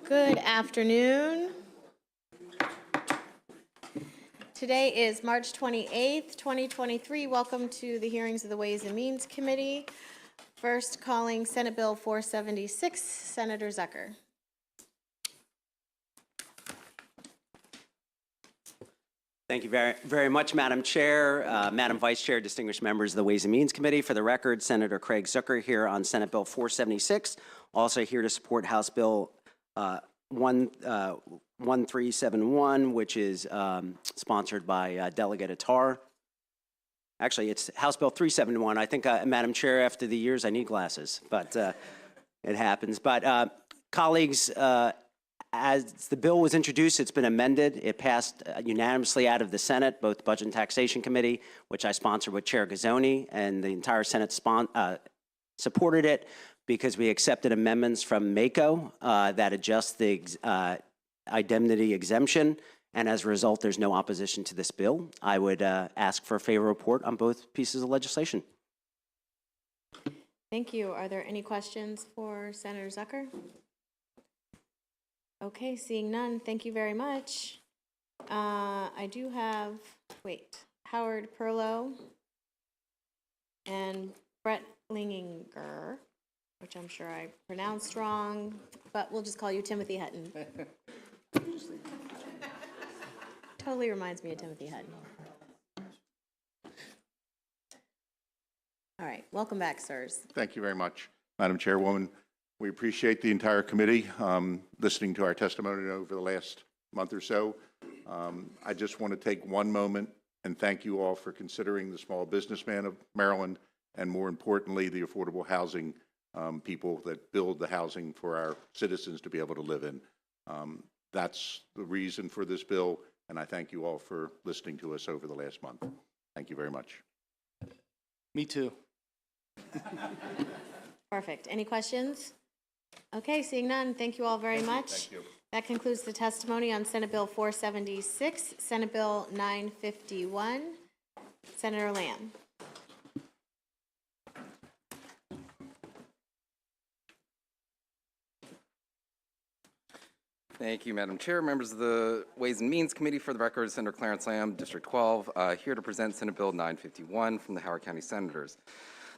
Good afternoon. Today is March 28th, 2023. Welcome to the hearings of the Ways and Means Committee. First calling Senate Bill 476, Senator Zucker. Thank you very much, Madam Chair, Madam Vice Chair, distinguished members of the Ways and Means Committee. For the record, Senator Craig Zucker here on Senate Bill 476, also here to support House Bill 1371, which is sponsored by Delegate Attar. Actually, it's House Bill 371. I think, Madam Chair, after the years, I need glasses, but it happens. But colleagues, as the bill was introduced, it's been amended. It passed unanimously out of the Senate, both the Budget and Taxation Committee, which I sponsored with Chair Gazzoni, and the entire Senate supported it because we accepted amendments from MACO that adjust the indemnity exemption, and as a result, there's no opposition to this bill. I would ask for a favorable report on both pieces of legislation. Thank you. Are there any questions for Senator Zucker? Okay, seeing none, thank you very much. I do have, Howard Perlow and Brett Linginger, which I'm sure I pronounced wrong, but we'll just call you Timothy Hutton. Totally reminds me of Timothy Hutton. All right, welcome back, sirs. Thank you very much, Madam Chairwoman. We appreciate the entire committee listening to our testimony over the last month or so. I just want to take one moment and thank you all for considering the small businessman of Maryland and, more importantly, the affordable housing people that build the housing for our citizens to be able to live in. That's the reason for this bill, and I thank you all for listening to us over the last month. Thank you very much. Me too. Perfect. Any questions? Okay, seeing none, thank you all very much. Thank you. That concludes the testimony on Senate Bill 476, Senate Bill 951. Senator Lamb. Thank you, Madam Chair. Members of the Ways and Means Committee, for the record, Senator Clarence Lamb, District 12, here to present Senate Bill 951 from the Howard County Senators.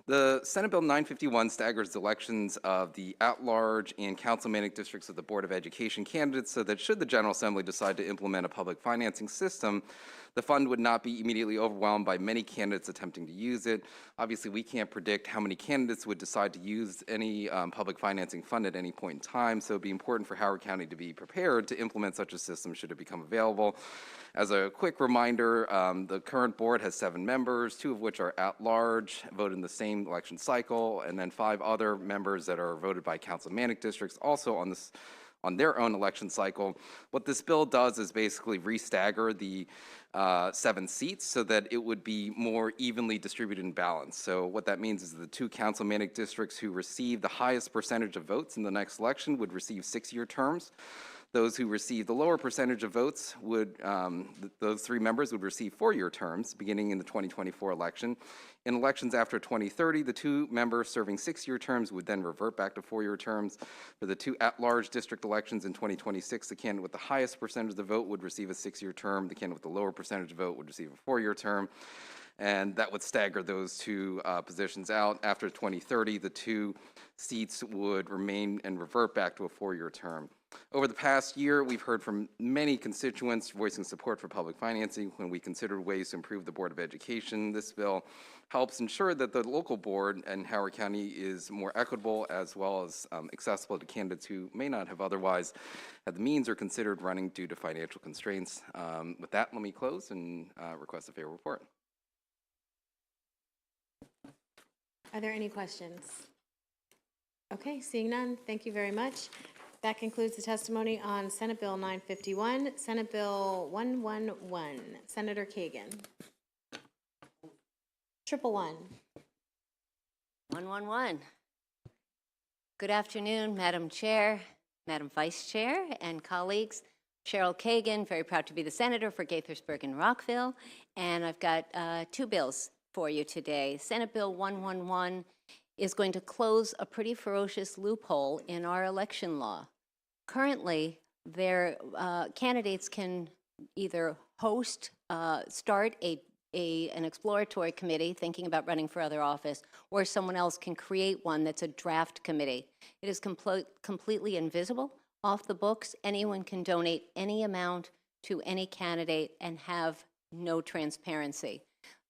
The Senate Bill 951 staggers the elections of the at-large and councilmanic districts of the Board of Education candidates so that should the General Assembly decide to implement a public financing system, the fund would not be immediately overwhelmed by many candidates attempting to use it. Obviously, we can't predict how many candidates would decide to use any public financing fund at any point in time, so it would be important for Howard County to be prepared to implement such a system should it become available. As a quick reminder, the current board has 7 members, 2 of which are at-large, voted in the same election cycle, and then 5 other members that are voted by councilmanic districts also on their own election cycle. What this bill does is basically re-stagger the 7 seats so that it would be more evenly distributed and balanced. So what that means is the 2 councilmanic districts who receive the highest percentage of votes in the next election would receive 6-year terms. Those who receive the lower percentage of votes would, those 3 members would receive 4-year terms beginning in the 2024 election. In elections after 2030, the 2 members serving 6-year terms would then revert back to 4-year terms. For the 2 at-large district elections in 2026, the candidate with the highest percentage of the vote would receive a 6-year term. The candidate with the lower percentage of vote would receive a 4-year term. And that would stagger those 2 positions out. After 2030, the 2 seats would remain and revert back to a 4-year term. Over the past year, we've heard from many constituents voicing support for public financing when we considered ways to improve the Board of Education. This bill helps ensure that the local board in Howard County is more equitable as well as accessible to candidates who may not have otherwise had the means or considered running due to financial constraints. With that, let me close and request a favorable report. Are there any questions? Okay, seeing none, thank you very much. That concludes the testimony on Senate Bill 951. Senate Bill 111, Senator Kagan. 111. 111. Good afternoon, Madam Chair, Madam Vice Chair, and colleagues. Cheryl Kagan, very proud to be the senator for Gaithersburg and Rockville, and I've got 2 bills for you today. Senate Bill 111 is going to close a pretty ferocious loophole in our election law. Currently, their candidates can either start an exploratory committee thinking about running for other office, or someone else can create one that's a draft committee. It is completely invisible, off the books. Anyone can donate any amount to any candidate and have no transparency.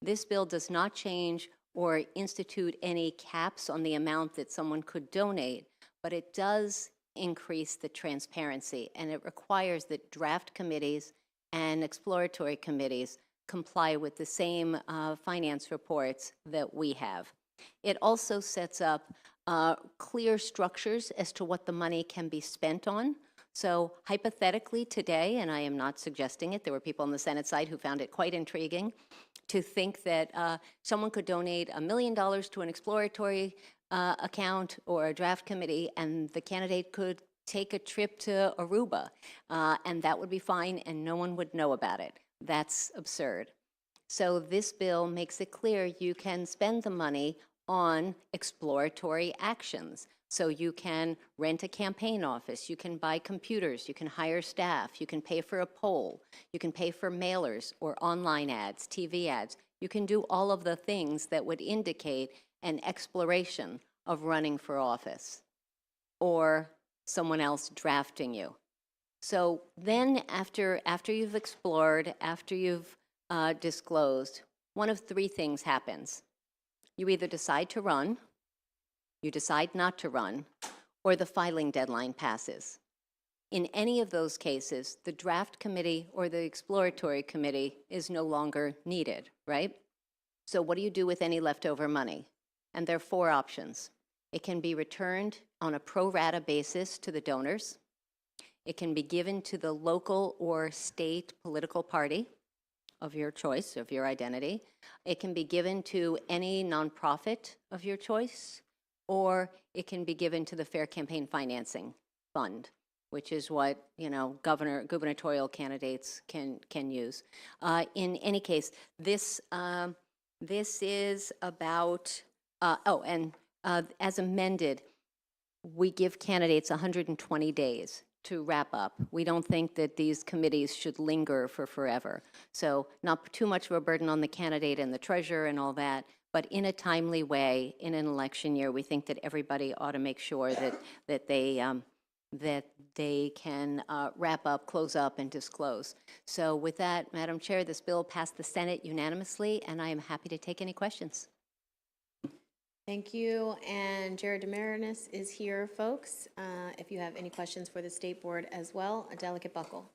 This bill does not change or institute any caps on the amount that someone could donate, but it does increase the transparency, and it requires that draft committees and exploratory committees comply with the same finance reports that we have. It also sets up clear structures as to what the money can be spent on. So hypothetically today, and I am not suggesting it, there were people on the Senate side who found it quite intriguing to think that someone could donate $1 million to an exploratory account or a draft committee, and the candidate could take a trip to Aruba, and that would be fine, and no one would know about it. That's absurd. So this bill makes it clear you can spend the money on exploratory actions. So you can rent a campaign office, you can buy computers, you can hire staff, you can pay for a poll, you can pay for mailers or online ads, TV ads. You can do all of the things that would indicate an exploration of running for office or someone else drafting you. So then after you've explored, after you've disclosed, one of three things happens. You either decide to run, you decide not to run, or the filing deadline passes. In any of those cases, the draft committee or the exploratory committee is no longer needed, right? So what do you do with any leftover money? And there are four options. It can be returned on a pro rata basis to the donors. It can be given to the local or state political party of your choice, of your identity. It can be given to any nonprofit of your choice, or it can be given to the Fair Campaign Financing Fund, which is what, gubernatorial candidates can use. In any case, this is about, as amended, we give candidates 120 days to wrap up. We don't think that these committees should linger for forever. So not too much of a burden on the candidate and the treasurer and all that, but in a timely way, in an election year, we think that everybody ought to make sure that they can wrap up, close up, and disclose. So with that, Madam Chair, this bill passed the Senate unanimously, and I am happy to take any questions. Thank you. And Jared Demarinis is here, folks. If you have any questions for the State Board as well, Delegate Buckle.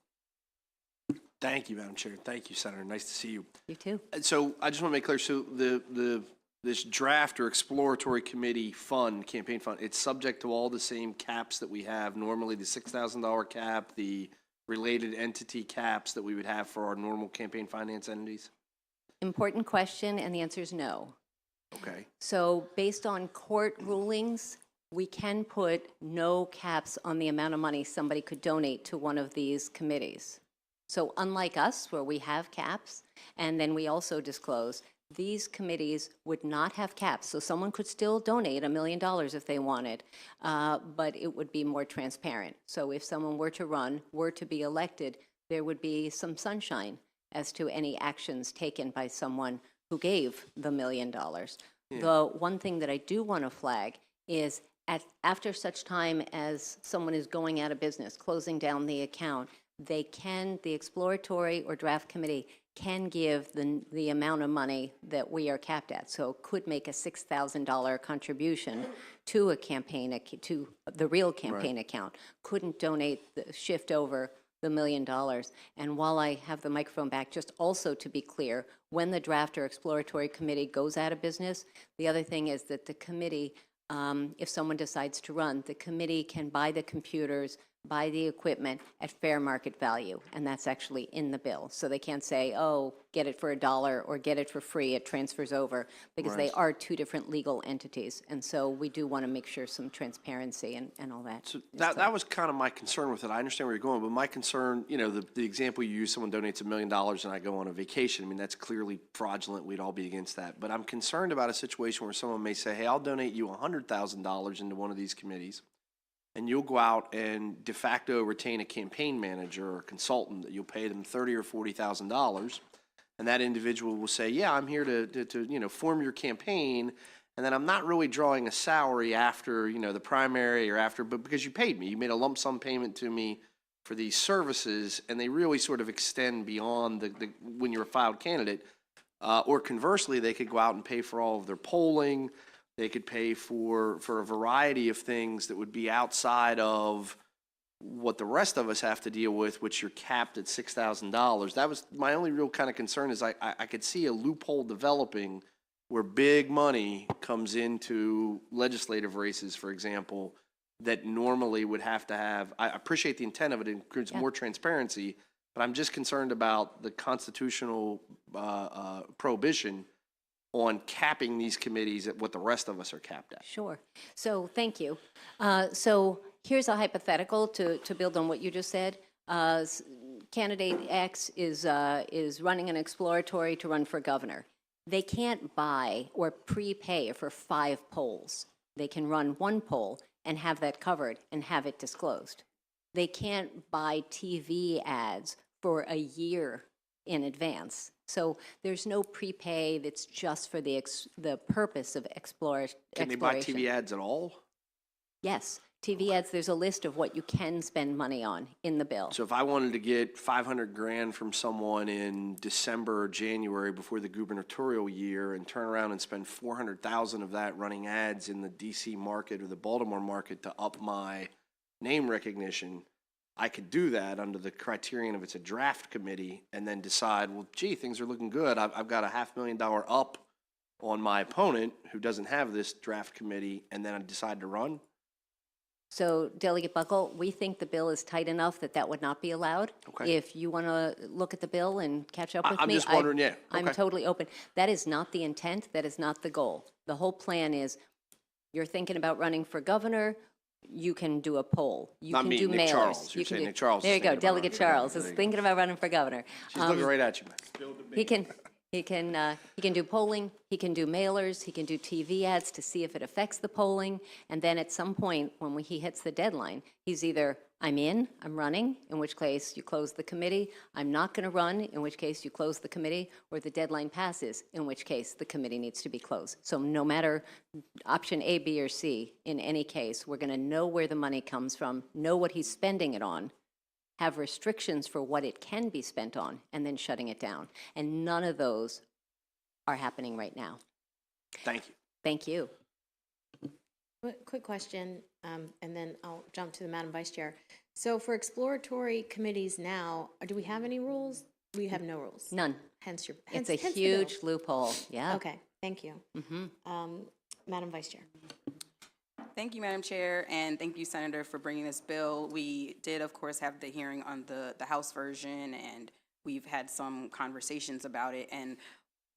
Thank you, Madam Chair. Thank you, Senator. Nice to see you. You too. So I just want to make clear, so this draft or exploratory committee fund, campaign fund, it's subject to all the same caps that we have normally, the $6,000 cap, the related entity caps that we would have for our normal campaign finance entities? Important question, and the answer is no. Okay. So based on court rulings, we can put no caps on the amount of money somebody could donate to one of these committees. So unlike us, where we have caps, and then we also disclose, these committees would not have caps. So someone could still donate $1 million if they wanted, but it would be more transparent. So if someone were to run, were to be elected, there would be some sunshine as to any actions taken by someone who gave the $1 million. Yeah. The one thing that I do want to flag is after such time as someone is going out of business, closing down the account, the exploratory or draft committee can give the amount of money that we are capped at. So could make a $6,000 contribution to a campaign, to the real campaign account. Couldn't shift over the $1 million. And while I have the microphone back, just also to be clear, when the draft or exploratory committee goes out of business, the other thing is that the committee, if someone decides to run, the committee can buy the computers, buy the equipment at fair market value, and that's actually in the bill. So they can't say, oh, get it for $1 or get it for free, it transfers over, because they are two different legal entities. And so we do want to make sure some transparency and all that. So that was kind of my concern with it. I understand where you're going, but my concern, the example you use, someone donates $1 million and I go on a vacation, I mean, that's clearly fraudulent. We'd all be against that. But I'm concerned about a situation where someone may say, hey, I'll donate you $100,000 into one of these committees. and you'll go out and de facto retain a campaign manager or consultant that you'll pay them $30,000 or $40,000, and that individual will say, yeah, I'm here to form your campaign, and then I'm not really drawing a salary after, the primary or after, but because you paid me, you made a lump sum payment to me for these services, and they really sort of extend beyond the when you're a filed candidate. Or conversely, they could go out and pay for all of their polling. They could pay for a variety of things that would be outside of what the rest of us have to deal with, which you're capped at $6,000. That was my only real kind of concern, is I could see a loophole developing where big money comes into legislative races, for example, that normally would have to have, I appreciate the intent of it, it includes more transparency, but I'm just concerned about the constitutional prohibition on capping these committees at what the rest of us are capped at. Sure. So thank you. So here's a hypothetical to build on what you just said. Candidate X is running an exploratory to run for governor. They can't buy or prepay for 5 polls. They can run 1 poll and have that covered and have it disclosed. They can't buy TV ads for a year in advance. So there's no prepay that's just for the purpose of exploration. Can they buy TV ads at all? Yes. TV ads, there's a list of what you can spend money on in the bill. So if I wanted to get $500,000 from someone in December or January before the gubernatorial year and turn around and spend $400,000 of that running ads in the DC market or the Baltimore market to up my name recognition, I could do that under the criterion of it's a draft committee and then decide, well, gee, things are looking good. I've got a $500,000 up on my opponent who doesn't have this draft committee, and then I decide to run. So Delegate Buckle, we think the bill is tight enough that that would not be allowed. Okay. If you want to look at the bill and catch up with me. I'm just wondering, yeah. I'm Okay. totally open. That is not the intent. That is not the goal. The whole plan is you're thinking about running for governor, you can do a poll. You Not can me, do Nick mailers. Charles. You're You can saying do- Nick Charles is There you go. thinking about running Delegate for governor. Charles is There you go. thinking about running for governor. She's looking right at you, man. He can do polling, he can do mailers, he can do TV ads to see if it affects the polling, and then at some point, when he hits the deadline, he's either, I'm in, I'm running, in which case you close the committee, I'm not going to run, in which case you close the committee, or the deadline passes, in which case the committee needs to be closed. So no matter option A, B, or C, in any case, we're going to know where the money comes from, know what he's spending it on, have restrictions for what it can be spent on, and then shutting it down. And none of those are happening right now. Thank you. Thank you. Quick question, and then I'll jump to the Madam Vice Chair. So for exploratory committees now, do we have any rules? We have no rules. None. Hence your, It's hence a hence the bill. huge loophole. Yeah. Okay, thank you. Madam Vice Chair. Thank you, Madam Chair, and thank you, Senator, for bringing this bill. We did, of course, have the hearing on the House version, and we've had some conversations about it. And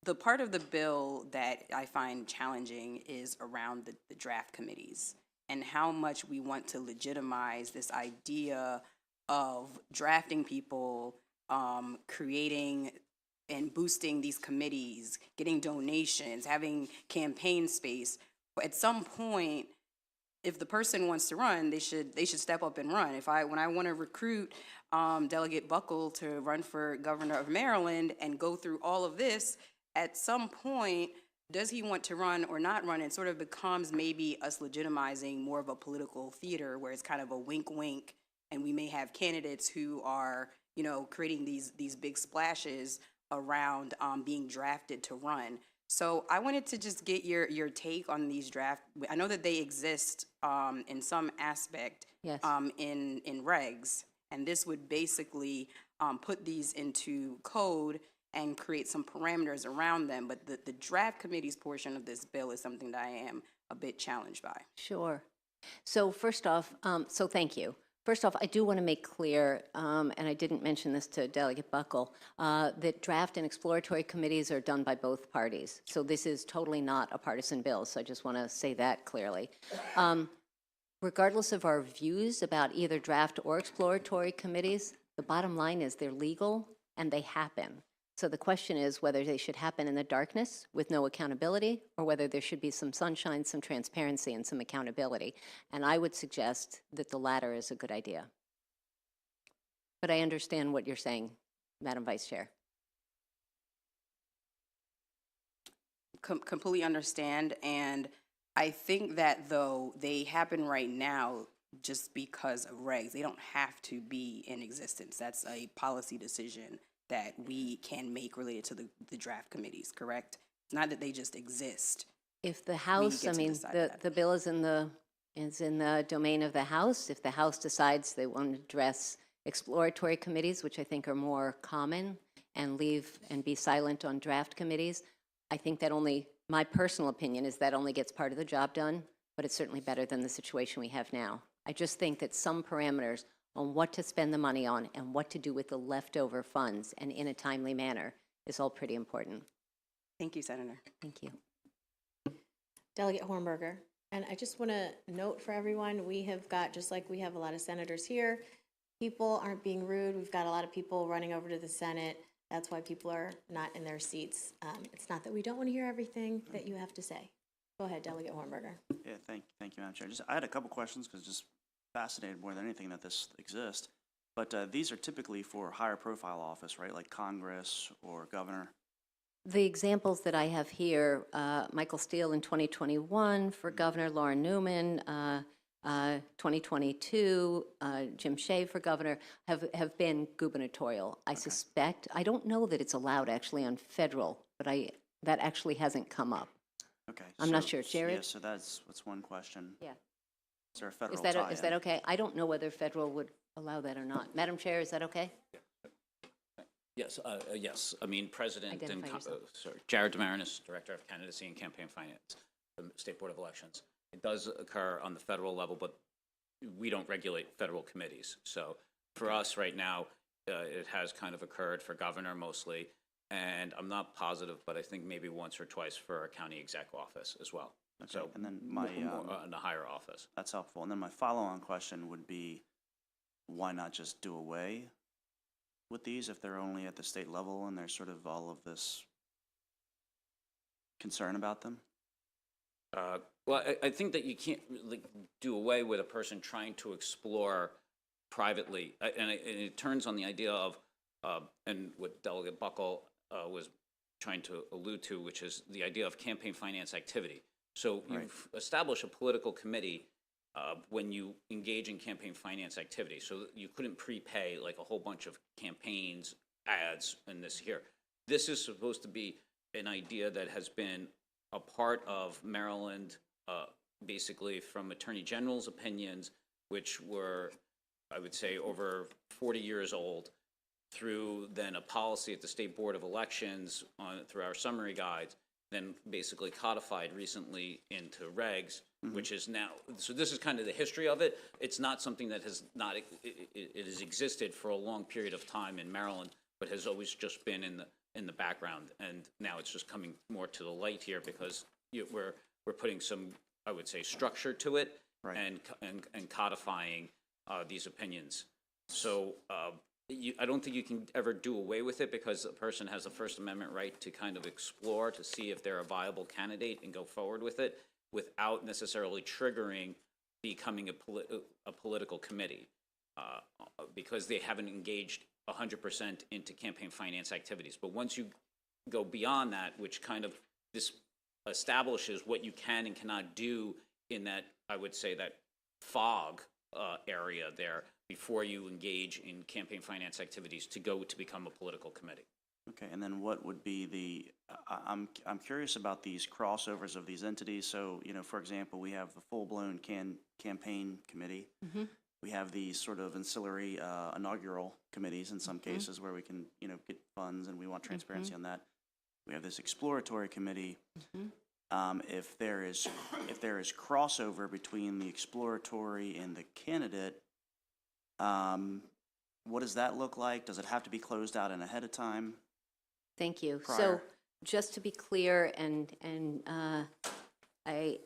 the part of the bill that I find challenging is around the draft committees and how much we want to legitimize this idea of drafting people, creating and boosting these committees, getting donations, having campaign space. At some point, if the person wants to run, they should step up and run. When I want to recruit Delegate Buckle to run for governor of Maryland and go through all of this, at some point, does he want to run or not run? It sort of becomes maybe us legitimizing more of a political theater where it's kind of a wink, wink, and we may have candidates who are, creating these big splashes around being drafted to run. So I wanted to just get your take on these draft. I know that they exist in some aspect Yes. in regs, and this would basically put these into code and create some parameters around them. But the draft committee's portion of this bill is something that I am a bit challenged by. Sure. So first off, so thank you. First off, I do want to make clear, and I didn't mention this to Delegate Buckle, that draft and exploratory committees are done by both parties. So this is totally not a partisan bill, so I just want to say that clearly. Regardless of our views about either draft or exploratory committees, the bottom line is they're legal and they happen. So the question is whether they should happen in the darkness with no accountability, or whether there should be some sunshine, some transparency, and some accountability. And I would suggest that the latter is a good idea. But I understand what you're saying, Madam Vice Chair. Completely understand, and I think that though they happen right now just because of regs, they don't have to be in existence. That's a policy decision that we can make related to the draft committees, correct? It's not that they just exist. If the House, get I to mean, decide the, that. the bill is in the domain of the House. If the House decides they want to address exploratory committees, which I think are more common, and leave and be silent on draft committees, I think that only, my personal opinion is that only gets part of the job done, but it's certainly better than the situation we have now. I just think that some parameters on what to spend the money on and what to do with the leftover funds and in a timely manner is all pretty important. Thank you, Senator. Thank you. Delegate Hornberger. And I just want to note for everyone, we have got, just like we have a lot of senators here, people aren't being rude. We've got a lot of people running over to the Senate. That's why people are not in their seats. It's not that we don't want to hear everything that you have to say. Go ahead, Delegate Hornberger. Yeah, thank you, Madam Chair. I had a couple questions because just fascinated more than anything that this exists. But these are typically for higher profile office, right? Like Congress or governor. The examples that I have here, Michael Steele in 2021 for Governor, Lauren Newman, 2022, Jim Shea for governor, have been gubernatorial. I suspect, I don't know that it's allowed actually on federal, but that actually hasn't come up. Okay. I'm not sure. Jared? Yeah, so that's one question. Yeah. Is there a federal Is tie-in? that okay? I don't know whether federal would allow that or not. Madam Chair, is that okay? Yes, yes. I mean, President and, Identify yourself. sorry, Jared Demarinis, Director of Candidacy and Campaign Finance, the State Board of Elections. It does occur on the federal level, but we don't regulate federal committees. So for us right now, it has kind of occurred for governor mostly, and I'm not positive, but I think maybe once or twice for our county exec office as well. Okay, So and then my, in the higher office. that's helpful. And then my follow-on question would be, why not just do away with these if they're only at the state level and there's sort of all of this concern about them? Well, I think that you can't really do away with a person trying to explore privately. And it turns on the idea of, and what Delegate Buckle was trying to allude to, which is the idea of campaign finance activity. So you've established a political committee when you engage in campaign finance activity. So you couldn't prepay like a whole bunch of campaigns, ads, and this here. This is supposed to be an idea that has been a part of Maryland, basically from Attorney General's opinions, which were, I would say, over 40 years old, through then a policy at the State Board of Elections through our summary guides, then basically codified recently into regs, which is now, so this is kind of the history of it. It's not something that has not, it has existed for a long period of time in Maryland, but has always just been in the background. And now it's just coming more to the light here because we're putting some, I would say, structure to it, Right. and codifying these opinions. So I don't think you can ever do away with it because a person has a First Amendment right to kind of explore to see if they're a viable candidate and go forward with it without necessarily triggering becoming a political committee because they haven't engaged 100% into campaign finance activities. But once you go beyond that, which kind of this establishes what you can and cannot do in that, I would say, that fog area there before you engage in campaign finance activities to go to become a political committee. Okay, and then what would be the, I'm curious about these crossovers of these entities. So, for example, we have the full-blown campaign committee. We have these sort of ancillary inaugural committees in some cases where we can, get funds and we want transparency on that. We have this exploratory committee. If there is crossover between the exploratory and the candidate, what does that look like? Does it have to be closed out and ahead of time? Thank you. So Prior. just to be clear, and I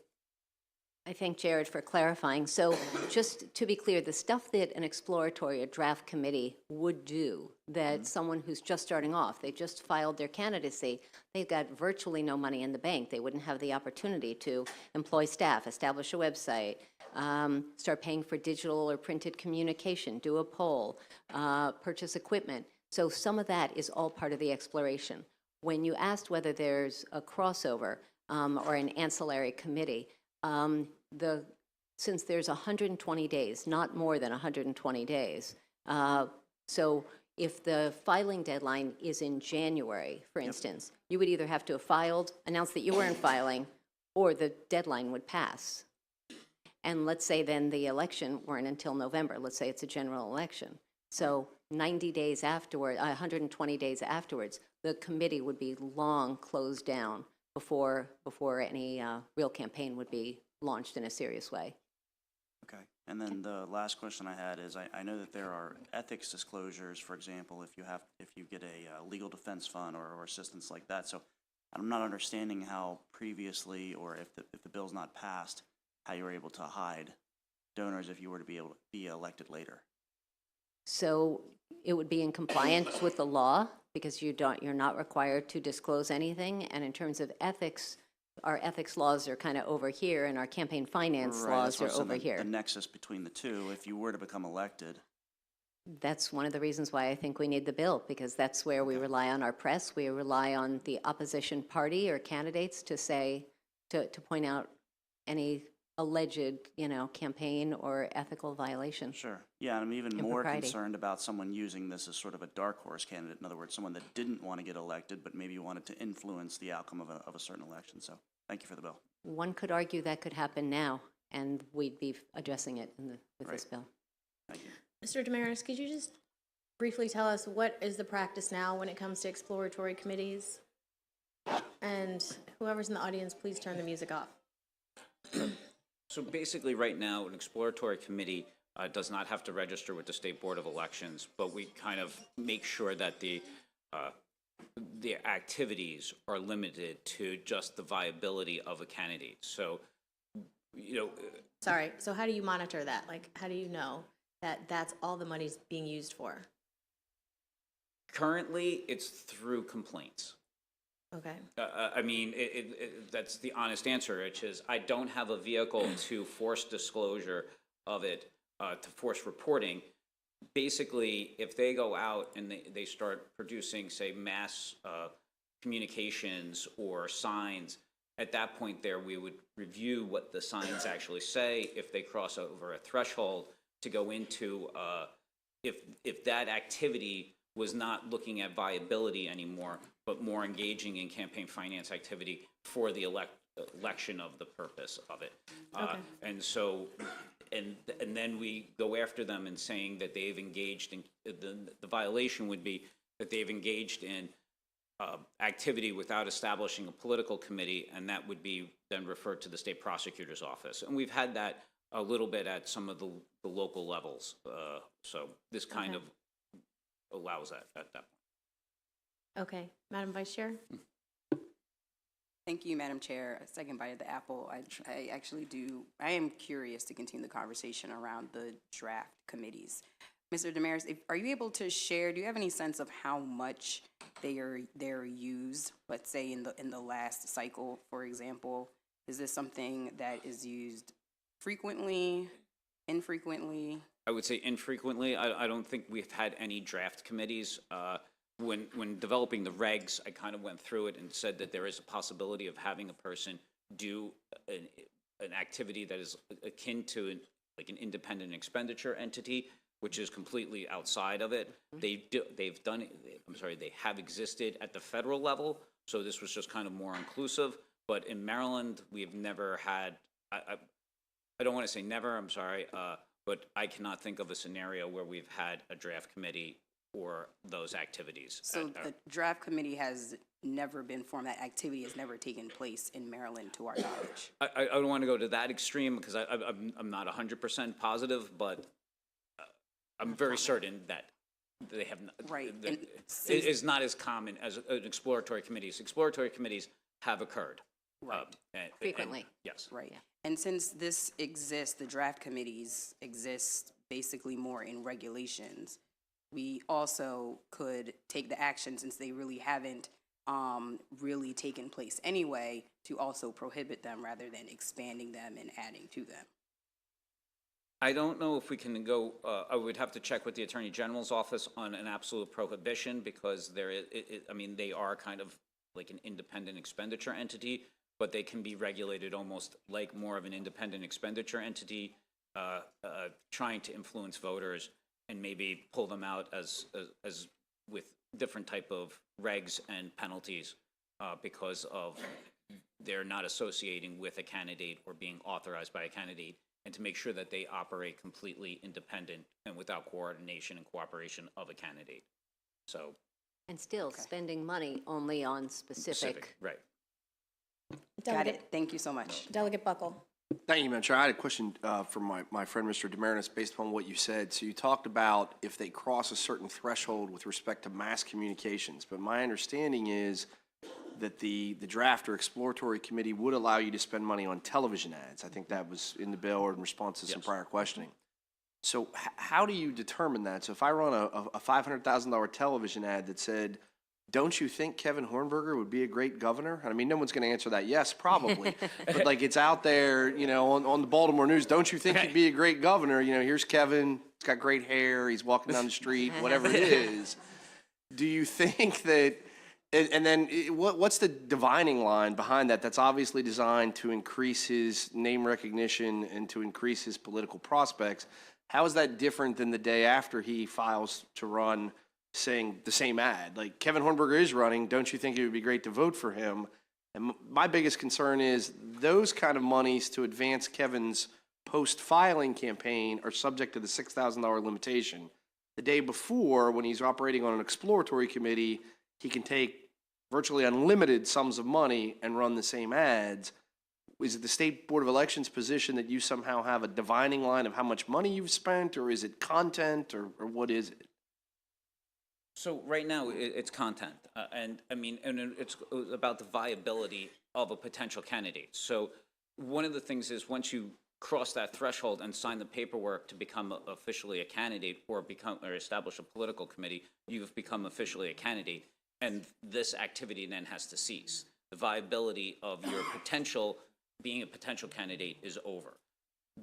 I thank Jared for clarifying. So just to be clear, the stuff that an exploratory or draft committee would do, that someone who's just starting off, they just filed their candidacy, they've got virtually no money in the bank. They wouldn't have the opportunity to employ staff, establish a website, start paying for digital or printed communication, do a poll, purchase equipment. So some of that is all part of the exploration. When you asked whether there's a crossover or an ancillary committee, since there's 120 days, not more than 120 days, so if the filing deadline is in January, for instance, you would either have to have filed, announced that you weren't filing, or the deadline would pass. And let's say then the election weren't until November. Let's say it's a general election. So 90 days afterward, 120 days afterwards, the committee would be long closed down before any real campaign would be launched in a serious way. Okay. And then the last question I had is, I know that there are ethics disclosures, for example, if you get a legal defense fund or assistance like that. So I'm not understanding how previously, or if the bill's not passed, how you were able to hide donors if you were to be able to be elected later. So it would be in compliance with the law because you're not required to disclose anything. And in terms of ethics, our ethics laws are kind of over here, and our campaign finance Right, laws that's what are I'm over saying, here. the nexus between the two, if you were to become elected. That's one of the reasons why I think we need the bill, because that's where we rely on our press. We rely on the opposition party or candidates to say, to point out any alleged, campaign or ethical violation. Sure. Yeah, and I'm even more Impropriety. concerned about someone using this as sort of a dark horse candidate. In other words, someone that didn't want to get elected, but maybe wanted to influence the outcome of a certain election. So thank you for the bill. One could argue that could happen now, and we'd be addressing it with this bill. Thank you. Mr. Damaris, could you just briefly tell us what is the practice now when it comes to exploratory committees? And whoever's in the audience, please turn the music off. So basically, right now, an exploratory committee does not have to register with the State Board of Elections, but we kind of make sure that the activities are limited to just the viability of a candidate. So, Sorry, so how do you monitor that? Like, how do you know that that's all the money's being used for? currently, it's through complaints. Okay. I mean, that's the honest answer, which is I don't have a vehicle to force disclosure of it, to force reporting. Basically, if they go out and they start producing, say, mass communications or signs, at that point there, we would review what the signs actually say. If they cross over a threshold, to go into if that activity was not looking at viability anymore, but more engaging in campaign finance activity for the election of the purpose of it. Okay. And so, and then we go after them in saying that they've engaged in, the violation would be that they've engaged in activity without establishing a political committee, and that would be then referred to the state prosecutor's office. And we've had that a little bit at some of the local levels. So this kind of allows that at that point. Okay. Madam Vice Chair? Thank you, Madam Chair. A second bite of the apple. I am curious to continue the conversation around the draft committees. Mr. Damaris, are you able to share, do you have any sense of how much they're used, let's say in the last cycle, for example? Is this something that is used frequently, infrequently? I would say infrequently. I don't think we've had any draft committees. When developing the regs, I kind of went through it and said that there is a possibility of having a person do an activity that is akin to an independent expenditure entity, which is completely outside of it. They have existed at the federal level, so this was just kind of more inclusive. But in Maryland, we've never had, I don't want to say never, I'm sorry, but I cannot think of a scenario where we've had a draft committee or those activities. So the draft committee has never been formed, that activity has never taken place in Maryland to our knowledge? I don't want to go to that extreme because I'm not 100% positive, but I'm very certain that they have not. Right. That And it is not as common as an exploratory committees. Exploratory committees have occurred. Right. Frequently. Yes. Right. And since this exists, the draft committees exist basically more in regulations, we also could take the action, since they really haven't really taken place anyway, to also prohibit them rather than expanding them and adding to them. I don't know if we can go, I would have to check with the Attorney General's office on an absolute prohibition, because there is, I mean, they are kind of like an independent expenditure entity, but they can be regulated almost like more of an independent expenditure entity, trying to influence voters and maybe pull them out as with different type of regs and penalties, because of they're not associating with a candidate or being authorized by a candidate, and to make sure that they operate completely independent and without coordination and cooperation of a candidate. So. And still spending money only on specific. Right. Got it. Thank you so much. Delegate Buckle. Thank you, Madam Chair. I had a question from my friend, Mr. Demarinis, based upon what you said. So you talked about if they cross a certain threshold with respect to mass communications, but my understanding is that the draft or exploratory committee would allow you to spend money on television ads. I think that was in the bill or in response to some prior questioning. So how do you determine that? So if I run a $500,000 television ad that said, "Don't you think Kevin Hornberger would be a great governor?" I mean, no one's going to answer that yes, probably. But like, it's out there, you know, on the Baltimore News, "Don't you think he'd be a great governor? You know, here's Kevin, he's got great hair, he's walking down the street," whatever it is. Do you think that, and then what's the divining line behind that? That's obviously designed to increase his name recognition and to increase his political prospects. How is that different than the day after he files to run, saying the same ad? Like, Kevin Hornberger is running, don't you think it would be great to vote for him? And my biggest concern is those kind of monies to advance Kevin's post-filing campaign are subject to the $6,000 limitation. The day before, when he's operating on an exploratory committee, he can take virtually unlimited sums of money and run the same ads. Is it the State Board of Elections position that you somehow have a divining line of how much money you've spent, or is it content, or what is it? So right now, it's content, and I mean, and it's about the viability of a potential candidate. So one of the things is, once you cross that threshold and sign the paperwork to become officially a candidate or establish a political committee, you've become officially a candidate, and this activity then has to cease. The viability of your being a potential candidate is over.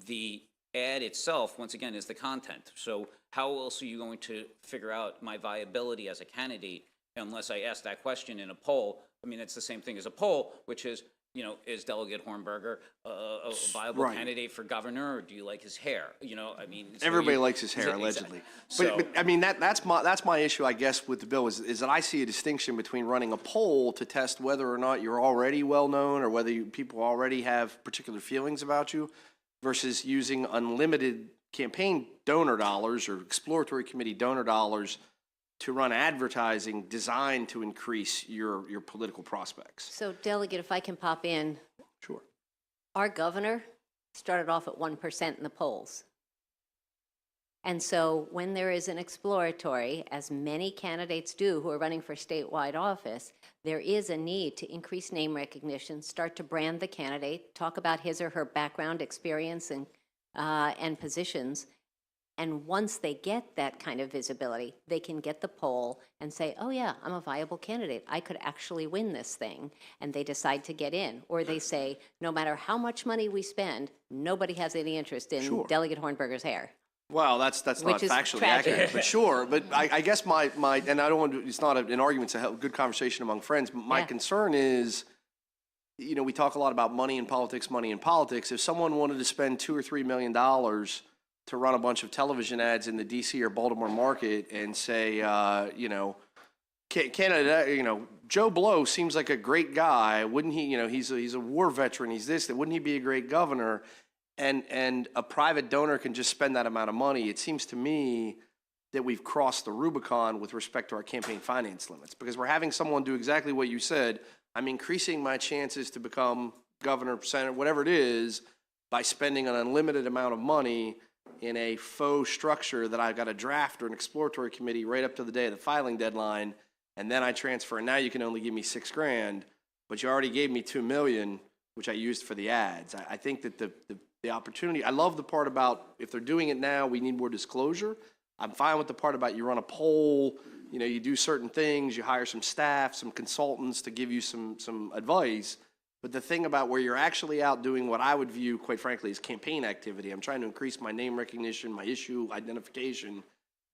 The ad itself, once again, is the content. So how else are you going to figure out my viability as a candidate unless I ask that question in a poll? I mean, it's the same thing as a poll, which is, you know, is Delegate Hornberger a viable candidate for governor, or do you like his hair? You know, I mean, so everybody likes his hair, allegedly. But I mean, that's my issue, I guess, with the bill is that I see a distinction between running a poll to test whether or not you're already well known or whether people already have particular feelings about you, versus using unlimited campaign donor dollars or exploratory committee donor dollars to run advertising designed to increase your political prospects. So Delegate, if I can pop in, Sure. our governor started off at 1% in the polls. And so when there is an exploratory, as many candidates do who are running for statewide office, there is a need to increase name recognition, start to brand the candidate, talk about his or her background, experience, and positions. And once they get that kind of visibility, they can get the poll and say, oh yeah, I'm a viable candidate. I could actually win this thing. And they decide to get in. Or they say, no matter how much money we spend, nobody has any interest in Delegate Hornberger's hair. Well, that's not factually accurate, but sure. But I guess my and I don't want to, it's not an argument, it's a good conversation among friends. But my concern is, you know, we talk a lot about money in politics, money in politics. If someone wanted to spend $2 or $3 million to run a bunch of television ads in the DC or Baltimore market and say, you know, Canada, you know, Joe Blow seems like a great guy. Wouldn't he, you know, he's a war veteran, he's this, that, wouldn't he be a great governor? And a private donor can just spend that amount of money. It seems to me that we've crossed the Rubicon with respect to our campaign finance limits, because we're having someone do exactly what you said. I'm increasing my chances to become governor, senator, whatever it is, by spending an unlimited amount of money in a faux structure that I've got a draft or an exploratory committee right up to the day of the filing deadline, and then I transfer, and now you can only give me $6,000. but you already gave me 2 million, which I used for the ads. I think that the opportunity, I love the part about if they're doing it now, we need more disclosure. I'm fine with the part about you run a poll, you know, you do certain things, you hire some staff, some consultants to give you some advice. But the thing about where you're actually out doing what I would view, quite frankly, as campaign activity, I'm trying to increase my name recognition, my issue identification,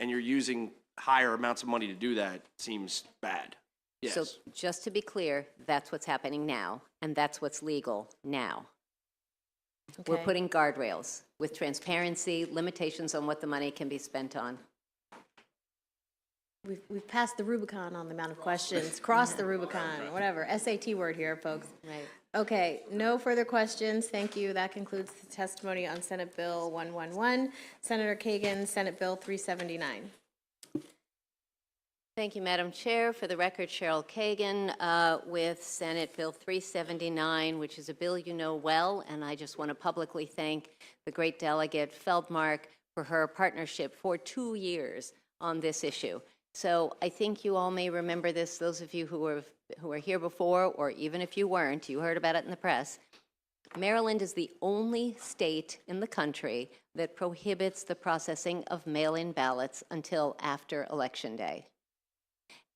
and you're using higher amounts of money to do that, seems bad. Yes. So just to be clear, that's what's happening now, and that's what's legal now. We're Okay. putting guardrails with transparency, limitations on what the money can be spent on. We've passed the Rubicon on the amount of questions, crossed the Rubicon, whatever, SAT word here, folks. Right. Okay, no further questions, thank you. That concludes the testimony on Senate Bill 111. Senator Kagan, Senate Bill 379. Thank you, Madam Chair. For the record, Cheryl Kagan with Senate Bill 379, which is a bill you know well, and I just want to publicly thank the great delegate Feldmark for her partnership for 2 years on this issue. So I think you all may remember this, those of you who were here before, or even if you weren't, you heard about it in the press. Maryland is the only state in the country that prohibits the processing of mail-in ballots until after Election Day.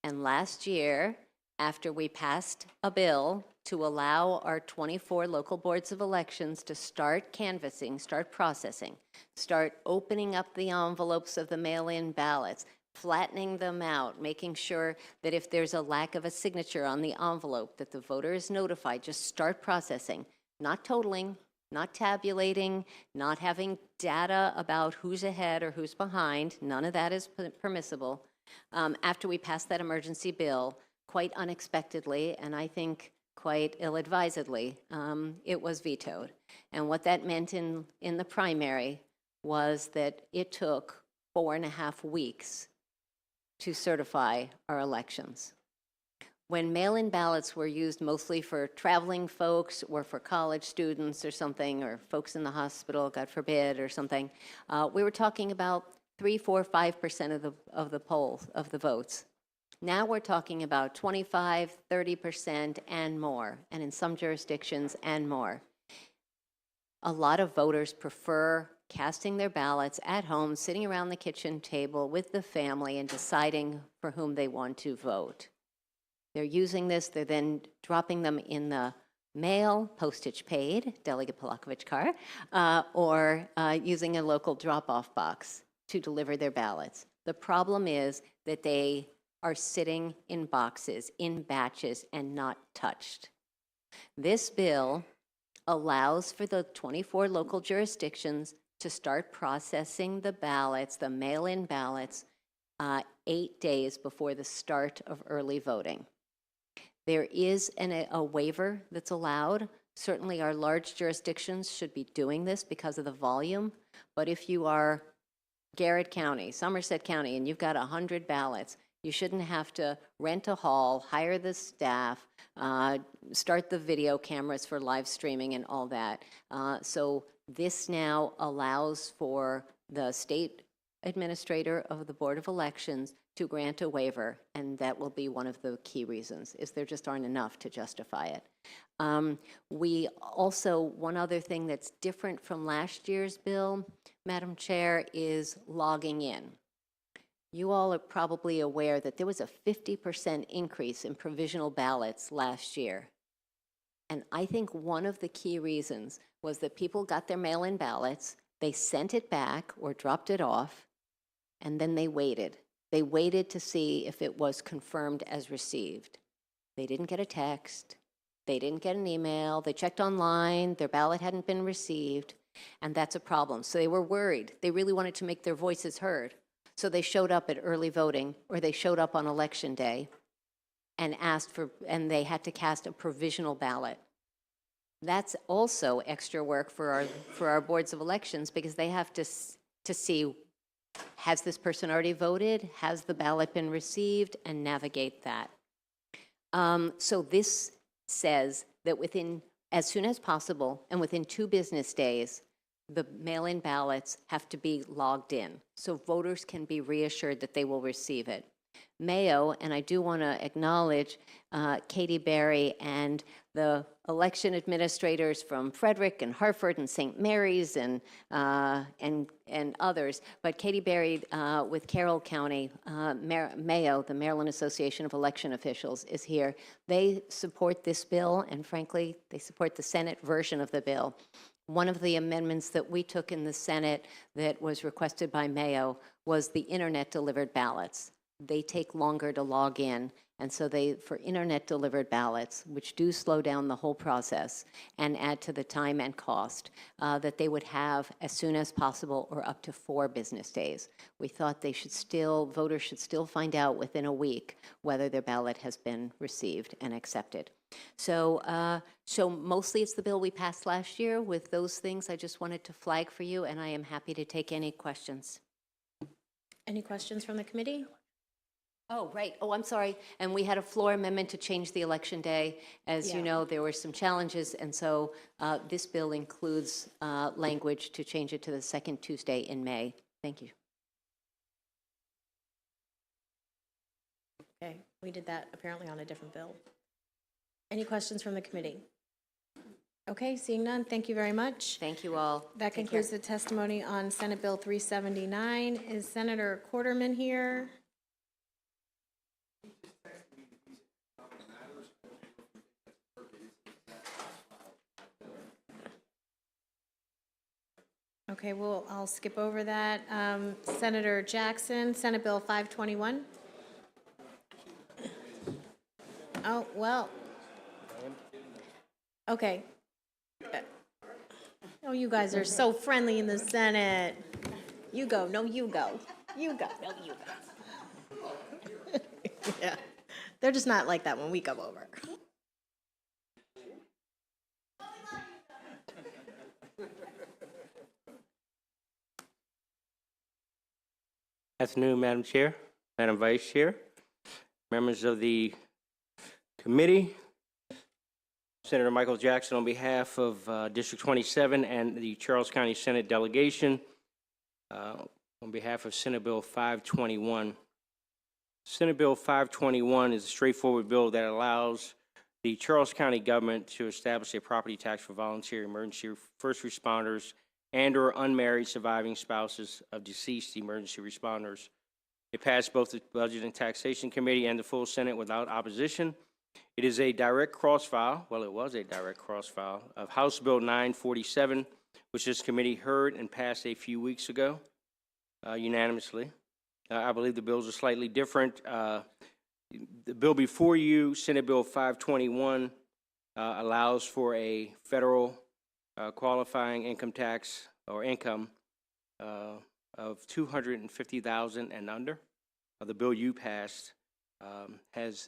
And last year, after we passed a bill to allow our 24 local boards of elections to start canvassing, start processing, start opening up the envelopes of the mail-in ballots, flattening them out, making sure that if there's a lack of a signature on the envelope, that the voter is notified, just start processing, not totaling, not tabulating, not having data about who's ahead or who's behind. None of that is permissible. After we passed that emergency bill, quite unexpectedly, and I think quite ill-advisedly, it was vetoed. And what that meant in the primary was that it took 4.5 weeks to certify our elections. When mail-in ballots were used mostly for traveling folks or for college students or something, or folks in the hospital, God forbid, or something, we were talking about 3, 4, 5% of the votes. Now we're talking about 25, 30% and more, and in some jurisdictions and more. A lot of voters prefer casting their ballots at home, sitting around the kitchen table with the family and deciding for whom they want to vote. They're using this, they're then dropping them in the mail, postage paid, Delegate Polakovich car, or using a local drop-off box to deliver their ballots. The problem is that they are sitting in boxes, in batches, and not touched. This bill allows for the 24 local jurisdictions to start processing the ballots, the mail-in ballots, 8 days before the start of early voting. There is a waiver that's allowed. Certainly our large jurisdictions should be doing this because of the volume, but if you are Garrett County, Somerset County, and you've got 100 ballots, you shouldn't have to rent a hall, hire the staff, start the video cameras for live streaming and all that. So this now allows for the state administrator of the Board of Elections to grant a waiver, and that will be one of the key reasons, is there just aren't enough to justify it. We also, one other thing that's different from last year's bill, Madam Chair, is logging in. You all are probably aware that there was a 50% increase in provisional ballots last year. And I think one of the key reasons was that people got their mail-in ballots, they sent it back or dropped it off, and then they waited. They waited to see if it was confirmed as received. They didn't get a text. They didn't get an email. They checked online. Their ballot hadn't been received, and that's a problem. So they were worried. They really wanted to make their voices heard. So they showed up at early voting, or they showed up on Election Day and and they had to cast a provisional ballot. That's also extra work for our boards of elections, because they have to see, has this person already voted? Has the ballot been received? And navigate that. So this says that as soon as possible, and within 2 business days, the mail-in ballots have to be logged in, so voters can be reassured that they will receive it. Mayo, and I do want to acknowledge Katie Berry and the election administrators from Frederick and Hartford and St. Mary's and others. But Katie Berry with Carroll County Mayo, the Maryland Association of Election Officials, is here. They support this bill, and frankly, they support the Senate version of the bill. One of the amendments that we took in the Senate that was requested by Mayo was the internet-delivered ballots. They take longer to log in, and so for internet-delivered ballots, which do slow down the whole process and add to the time and cost, that they would have as soon as possible or up to 4 business days. We thought voters should still find out within a week whether their ballot has been received and accepted. So mostly it's the bill we passed last year. With those things, I just wanted to flag for you, and I am happy to take any questions. Any questions from the committee? Oh, right. Oh, I'm sorry. And we had a floor amendment to change the election day. As you know, there were some challenges, and so this bill includes language to change it to the second Tuesday in May. Thank you. Okay, we did that apparently on a different bill. Any questions from the committee? Okay, seeing none, thank you very much. Thank you all. That concludes the testimony on Senate Bill 379. Is Senator Quarterman here? Okay, well, I'll skip over that. Senator Jackson, Senate Bill 521. Oh, well. Okay. Oh, you guys are so friendly in the Senate. You go. No, you go. You go. No, you go. Yeah. They're just not like that when we come over. Afternoon, Madam Chair, Madam Vice Chair, members of the committee. Senator Michael Jackson on behalf of District 27 and the Charles County Senate delegation on behalf of Senate Bill 521. Senate Bill 521 is a straightforward bill that allows the Charles County government to establish a property tax for volunteer emergency first responders and/or unmarried surviving spouses of deceased emergency responders. It passed both the Budget and Taxation Committee and the full Senate without opposition. It is a direct cross-file, well, it was a direct cross-file, of House Bill 947, which this committee heard and passed a few weeks ago unanimously. I believe the bills are slightly different. The bill before you, Senate Bill 521, allows for a federal qualifying income tax or income of $250,000 and under. The bill you passed has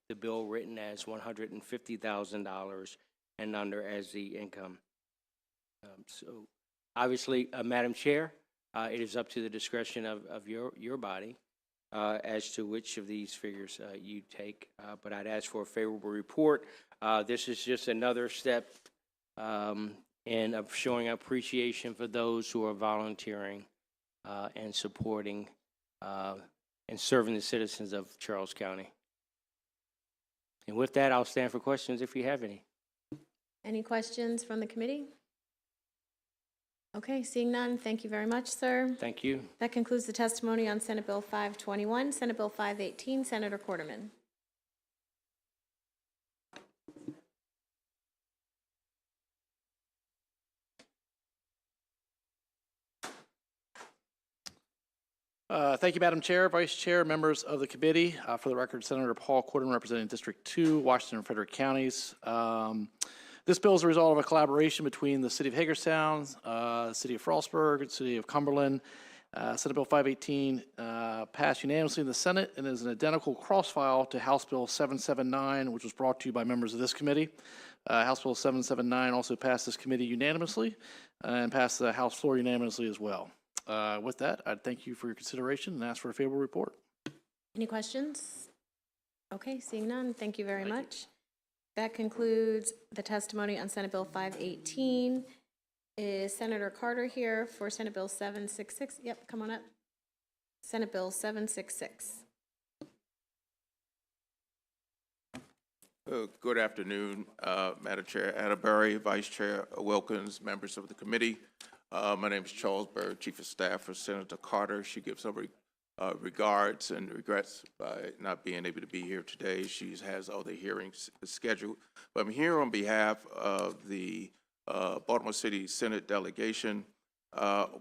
the bill written as $150,000 and under as the income. So obviously, Madam Chair, it is up to the discretion of your body as to which of these figures you take, but I'd ask for a favorable report. This is just another step in of showing appreciation for those who are volunteering and supporting and serving the citizens of Charles County. And with that, I'll stand for questions if you have any. Any questions from the committee? Okay, seeing none, thank you very much, sir. Thank you. That concludes the testimony on Senate Bill 521. Senate Bill 518, Senator Quarterman. Thank you, Madam Chair, Vice Chair, members of the committee. For the record, Senator Paul Quarterman representing District 2, Washington and Frederick counties. This bill is a result of a collaboration between the City of Hagerstown, the City of Frostburg, the City of Cumberland. Senate Bill 518 passed unanimously in the Senate and is an identical cross-file to House Bill 779, which was brought to you by members of this committee. House Bill 779 also passed this committee unanimously and passed the House floor unanimously as well. With that, I thank you for your consideration and ask for a favorable report. Any questions? Okay, seeing none, thank you very much. That concludes the testimony on Senate Bill 518. Is Senator Carter here for Senate Bill 766? Yep, come on up. Senate Bill 766. Good afternoon, Madam Chair Atterbury, Vice Chair Wilkins, members of the committee. My name is Charles Byrd, Chief of Staff for Senator Carter. She gives her regards and regrets by not being able to be here today. She has other hearings scheduled. But I'm here on behalf of the Baltimore City Senate delegation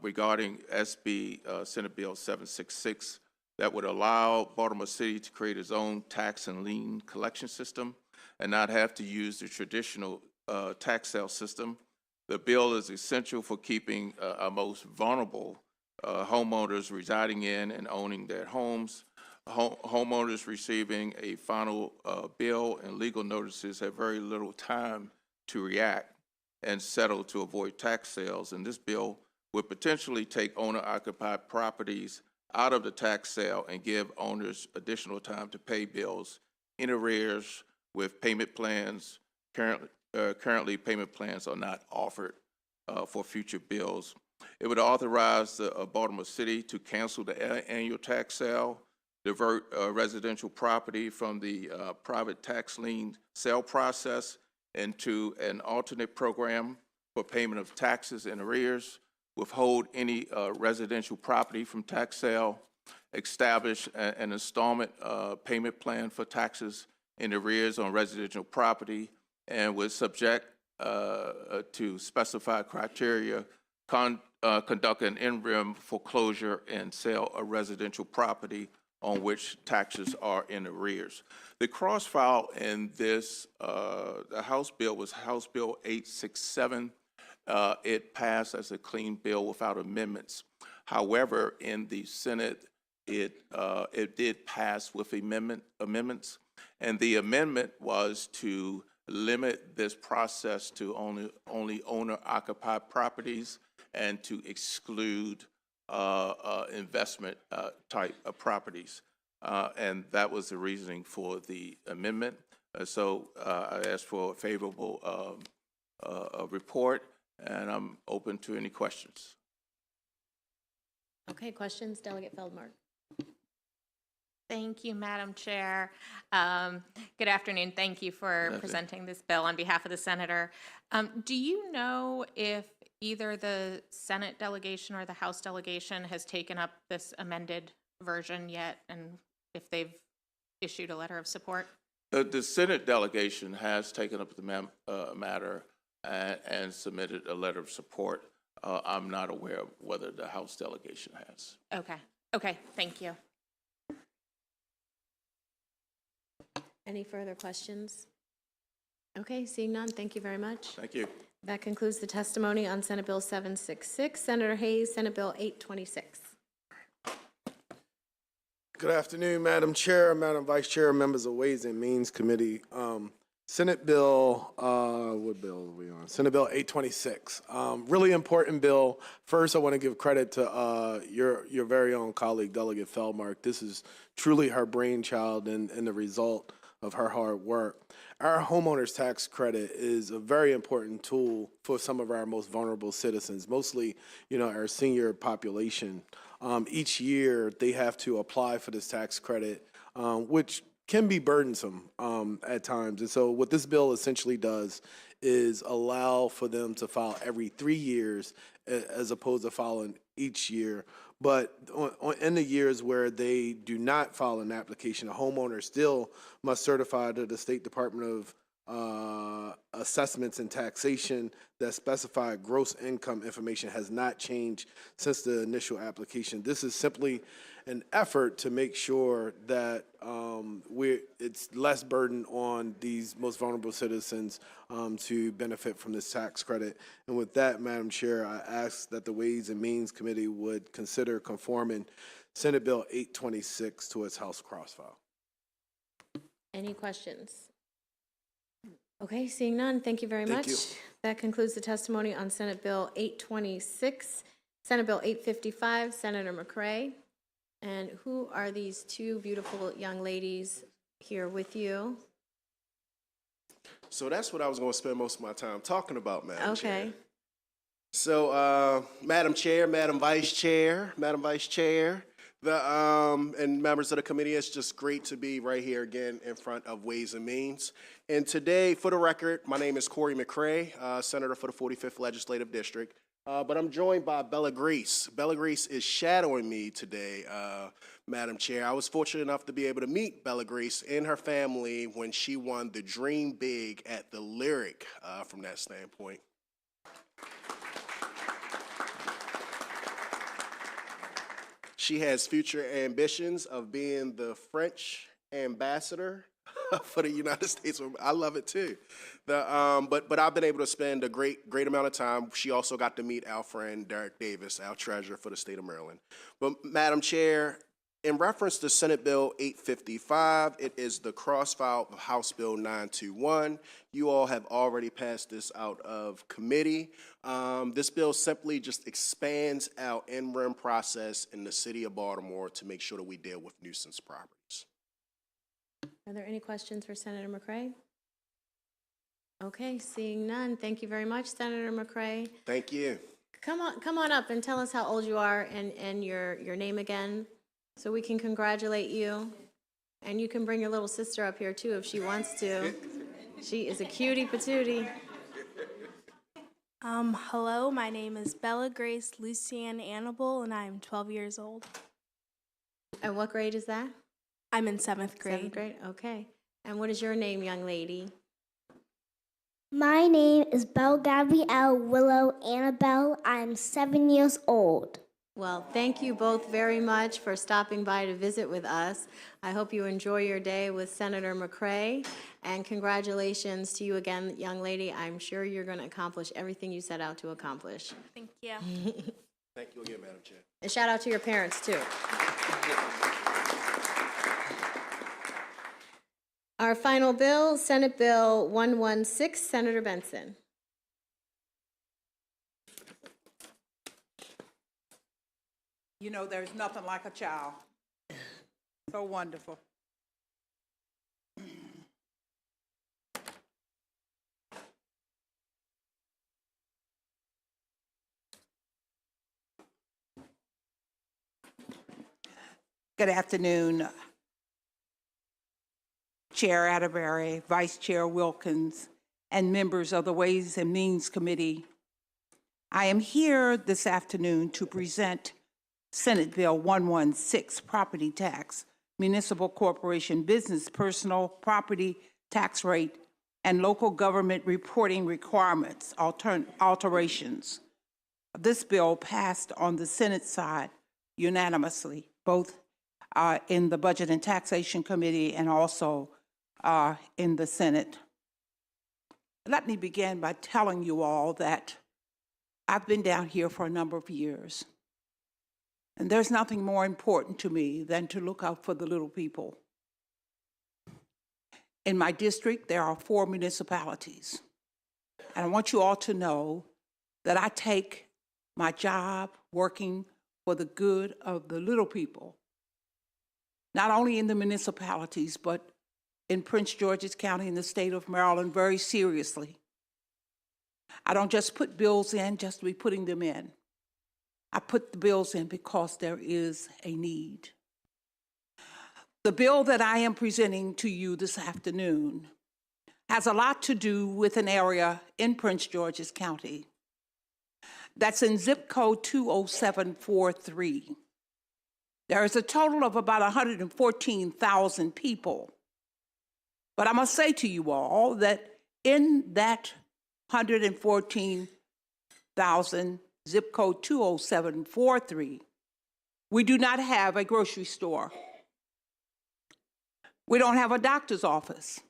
regarding SB Senate Bill 766 that would allow Baltimore City to create its own tax and lien collection system and not have to use the traditional tax sale system. The bill is essential for keeping our most vulnerable homeowners residing in and owning their homes. Homeowners receiving a final bill and legal notices have very little time to react and settle to avoid tax sales. And this bill would potentially take owner-occupied properties out of the tax sale and give owners additional time to pay bills in arrears with payment plans. Currently, payment plans are not offered for future bills. It would authorize the Baltimore City to cancel the annual tax sale, divert residential property from the private tax lien sale process into an alternate program for payment of taxes in arrears, withhold any residential property from tax sale, establish an installment payment plan for taxes in arrears on residential property, and would subject to specified criteria, conduct an interim foreclosure and sale of residential property on which taxes are in arrears. The cross-file in this, the House bill was House Bill 867. It passed as a clean bill without amendments. However, in the Senate, it did pass with amendments, and the amendment was to limit this process to only owner-occupied properties and to exclude investment type of properties. And that was the reasoning for the amendment. So I asked for a favorable report, and I'm open to any questions. Okay, questions, Delegate Feldmark. Thank you, Madam Chair. Good afternoon. Thank you for presenting this bill on behalf of the senator. Do you know if either the Senate delegation or the House delegation has taken up this amended version yet, and if they've issued a letter of support? The Senate delegation has taken up the matter and submitted a letter of support. I'm not aware of whether the House delegation has. Okay, thank you. Any further questions? Okay, seeing none, thank you very much. Thank you. That concludes the testimony on Senate Bill 766. Senator Hayes, Senate Bill 826. Good afternoon, Madam Chair, Madam Vice Chair, members of Ways and Means Committee. Senate Bill, what bill are we on? Senate Bill 826. Really important bill. First, I want to give credit to your very own colleague, Delegate Feldmark. This is truly her brainchild and the result of her hard work. Our homeowners tax credit is a very important tool for some of our most vulnerable citizens, mostly, our senior population. Each year, they have to apply for this tax credit, which can be burdensome at times. And so what this bill essentially does is allow for them to file every 3 years as opposed to filing each year. But in the years where they do not file an application, a homeowner still must certify to the State Department of Assessments and Taxation that specified gross income information has not changed since the initial application. This is simply an effort to make sure that it's less burden on these most vulnerable citizens to benefit from this tax credit. And with that, Madam Chair, I ask that the Ways and Means Committee would consider conforming Senate Bill 826 to its House crossfile. Any questions? Okay, seeing none, thank you very much. Thank you. That concludes the testimony on Senate Bill 826. Senate Bill 855, Senator McCray. And who are these two beautiful young ladies here with you? So that's what I was going to spend most of my time talking about, Madam Chair. Okay. So, Madam Chair, Madam Vice Chair, And members of the committee, it's just great to be right here again in front of Ways and Means. And today, for the record, my name is Corey McCray, Senator for the 45th Legislative District. But I'm joined by Bella Grease. Bella Grease is shadowing me today, Madam Chair. I was fortunate enough to be able to meet Bella Grease and her family when she won the Dream Big at the Lyric from that standpoint. She has future ambitions of being the French ambassador for the United States. I love it too. But I've been able to spend a great amount of time. She also got to meet our friend Derek Davis, our treasurer for the state of Maryland. But Madam Chair, in reference to Senate Bill 855, it is the cross-file of House Bill 921. You all have already passed this out of committee. This bill simply just expands our in-rem process in the city of Baltimore to make sure that we deal with nuisance properties. Are there any questions for Senator McCray? Okay, seeing none, thank you very much, Senator McCray. Thank you. Come on up and tell us how old you are and your name again, so we can congratulate you. And you can bring your little sister up here too if she wants to. She is a cutie patootie. Hello, my name is Bella Grace Lucianne Annabelle, and I'm 12 years old. And what grade is that? I'm in 7th grade. 7th grade, okay. And what is your name, young lady? My name is Belle Gabrielle Willow Annabelle. I'm 7 years old. Well, thank you both very much for stopping by to visit with us. I hope you enjoy your day with Senator McCray, and congratulations to you again, young lady. I'm sure you're going to accomplish everything you set out to accomplish. Thank you. Thank you again, Madam Chair. And shout out to your parents, too. Our final bill, Senate Bill 116, Senator Benson. You know, there's nothing like a child. So wonderful. Good afternoon, Chair Atterbury, Vice Chair Wilkins, and members of the Ways and Means Committee. I am here this afternoon to present Senate Bill 116, Property Tax, Municipal Corporation Business Personal Property Tax Rate, and Local Government Reporting Requirements alterations. This bill passed on the Senate side unanimously, both in the Budget and Taxation Committee and also in the Senate. Let me begin by telling you all that I've been down here for a number of years. And there's nothing more important to me than to look out for the little people. In my district, there are 4 municipalities. And I want you all to know that I take my job working for the good of the little people, not only in the municipalities, but in Prince George's County in the state of Maryland very seriously. I don't just put bills in just to be putting them in. I put the bills in because there is a need. The bill that I am presenting to you this afternoon has a lot to do with an area in Prince George's County that's in zip code 20743. There is a total of about 114,000 people. But I must say to you all that in that 114,000 zip code 20743, we do not have a grocery store. We don't have a doctor's office.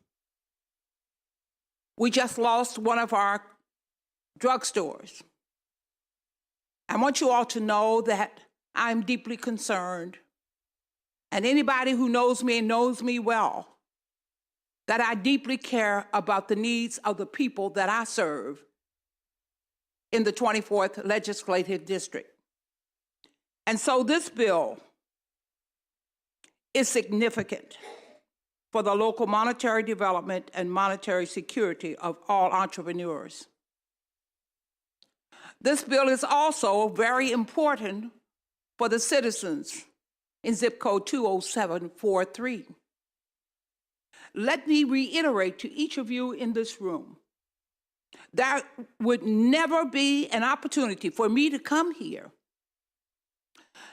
We just lost one of our drugstores. I want you all to know that I'm deeply concerned, and anybody who knows me and knows me well, that I deeply care about the needs of the people that I serve in the 24th Legislative District. And so this bill is significant for the local monetary development and monetary security of all entrepreneurs. This bill is also very important for the citizens in zip code 20743. Let me reiterate to each of you in this room, there would never be an opportunity for me to come here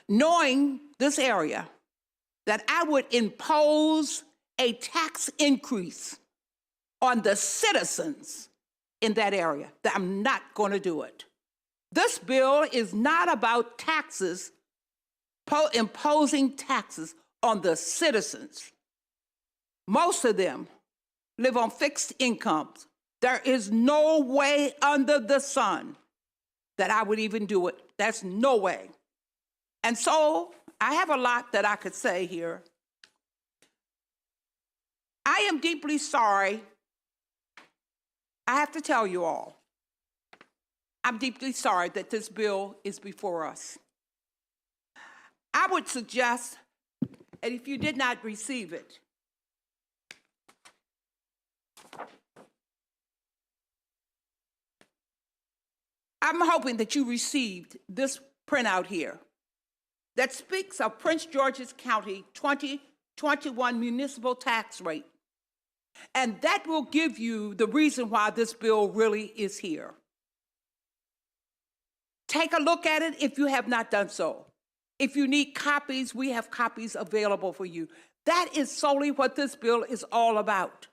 knowing this area that I would impose a tax increase on the citizens in that area, that I'm not going to do it. This bill is not about taxes, imposing taxes on the citizens. Most of them live on fixed incomes. There is no way under the sun that I would even do it. There's no way. And so I have a lot that I could say here. I am deeply sorry. I have to tell you all, I'm deeply sorry that this bill is before us. I would suggest, and if you did not receive it, I'm hoping that you received this printout here that speaks of Prince George's County 2021 municipal tax rate. And that will give you the reason why this bill really is here. Take a look at it if you have not done so. If you need copies, we have copies available for you. That is solely what this bill is all about.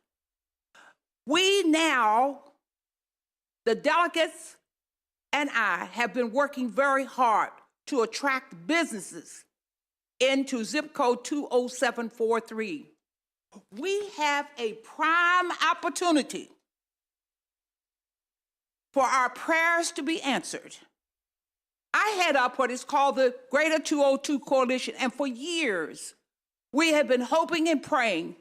We now, the delegates and I, have been working very hard to attract businesses into zip code 20743. We have a prime opportunity for our prayers to be answered. I head up what is called the Greater 202 Coalition, and for years, we have been hoping and praying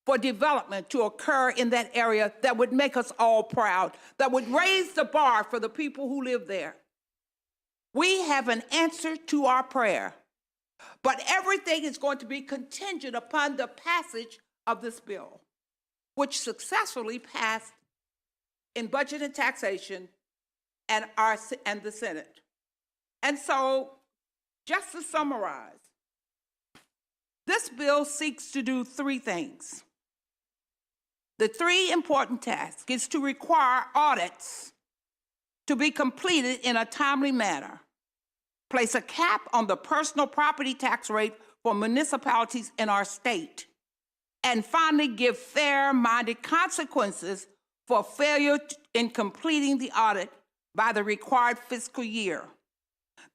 for development to occur in that area that would make us all proud, that would raise the bar for the people who live there. We have an answer to our prayer, but everything is going to be contingent upon the passage of this bill, which successfully passed in Budget and Taxation and the Senate. And so, just to summarize, this bill seeks to do three things. The three important tasks is to require audits to be completed in a timely manner, place a cap on the personal property tax rate for municipalities in our state, and finally give fair-minded consequences for failure in completing the audit by the required fiscal year.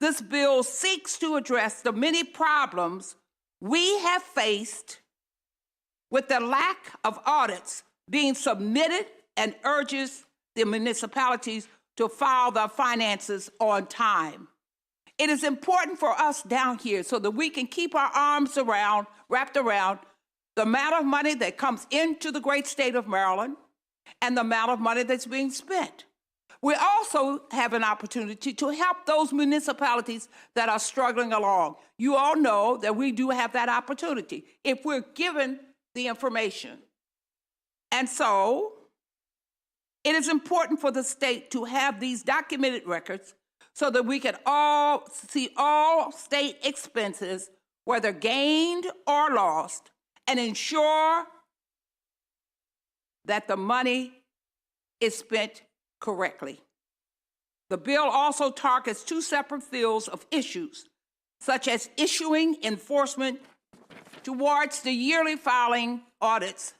This bill seeks to address the many problems we have faced with the lack of audits being submitted and urges the municipalities to file their finances on time. It is important for us down here so that we can keep our arms wrapped around the amount of money that comes into the great state of Maryland and the amount of money that's being spent. We also have an opportunity to help those municipalities that are struggling along. You all know that we do have that opportunity if we're given the information. And so, it is important for the state to have these documented records so that we can all see all state expenses, whether gained or lost, and ensure that the money is spent correctly. The bill also targets two separate fields of issues, such as issuing enforcement towards the yearly filing audits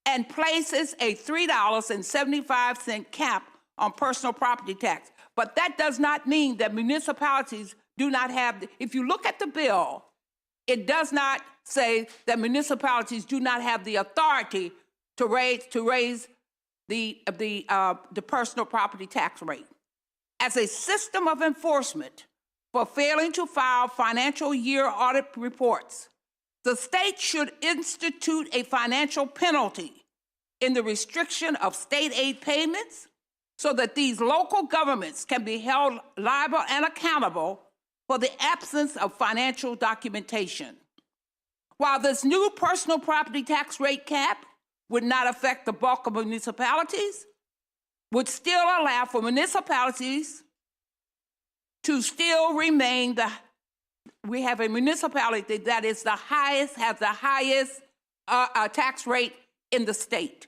and places a $3.75 cap on personal property tax. But that does not mean that municipalities do not have, if you look at the bill, it does not say that municipalities do not have the authority to raise the personal property tax rate. As a system of enforcement for failing to file financial year audit reports, the state should institute a financial penalty in the restriction of state aid payments so that these local governments can be held liable and accountable for the absence of financial documentation. While this new personal property tax rate cap would not affect the bulk of municipalities, would still allow for municipalities to still remain we have a municipality that is the highest, has the highest tax rate in the state.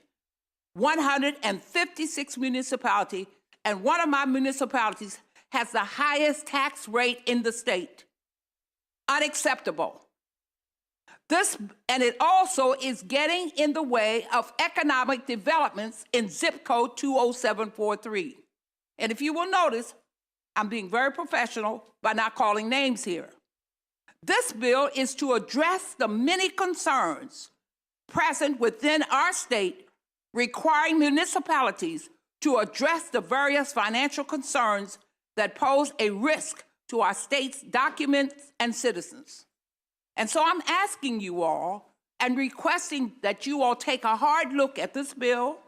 156 municipalities, and one of my municipalities has the highest tax rate in the state. Unacceptable. And it also is getting in the way of economic developments in zip code 20743. And if you will notice, I'm being very professional by not calling names here. This bill is to address the many concerns present within our state, requiring municipalities to address the various financial concerns that pose a risk to our state's documents and citizens. And so I'm asking you all and requesting that you all take a hard look at this bill,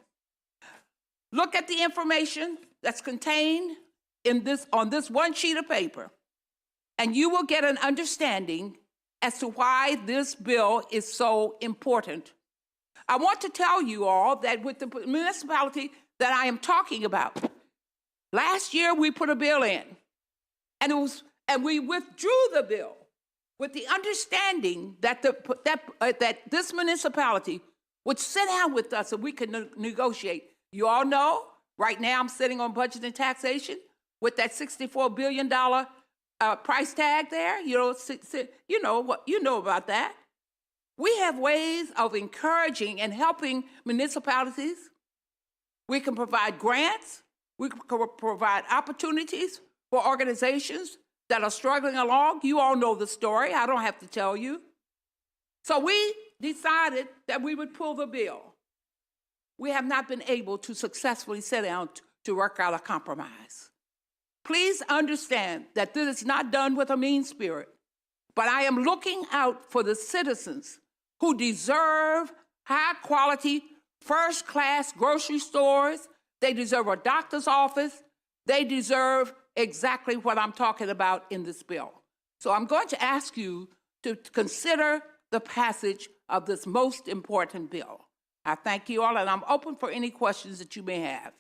look at the information that's contained in on this one sheet of paper, and you will get an understanding as to why this bill is so important. I want to tell you all that with the municipality that I am talking about, last year we put a bill in, and we withdrew the bill with the understanding that that this municipality would sit down with us and we could negotiate. You all know, right now I'm sitting on budget and taxation with that $64 billion price tag there. You know about that. We have ways of encouraging and helping municipalities. We can provide grants. We can provide opportunities for organizations that are struggling along. You all know the story. I don't have to tell you. So we decided that we would pull the bill. We have not been able to successfully sit down to work out a compromise. Please understand that this is not done with a mean spirit, but I am looking out for the citizens who deserve high-quality, first-class grocery stores. They deserve a doctor's office. They deserve exactly what I'm talking about in this bill. So I'm going to ask you to consider the passage of this most important bill. I thank you all, and I'm open for any questions that you may have.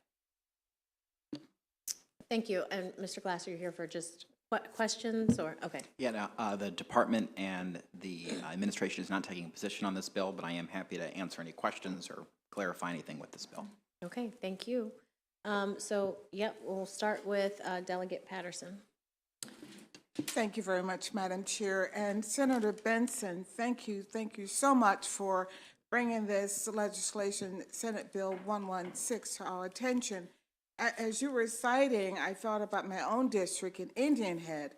Thank you. And Mr. Glasser, you're here for just questions or, okay. Yeah, no, the department and the administration is not taking a position on this bill, but I am happy to answer any questions or clarify anything with this bill. Okay, thank you. We'll start with Delegate Patterson. Thank you very much, Madam Chair. And Senator Benson, thank you so much for bringing this legislation, Senate Bill 116, to our attention. As you were citing, I thought about my own district in Indian Head.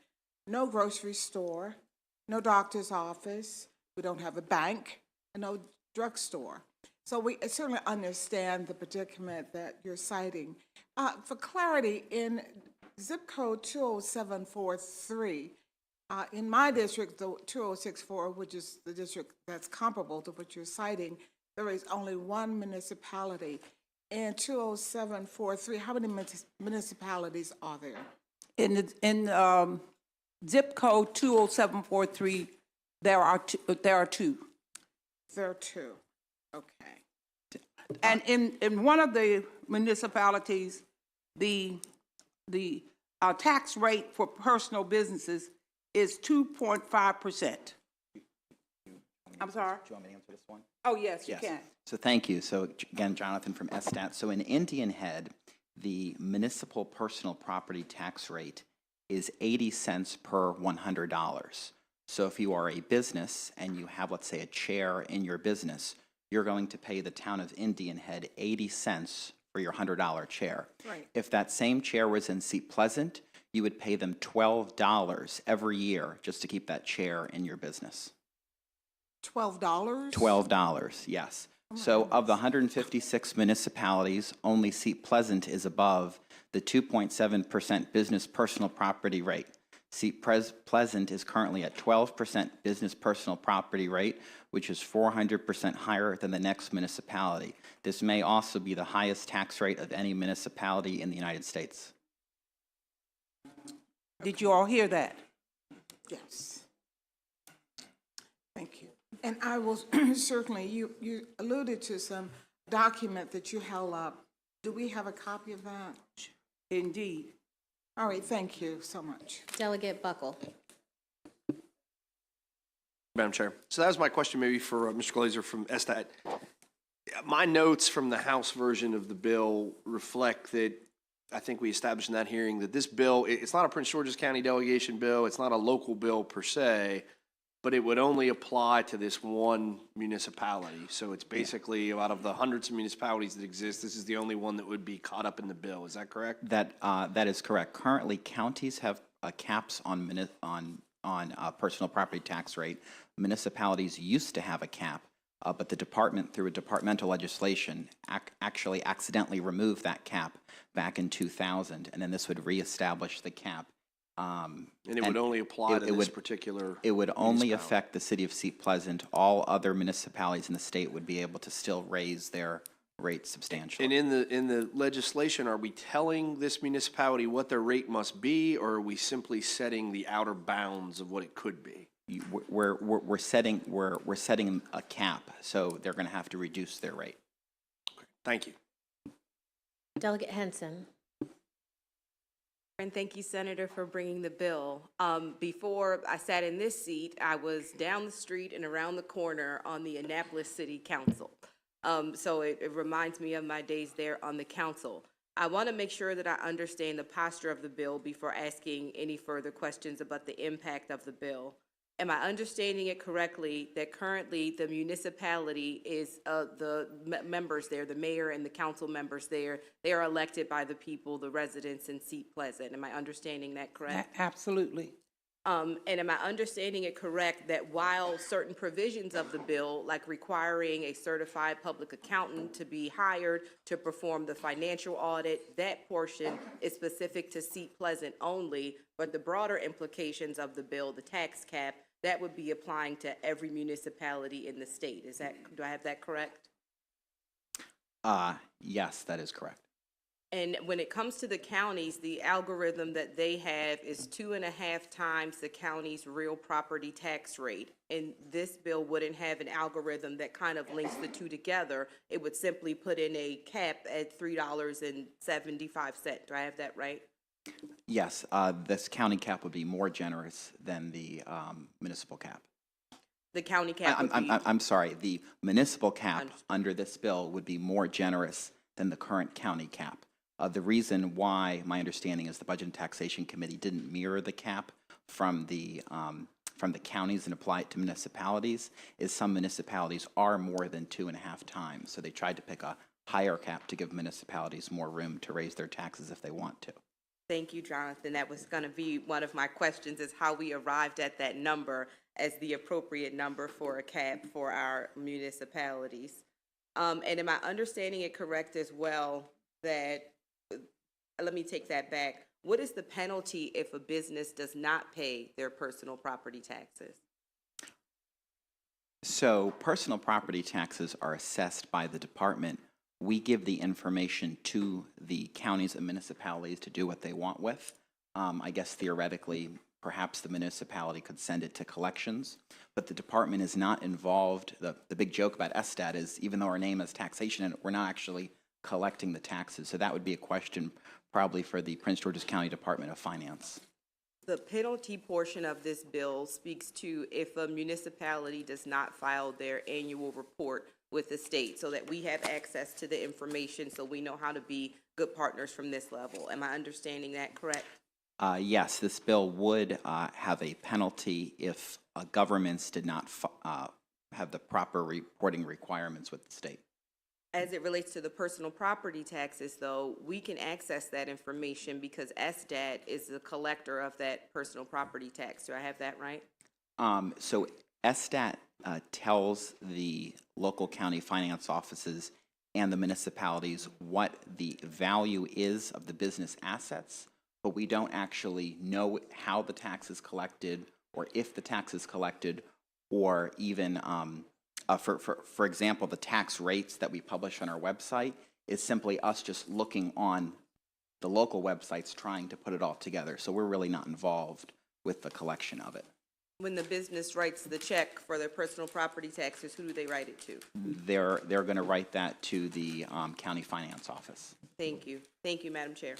No grocery store, no doctor's office, we don't have a bank, and no drugstore. So we certainly understand the predicament that you're citing. For clarity, in zip code 20743, in my district, the 2064, which is the district that's comparable to what you're citing, there is only one municipality. In 20743, how many municipalities are there? In zip code 20743, there are two. There are two. Okay. And in one of the municipalities, the tax rate for personal businesses is 2.5%. I'm sorry? Do you want me to answer this one? Oh, yes, you can. So thank you. So again, Jonathan from SSTAT. So in Indian Head, the municipal personal property tax rate is 80 cents per $100. So if you are a business and you have, let's say, a chair in your business, you're going to pay the town of Indian Head 80 cents for your $100 chair. Right. If that same chair was in Seat Pleasant, you would pay them $12 every year just to keep that chair in your business. $12? $12, yes. So of the 156 municipalities, only Seat Pleasant is above the 2.7% business personal property rate. Seat Pleasant is currently at 12% business personal property rate, which is 400% higher than the next municipality. This may also be the highest tax rate of any municipality in the United States. Did you all hear that? Yes. Thank you. And I will certainly, you alluded to some document that you held up. Do we have a copy of that? Indeed. All right, thank you so much. Delegate Buckle. Madam Chair. So that was my question maybe for Mr. Glazer from SDAT. My notes from the House version of the bill reflect that, I think we established in that hearing, that this bill, it's not a Prince George's County delegation bill, it's not a local bill per se, but it would only apply to this one municipality. So it's basically, out of the hundreds of municipalities that exist, this is the only one that would be caught up in the bill. Is that correct? That is correct. Currently, counties have caps on personal property tax rate. Municipalities used to have a cap, but the department, through a departmental legislation, actually accidentally removed that cap back in 2000, and then this would reestablish the cap. And it would only apply to this particular It would only affect the city of Seat Pleasant. All other municipalities in the state would be able to still raise their rates substantially. And in the legislation, are we telling this municipality what their rate must be, or are we simply setting the outer bounds of what it could be? We're setting a cap, so they're going to have to reduce their rate. Okay. Thank you. Delegate Henson. And thank you, Senator, for bringing the bill. Before I sat in this seat, I was down the street and around the corner on the Annapolis City Council. So it reminds me of my days there on the council. I want to make sure that I understand the posture of the bill before asking any further questions about the impact of the bill. Am I understanding it correctly that currently the municipality is the members there, the mayor and the council members there, they are elected by the people, the residents in Seat Pleasant? Am I understanding that correct? Absolutely. And am I understanding it correct that while certain provisions of the bill, like requiring a certified public accountant to be hired to perform the financial audit, that portion is specific to Seat Pleasant only, but the broader implications of the bill, the tax cap, that would be applying to every municipality in the state? Is that, do I have that correct? Yes, that is correct. And when it comes to the counties, the algorithm that they have is 2.5 times the county's real property tax rate. And this bill wouldn't have an algorithm that kind of links the two together. It would simply put in a cap at $3.75. Do I have that right? Yes, this county cap would be more generous than the municipal cap. The county cap would be... I'm sorry, the municipal cap under this bill would be more generous than the current county cap. The reason why, my understanding is the Budget and Taxation Committee didn't mirror the cap from the counties and apply it to municipalities is some municipalities are more than 2.5 times. So they tried to pick a higher cap to give municipalities more room to raise their taxes if they want to. Thank you, Jonathan. That was going to be one of my questions, is how we arrived at that number as the appropriate number for a cap for our municipalities. And am I understanding it correct as well that, let me take that back, what is the penalty if a business does not pay their personal property taxes? So personal property taxes are assessed by the department. We give the information to the counties and municipalities to do what they want with. I guess theoretically, perhaps the municipality could send it to collections, but the department is not involved. The big joke about SDAT is even though our name is taxation, and we're not actually collecting the taxes. So that would be a question probably for the Prince George's County Department of Finance. The penalty portion of this bill speaks to if a municipality does not file their annual report with the state, so that we have access to the information so we know how to be good partners from this level. Am I understanding that correct? Yes, this bill would have a penalty if governments did not have the proper reporting requirements with the state. As it relates to the personal property taxes, though, we can access that information because SDAT is the collector of that personal property tax. Do I have that right? So SDAT tells the local county finance offices and the municipalities what the value is of the business assets, but we don't actually know how the tax is collected or if the tax is collected, or even for example, the tax rates that we publish on our website is simply us just looking on the local websites trying to put it all together. So we're really not involved with the collection of it. When the business writes the check for their personal property taxes, who do they write it to? They're going to write that to the county finance office. Thank you. Thank you, Madam Chair.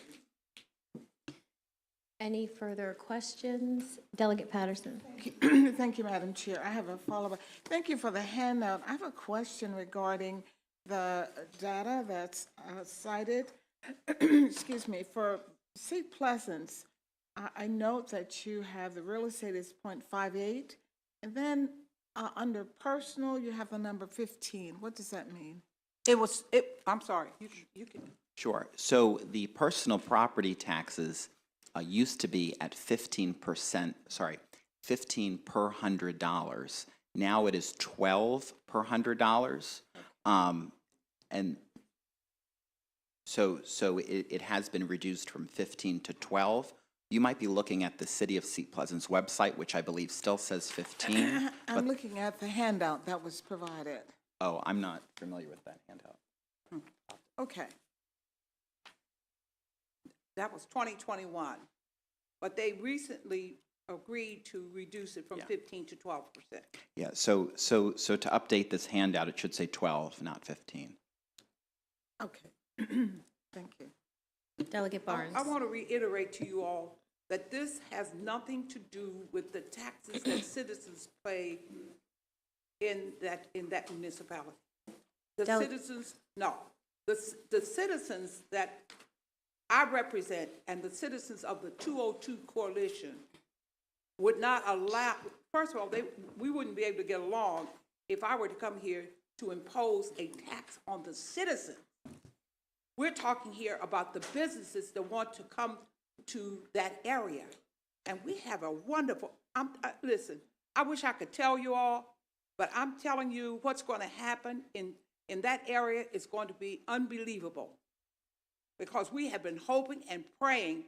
Any further questions? Delegate Patterson. Thank you, Madam Chair. I have a follow-up. Thank you for the handout. I have a question regarding the data that's cited. Excuse me, for Seat Pleasance, I note that you have the real estate is 0.58, and then under personal, you have the number 15. What does that mean? I'm sorry, you can. Sure. So the personal property taxes used to be at 15 per $100. Now it is 12 per $100. And so it has been reduced from 15 to 12. You might be looking at the City of Seat Pleasant's website, which I believe still says 15. I'm looking at the handout that was provided. Oh, I'm not familiar with that handout. Okay. That was 2021, but they recently agreed to reduce it from 15 to 12%. Yeah, so to update this handout, it should say 12, not 15. Okay. Thank you. Delegate Barnes. I want to reiterate to you all that this has nothing to do with the taxes that citizens pay in that municipality. The citizens that I represent and the citizens of the 202 coalition would not allow, first of all, we wouldn't be able to get along if I were to come here to impose a tax on the citizens. We're talking here about the businesses that want to come to that area. And we have a wonderful, listen, I wish I could tell you all, but I'm telling you what's going to happen in that area is going to be unbelievable. Because we have been hoping and praying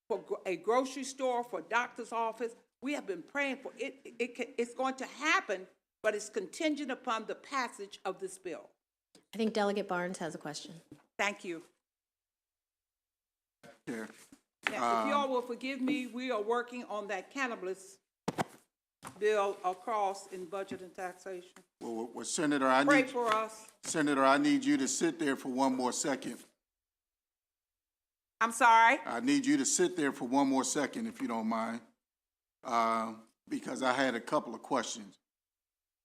for a grocery store, for a doctor's office. We have been praying for it. It's going to happen, but it's contingent upon the passage of this bill. I think Delegate Barnes has a question. Thank you. Chair. Now, if y'all will forgive me, we are working on that cannabis bill across in budget and taxation. Well, Senator, Pray for us. Senator, I need you to sit there for one more second. I'm sorry? I need you to sit there for one more second, if you don't mind, because I had a couple of questions.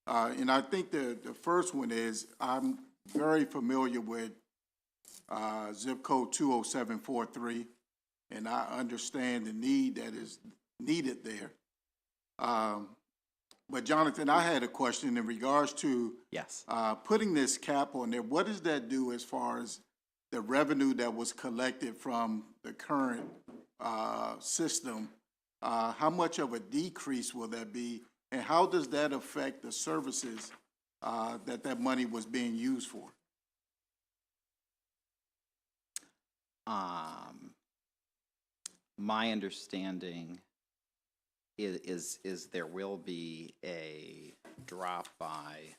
And I think the first one is, I'm very familiar with zip code 20743, and I understand the need that is needed there. But Jonathan, I had a question in regards to putting this cap on there. What does that do as far as the revenue that was collected from the current system? How much of a decrease will that be? And how does that affect the services that money was being used for? My understanding is there will be a drop by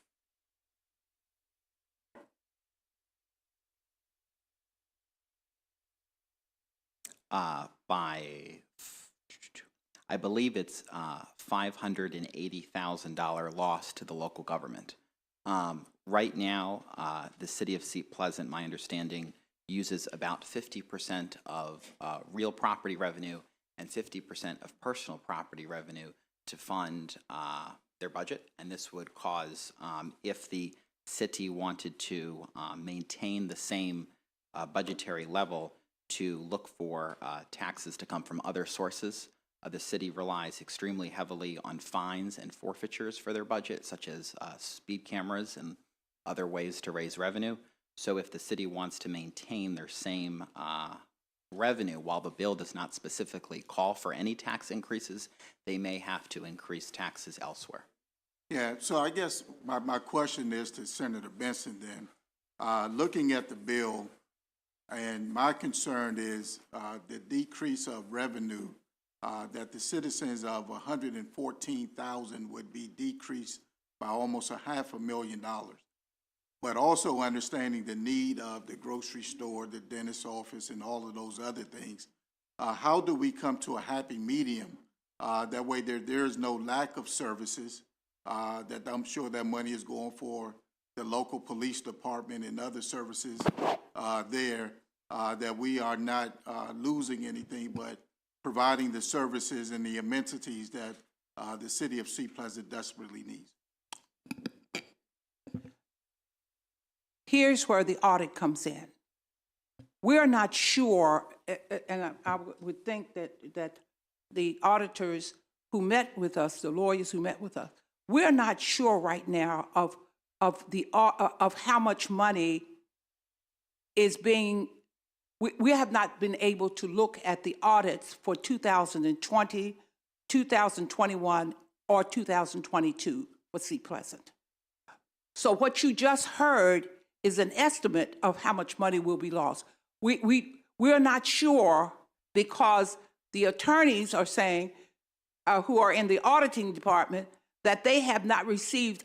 I believe it's $580,000 loss to the local government. Right now, the City of Seat Pleasant, my understanding, uses about 50% of real property revenue and 50% of personal property revenue to fund their budget. And this would cause, if the city wanted to maintain the same budgetary level, to look for taxes to come from other sources. The city relies extremely heavily on fines and forfeitures for their budget, such as speed cameras and other ways to raise revenue. So if the city wants to maintain their same revenue, while the bill does not specifically call for any tax increases, they may have to increase taxes elsewhere. Yeah, so I guess my question is to Senator Benson then. Looking at the bill, and my concern is the decrease of revenue, that the citizens of 114,000 would be decreased by almost $500,000. But also understanding the need of the grocery store, the dentist's office, and all of those other things. How do we come to a happy medium? That way there is no lack of services, that I'm sure that money is going for the local police department and other services there, that we are not losing anything, but providing the services and the amenities that the city of Seat Pleasant desperately needs. Here's where the audit comes in. We're not sure, and I would think that the auditors who met with us, the lawyers who met with us, we're not sure right now of how much money is being. We have not been able to look at the audits for 2020, 2021, or 2022 for Seat Pleasant. So what you just heard is an estimate of how much money will be lost. We're not sure because the attorneys are saying, who are in the auditing department, that they have not received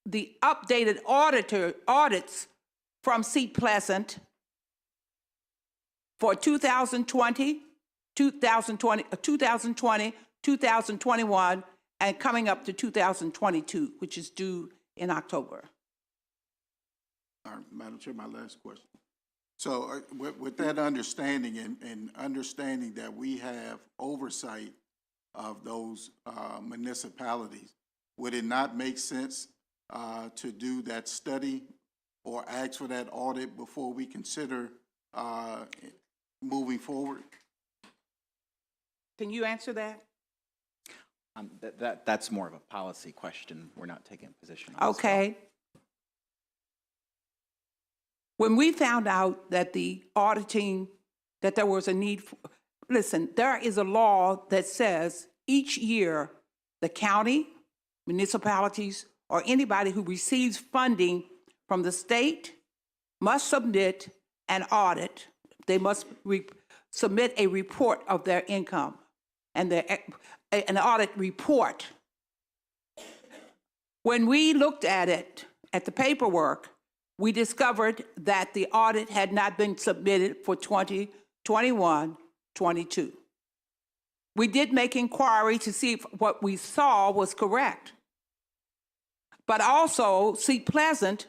the updated audits from Seat Pleasant for 2020, 2021, and coming up to 2022, which is due in October. All right, Madam Chair, my last question. So with that understanding and understanding that we have oversight of those municipalities, would it not make sense to do that study or ask for that audit before we consider moving forward? Can you answer that? That's more of a policy question. We're not taking a position on. Okay. When we found out that the auditing, that there was a need for, listen, there is a law that says each year the county, municipalities, or anybody who receives funding from the state must submit an audit. They must submit a report of their income and an audit report. When we looked at it, at the paperwork, we discovered that the audit had not been submitted for 2021, 22. We did make inquiry to see if what we saw was correct. But also, Seat Pleasant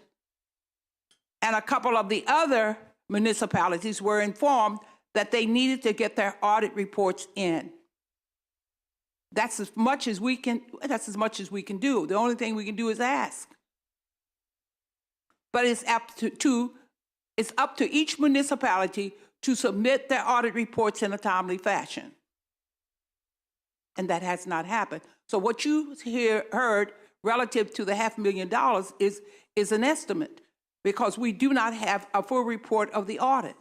and a couple of the other municipalities were informed that they needed to get their audit reports in. That's as much as we can do. The only thing we can do is ask. But it's up to each municipality to submit their audit reports in a timely fashion. And that has not happened. So what you heard relative to the $500,000 is an estimate because we do not have a full report of the audit.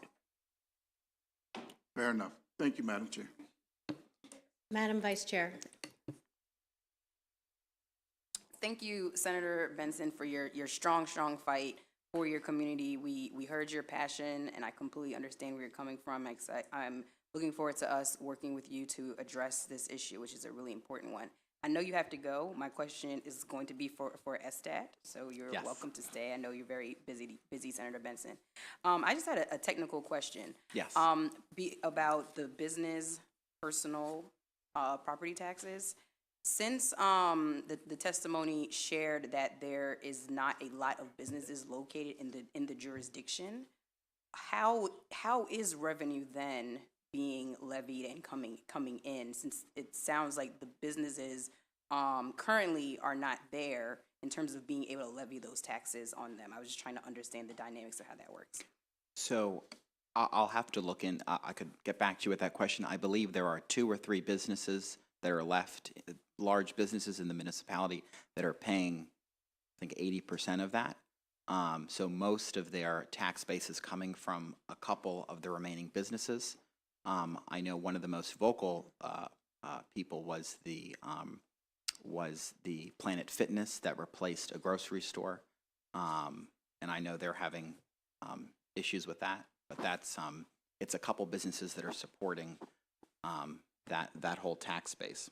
Fair enough. Thank you, Madam Chair. Madam Vice Chair. Thank you, Senator Benson, for your strong fight for your community. We heard your passion, and I completely understand where you're coming from. I'm looking forward to us working with you to address this issue, which is a really important one. I know you have to go. My question is going to be for ESTAT, so you're welcome to stay. I know you're very busy, Senator Benson. I just had a technical question. Yes. About the business personal property taxes. Since the testimony shared that there is not a lot of businesses located in the jurisdiction, how is revenue then being levied and coming in, since it sounds like the businesses currently are not there in terms of being able to levy those taxes on them? I was just trying to understand the dynamics of how that works. So I'll have to look in. I could get back to you with that question. I believe there are 2 or 3 businesses that are left, large businesses in the municipality that are paying, I think, 80% of that. So most of their tax base is coming from a couple of the remaining businesses. I know one of the most vocal people was the Planet Fitness that replaced a grocery store, and I know they're having issues with that. But that's it's a couple businesses that are supporting that whole tax base.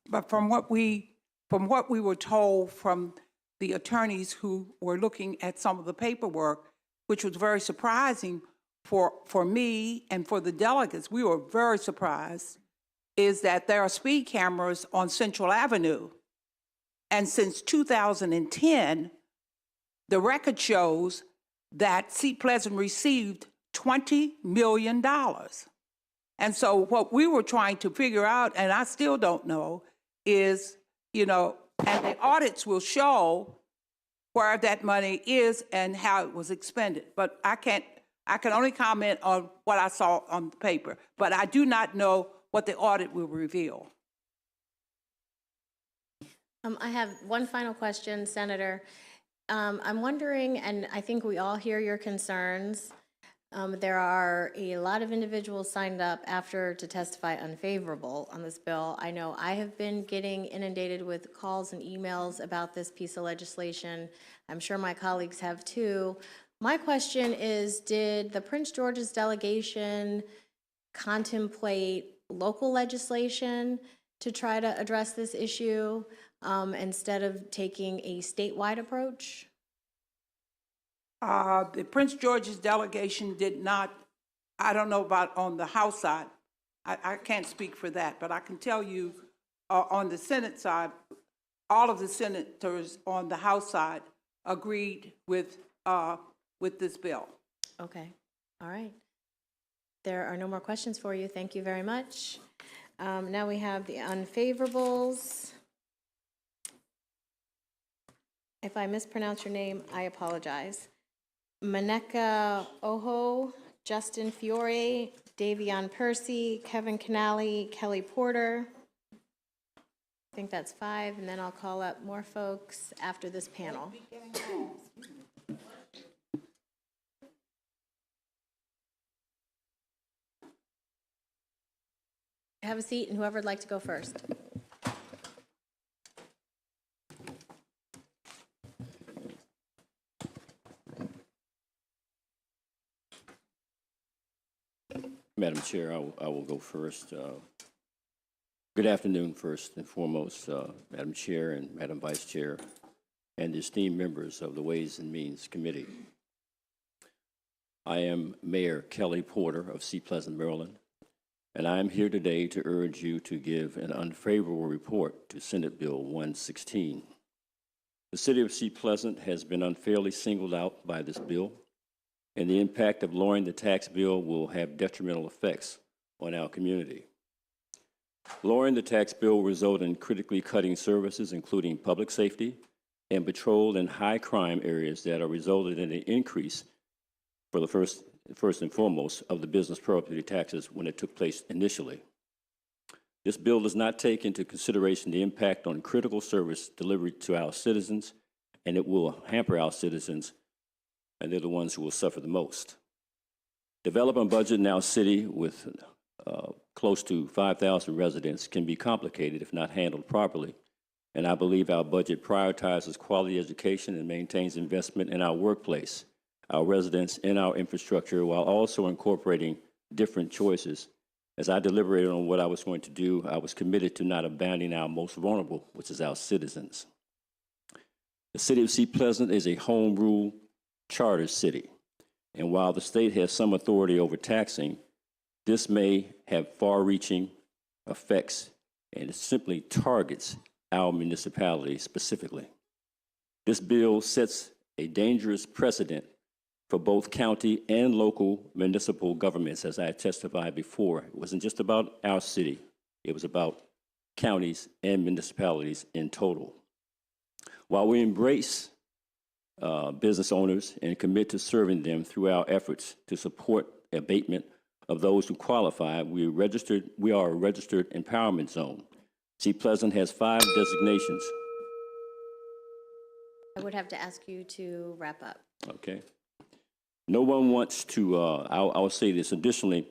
But from what we were told from the attorneys who were looking at some of the paperwork, which was very surprising for me and for the delegates, we were very surprised, is that there are speed cameras on Central Avenue. And since 2010, the record shows that Seat Pleasant received $20 million And so what we were trying to figure out, and I still don't know, is, and the audits will show where that money is and how it was expended. But I can only comment on what I saw on the paper, but I do not know what the audit will reveal. I have one final question, Senator. I'm wondering, and I think we all hear your concerns. There are a lot of individuals signed up after to testify unfavorable on this bill. I know I have been getting inundated with calls and emails about this piece of legislation. I'm sure my colleagues have too. My question is, did the Prince George's delegation contemplate local legislation to try to address this issue instead of taking a statewide approach? The Prince George's delegation did not, I don't know about on the House side. I can't speak for that, but I can tell you on the Senate side, all of the senators on the House side agreed with this bill. Okay, all right. There are no more questions for you. Thank you very much. Now we have the unfavorables. If I mispronounce your name, I apologize. Maneka Oho, Justin Fiore, Davion Percy, Kevin Canali, Kelly Porter. I think that's 5, and then I'll call up more folks after this panel. Have a seat, and whoever would like to go first. Madam Chair, I will go first. Good afternoon, first and foremost, Madam Chair and Madam Vice Chair, and esteemed members of the Ways and Means Committee. I am Mayor Kelly Porter of Sea Pleasant, Maryland, and I am here today to urge you to give an unfavorable report to Senate Bill 116. The City of Sea Pleasant has been unfairly singled out by this bill, and the impact of lowering the tax bill will have detrimental effects on our community. Lowering the tax bill will result in critically cutting services, including public safety and patrol in high crime areas that are resulted in an increase for the first and foremost of the business property taxes when it took place initially. This bill does not take into consideration the impact on critical service delivered to our citizens, and it will hamper our citizens, and they're the ones who will suffer the most. Developing a budget in our city with close to 5,000 residents can be complicated if not handled properly, and I believe our budget prioritizes quality education and maintains investment in our workplace, our residents, and our infrastructure, while also incorporating different choices. As I deliberated on what I was going to do, I was committed to not abandoning our most vulnerable, which is our citizens. The City of Sea Pleasant is a home rule charter city, and while the state has some authority over taxing, this may have far-reaching effects, and it simply targets our municipality specifically. This bill sets a dangerous precedent for both county and local municipal governments, as I testified before. It wasn't just about our city, it was about counties and municipalities in total. While we embrace business owners and commit to serving them through our efforts to support abatement of those who qualify, we are a registered empowerment zone. Sea Pleasant has 5 designations. I would have to ask you to wrap up. Okay. No one wants to, I'll say this. Additionally,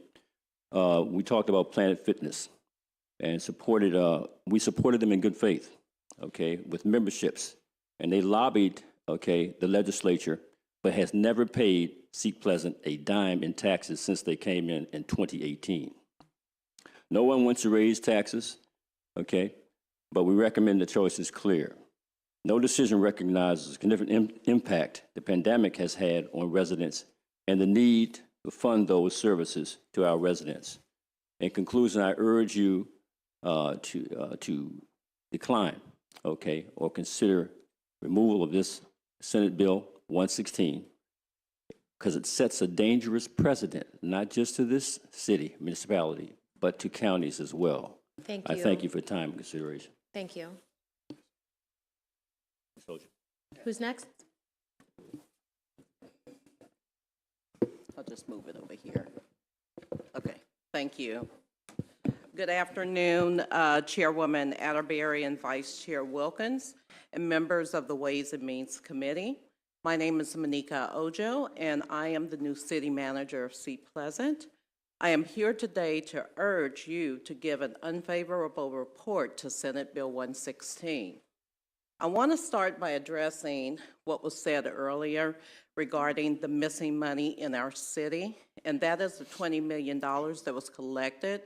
we talked about Planet Fitness and we supported them in good faith, okay, with memberships. And they lobbied, okay, the legislature, but has never paid Sea Pleasant a dime in taxes since they came in 2018. No one wants to raise taxes, okay, but we recommend the choice is clear. No decision recognizes the significant impact the pandemic has had on residents and the need to fund those services to our residents. In conclusion, I urge you to decline, okay, or consider removal of this Senate Bill 116 because it sets a dangerous precedent, not just to this city, municipality, but to counties as well. Thank I you. thank you for time and consideration. Thank you. Ms. Hoja. Who's next? I'll just move it over here. Okay, thank you. Good afternoon, Chairwoman Atterbury and Vice Chair Wilkins, and members of the Ways and Means Committee. My name is Monica Ojo, and I am the new city manager of Seat Pleasant. I am here today to urge you to give an unfavorable report to Senate Bill 116. I want to start by addressing what was said earlier regarding the missing money in our city, and that is the $20 million that was collected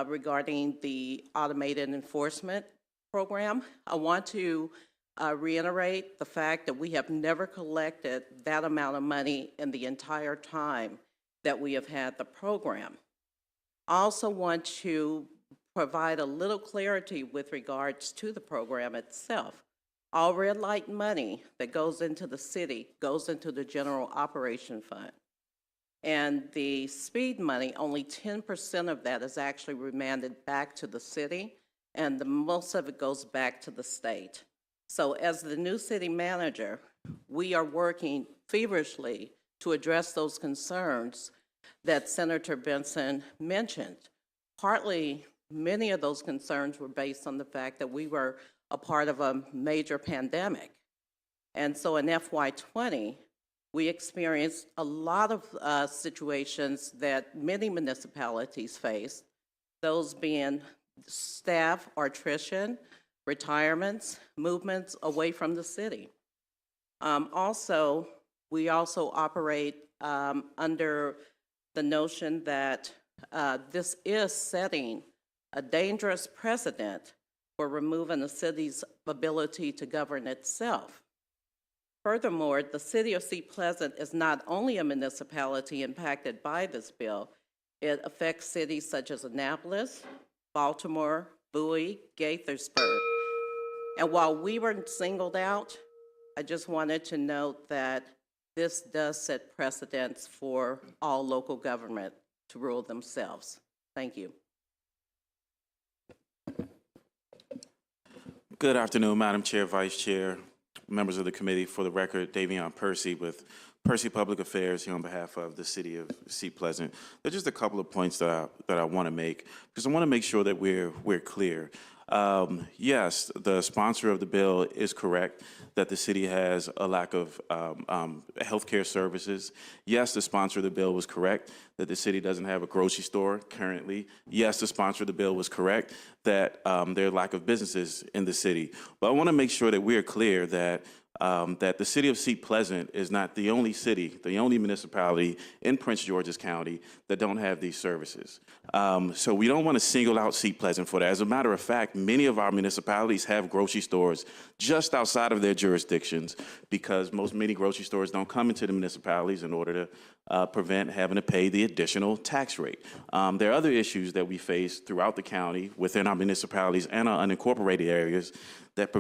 regarding the automated enforcement program. I want to reiterate the fact that we have never collected that amount of money in the entire time that we have had the program. I also want to provide a little clarity with regards to the program itself. All red light money that goes into the city goes into the general operation fund. And the speed money, only 10% of that is actually remanded back to the city, and the most of it goes back to the state. So as the new city manager, we are working feverishly to address those concerns that Senator Benson mentioned. Partly, many of those concerns were based on the fact that we were a part of a major pandemic. And so in FY20, we experienced a lot of situations that many municipalities faced, those being staff or attrition, retirements, movements away from the city. We also operate under the notion that this is setting a dangerous precedent for removing the city's ability to govern itself. Furthermore, the city of Seat Pleasant is not only a municipality impacted by this bill, it affects cities such as Annapolis, Baltimore, Bowie, Gaithersburg. And while we were singled out, I just wanted to note that this does set precedents for all local government to rule themselves. Thank you. Good afternoon, Madam Chair, Vice Chair, members of the committee. For the record, Davion Percy with Percy Public Affairs here on behalf of the city of Seat Pleasant. There's just a couple of points that I want to make, because I want to make sure that we're clear. Yes, the sponsor of the bill is correct that the city has a lack of healthcare services. Yes, the sponsor of the bill was correct that the city doesn't have a grocery store currently. Yes, the sponsor of the bill was correct that there are lack of businesses in the city. But I want to make sure that we are clear that that the city of Seat Pleasant is not the only city, the only municipality in Prince George's County that don't have these services. So we don't want to single out Seat Pleasant for that. As a matter of fact, many of our municipalities have grocery stores just outside of their jurisdictions, because many grocery stores don't come into the municipalities in order to prevent having to pay the additional tax rate. There are other issues that we face throughout the county within our municipalities and our unincorporated areas that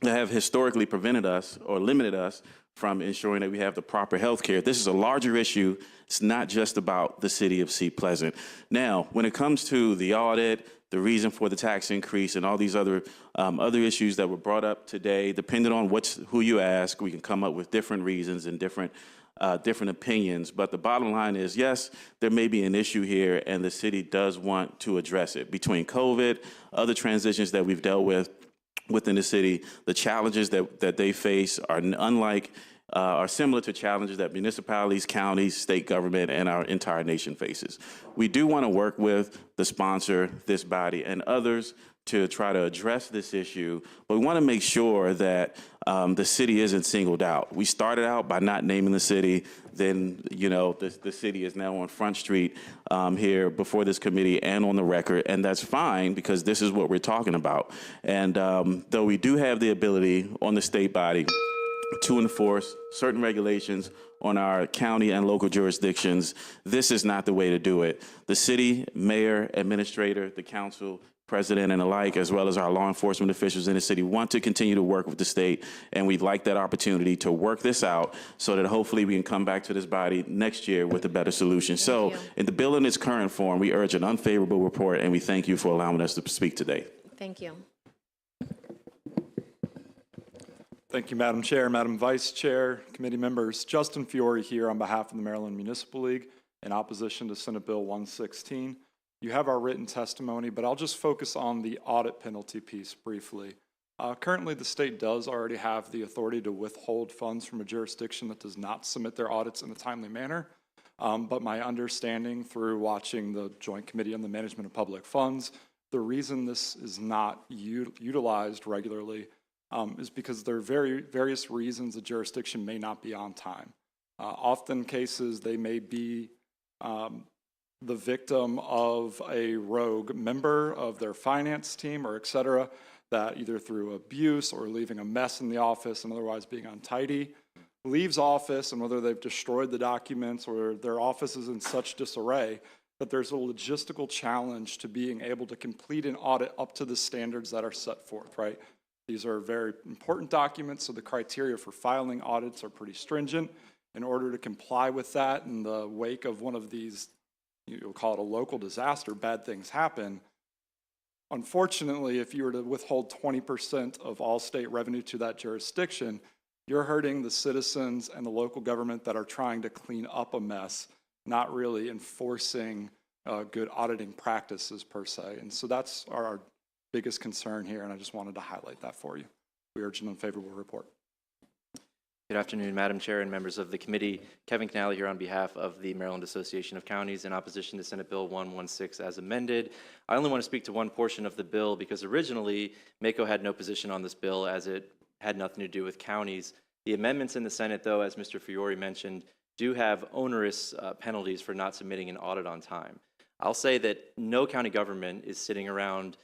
have historically prevented us or limited us from ensuring that we have the proper health care. This is a larger issue. It's not just about the city of Seat Pleasant. Now, when it comes to the audit, the reason for the tax increase, and all these other issues that were brought up today, depending on who you ask, we can come up with different reasons and different opinions. But the bottom line is, yes, there may be an issue here, and the city does want to address it. Between COVID, other transitions that we've dealt with within the city, the challenges that they face are similar to challenges that municipalities, counties, state government, and our entire nation faces. We do want to work with the sponsor, this body, and others to try to address this issue, but we want to make sure that the city isn't singled out. We started out by not naming the city, then the city is now on Front Street here before this committee and on the record, and that's fine because this is what we're talking about. And though we do have the ability on the state body to enforce certain regulations on our county and local jurisdictions, this is not the way to do it. The city, mayor, administrator, the council president and the like, as well as our law enforcement officials in the city, want to continue to work with the state, and we'd like that opportunity to work this out so that hopefully we can come back to this body next year with a better solution. So in the bill in its current form, we urge an unfavorable report, and we thank you for allowing us to speak today. Thank you. Thank you, Madam Chair, Madam Vice Chair, committee members. Justin Fiore here on behalf of the Maryland Municipal League in opposition to Senate Bill 116. You have our written testimony, but I'll just focus on the audit penalty piece briefly. Currently, the state does already have the authority to withhold funds from a jurisdiction that does not submit their audits in a timely manner. But my understanding through watching the Joint Committee on the Management of Public Funds, the reason this is not utilized regularly is because there are various reasons the jurisdiction may not be on time. Often cases, they may be the victim of a rogue member of their finance team or et cetera, that either through abuse or leaving a mess in the office and otherwise being untidy, leaves office, and whether they've destroyed the documents or their office is in such disarray that there's a logistical challenge to being able to complete an audit up to the standards that are set forth, right? These are very important documents, so the criteria for filing audits are pretty stringent. In order to comply with that in the wake of one of these, you'll call it a local disaster, bad things happen. Unfortunately, if you were to withhold 20% of all state revenue to that jurisdiction, you're hurting the citizens and the local government that are trying to clean up a mess, not really enforcing good auditing practices per se. And so that's our biggest concern here, and I just wanted to highlight that for you. We urge an unfavorable report. Good afternoon, Madam Chair and members of the committee. Kevin Canale here on behalf of the Maryland Association of Counties in opposition to Senate Bill 116 as amended. I only want to speak to one portion of the bill because originally MACO had no position on this bill as it had nothing to do with counties. The amendments in the Senate, though, as Mr. Fiore mentioned, do have onerous penalties for not submitting an audit on time. I'll say that no county government is sitting around,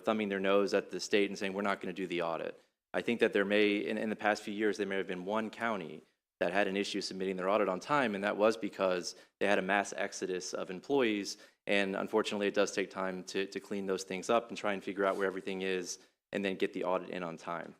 thumbing their nose at the state and saying, we're not going to do the audit. I think that there may, in the past few years, there may have been one county that had an issue submitting their audit on time, and that was because they had a mass exodus of employees, and unfortunately it does take time to clean those things up and try and figure out where everything is and then get the audit in on time.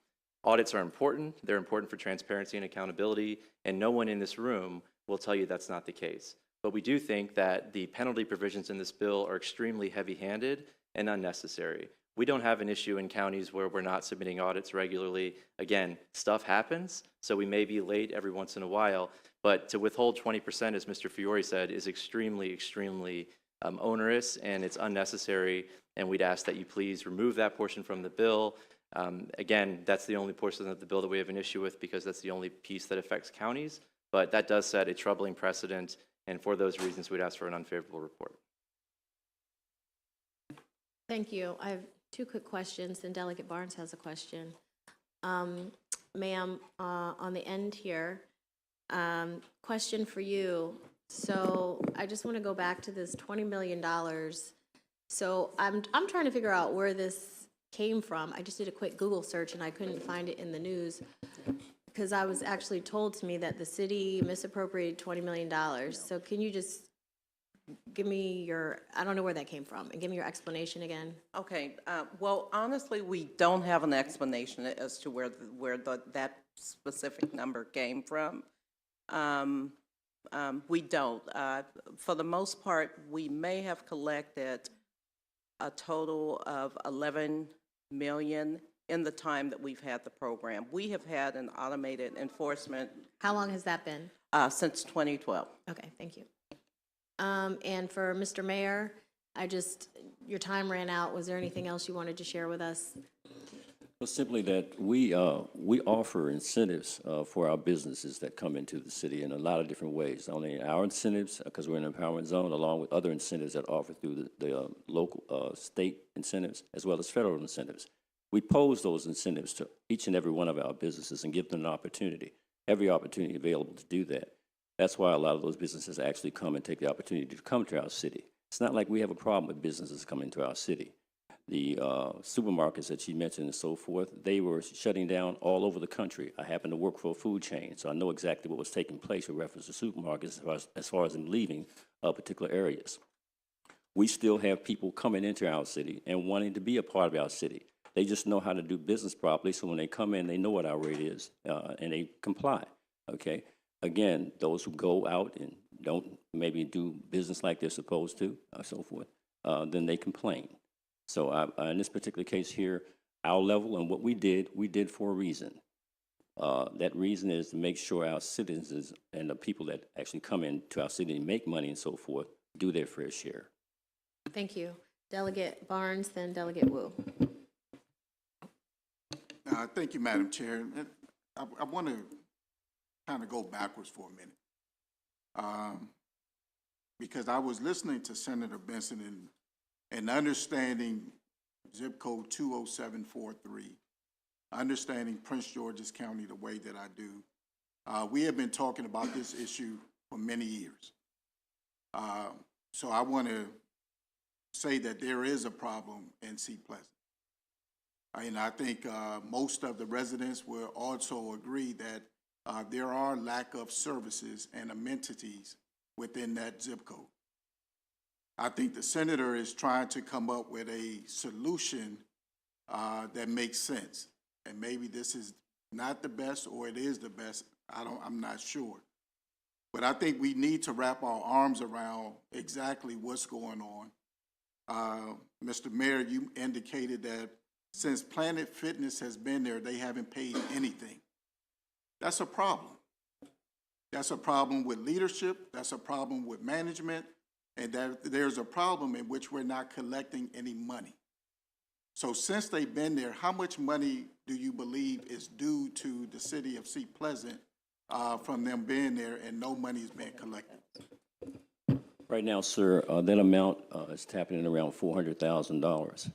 Audits are important. They're important for transparency and accountability, and no one in this room will tell you that's not the case. But we do think that the penalty provisions in this bill are extremely heavy-handed and unnecessary. We don't have an issue in counties where we're not submitting audits regularly. Again, stuff happens, so we may be late every once in a while, but to withhold 20%, as Mr. Fiore said, is extremely, extremely onerous, and it's unnecessary, and we'd ask that you please remove that portion from the bill. Again, that's the only portion of the bill that we have an issue with because that's the only piece that affects counties, but that does set a troubling precedent, and for those reasons, we'd ask for an unfavorable report. Thank you. I have two quick questions, and Delegate Barnes has a question. Ma'am, on the end here, question for you. So I just want to go back to this $20 million. So I'm trying to figure out where this came from. I just did a quick Google search and I couldn't find it in the news because I was actually told to me that the city misappropriated $20 million. So can you just give me your, I don't know where that came from, and give me your explanation again. Okay, well, honestly, we don't have an explanation as to where that specific number came from. We don't. For the most part, we may have collected a total of 11 million in the time that we've had the program. We have had an automated enforcement. How long has that been? Since 2012. Okay, thank you. And for Mr. Mayor, your time ran out. Was there anything else you wanted to share with us? Well, simply that we offer incentives for our businesses that come into the city in a lot of different ways. Not only our incentives, because we're in an empowerment zone, along with other incentives that offer through the local state incentives, as well as federal incentives. We pose those incentives to each and every one of our businesses and give them an opportunity, every opportunity available to do that. That's why a lot of those businesses actually come and take the opportunity to come to our city. It's not like we have a problem with businesses coming to our city. The supermarkets that you mentioned and so forth, they were shutting down all over the country. I happen to work for a food chain, so I know exactly what was taking place with reference to supermarkets as far as them leaving particular areas. we still have people coming into our city and wanting to be a part of our city. They just know how to do business properly, so when they come in, they know what our rate is, and they comply, okay? Again, those who go out and don't maybe do business like they're supposed to, so forth, then they complain. So in this particular case here, our level and what we did for a reason. That reason is to make sure our citizens and the people that actually come into our city and make money and so forth do their fair share. Thank you. Delegate Barnes, then Delegate Wu. Thank you, Madam Chair. I want to kind of go backwards for a minute. Because I was listening to Senator Benson and understanding zip code 20743, understanding Prince George's County the way that I do. We have been talking about this issue for many years. So I want to say that there is a problem in Seat Pleasant. And I think most of the residents will also agree that there are lack of services and amenities within that zip code. I think the senator is trying to come up with a solution that makes sense. And maybe this is not the best or it is the best. I'm not sure. But I think we need to wrap our arms around exactly what's going on. Mr. Mayor, you indicated that since Planet Fitness has been there, they haven't paid anything. That's a problem. That's a problem with leadership. That's a problem with management. And that there's a problem in which we're not collecting any money. So since they've been there, how much money do you believe is due to the city of Seat Pleasant from them being there and no money is being collected? Right now, sir, that amount is tapping in around $400,000.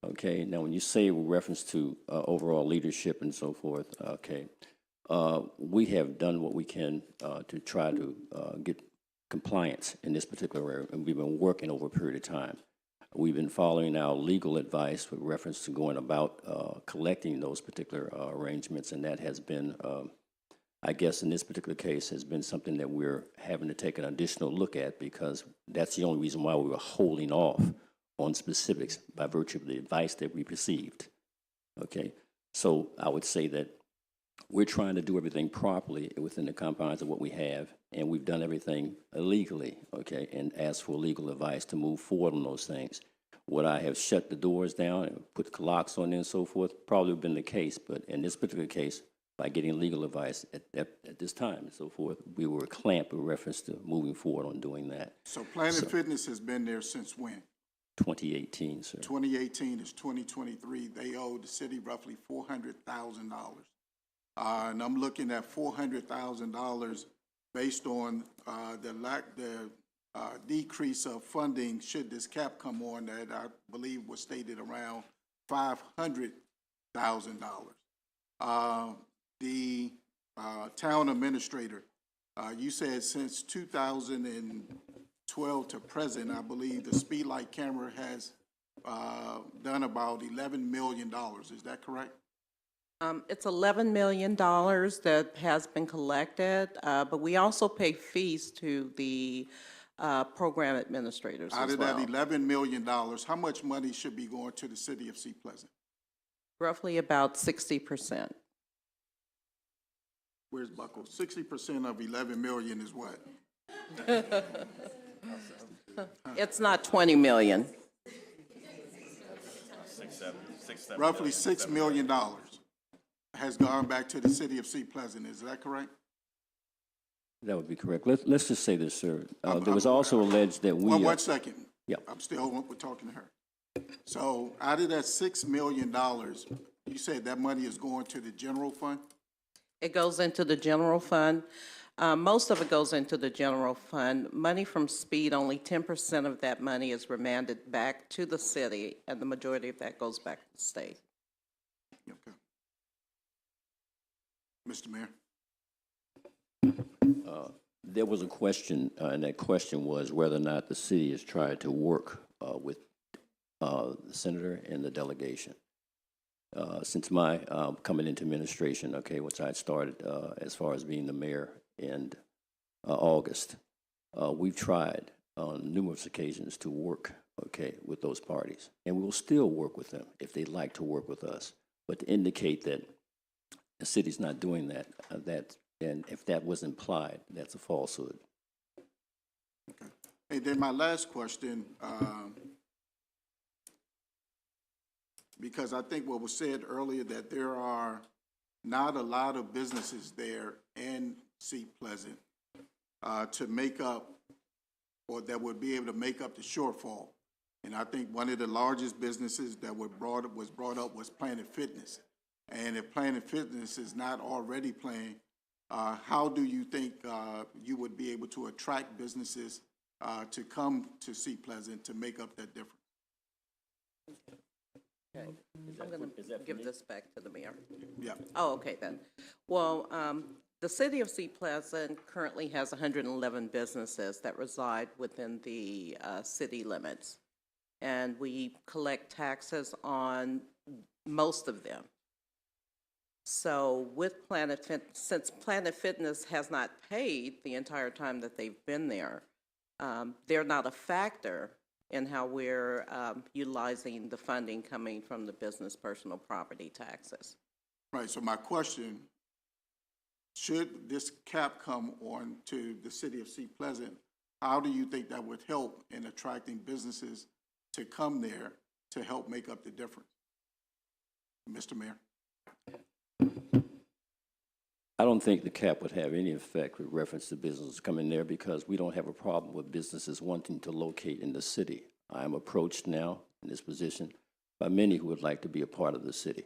Okay, now when you say with reference to overall leadership and so forth, okay, we have done what we can to try to get compliance in this particular area, and we've been working over a period of time. We've been following our legal advice with reference to going about collecting those particular arrangements, and that has been, I guess in this particular case, has been something that we're having to take an additional look at, because that's the only reason why we were holding off on specifics by virtue of the advice that we received. Okay, so I would say that we're trying to do everything properly within the confines of what we have, and we've done everything legally, okay, and asked for legal advice to move forward on those things. Would I have shut the doors down and put locks on there and so forth? Probably would have been the case, but in this particular case, by getting legal advice at this time and so forth, we were clamped with reference to moving forward on doing that. So Planet Fitness has been there since when? 2018, sir. 2018 is 2023. They owe the city roughly $400,000. And I'm looking at $400,000 based on the decrease of funding should this cap come on that I believe was stated around $500,000. The town administrator, you said since 2012 to present, I believe the speed light camera has done about $11 million. Is that correct? It's $11 million that has been collected, but we also pay fees to the program administrators Out as of well. that $11 million, how much money should be going to the city of Seat Pleasant? Roughly about 60%. Where's Buckle? 60% of 11 million is what? It's not 20 million. Roughly $6 million has gone back to the city of Seat Pleasant. Is that correct? That would be correct. Let's just say this, sir. There was also alleged that we... One second. Yeah. I'm still we're talking to her. So out of that $6 million, you said that money is going to the general fund? It goes into the general fund. Most of it goes into the general fund. Money from speed, only 10% of that money is remanded back to the city, and the majority of that goes back to the state. Okay. Mr. Mayor. There was a question, and that question was whether or not the city has tried to work with the senator and the delegation. Since my coming into administration, okay, which I started as far as being the mayor in August, we've tried on numerous occasions to work, okay, with those parties. And we will still work with them if they'd like to work with us. But to indicate that the city's not doing that, and if that was implied, that's a falsehood. And then my last question, because I think what was said earlier, that there are not a lot of businesses there in Seat Pleasant to make up, or that would be able to make up the shortfall. And I think one of the largest businesses that was brought up was Planet Fitness. And if Planet Fitness is not already playing, how do you think you would be able to attract businesses to come to Seat Pleasant to make up that difference? Okay. I'm going to give this back to the mayor. Yeah. Oh, okay then. Well, the city of Seat Pleasant currently has 111 businesses that reside within the city limits. And we collect taxes on most of them. So with since Planet Fitness has not paid the entire time that they've been there, they're not a factor in how we're utilizing the funding coming from the business personal property taxes. Right, so my question, should this cap come on to the city of Seat Pleasant, how do you think that would help in attracting businesses to come there to help make up the difference? Mr. Mayor? I don't think the cap would have any effect with reference to businesses coming there because we don't have a problem with businesses wanting to locate in the city. I am approached now in this position by many who would like to be a part of the city.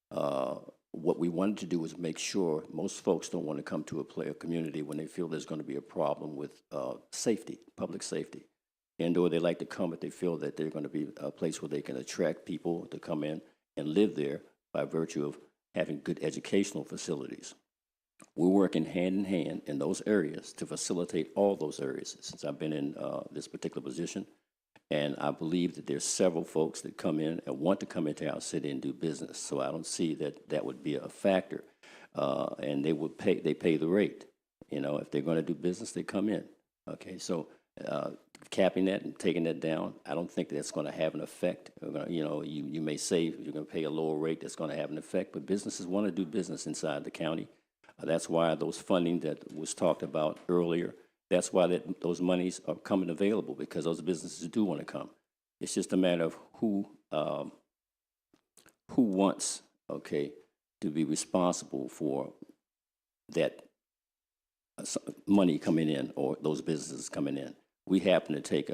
What we wanted to do was make sure most folks don't want to come to a community when they feel there's going to be a problem with safety, public safety. And or they like to come if they feel that they're going to be a place where they can attract people to come in and live there by virtue of having good educational facilities. We're working hand in hand in those areas to facilitate all those areas since I've been in this particular position. And I believe that there's several folks that come in and want to come into our city and do business. So I don't see that that would be a factor. And they pay the rate. You know, if they're going to do business, they come in. Okay, so capping that and taking that down, I don't think that's going to have an effect. You know, you may say you're going to pay a lower rate that's going to have an effect, but businesses want to do business inside the county. That's why those funding that was talked about earlier, that's why those monies are coming available, because those businesses do want to come. It's just a matter of who wants, okay, to be responsible for that money coming in or those businesses coming in. We happen to take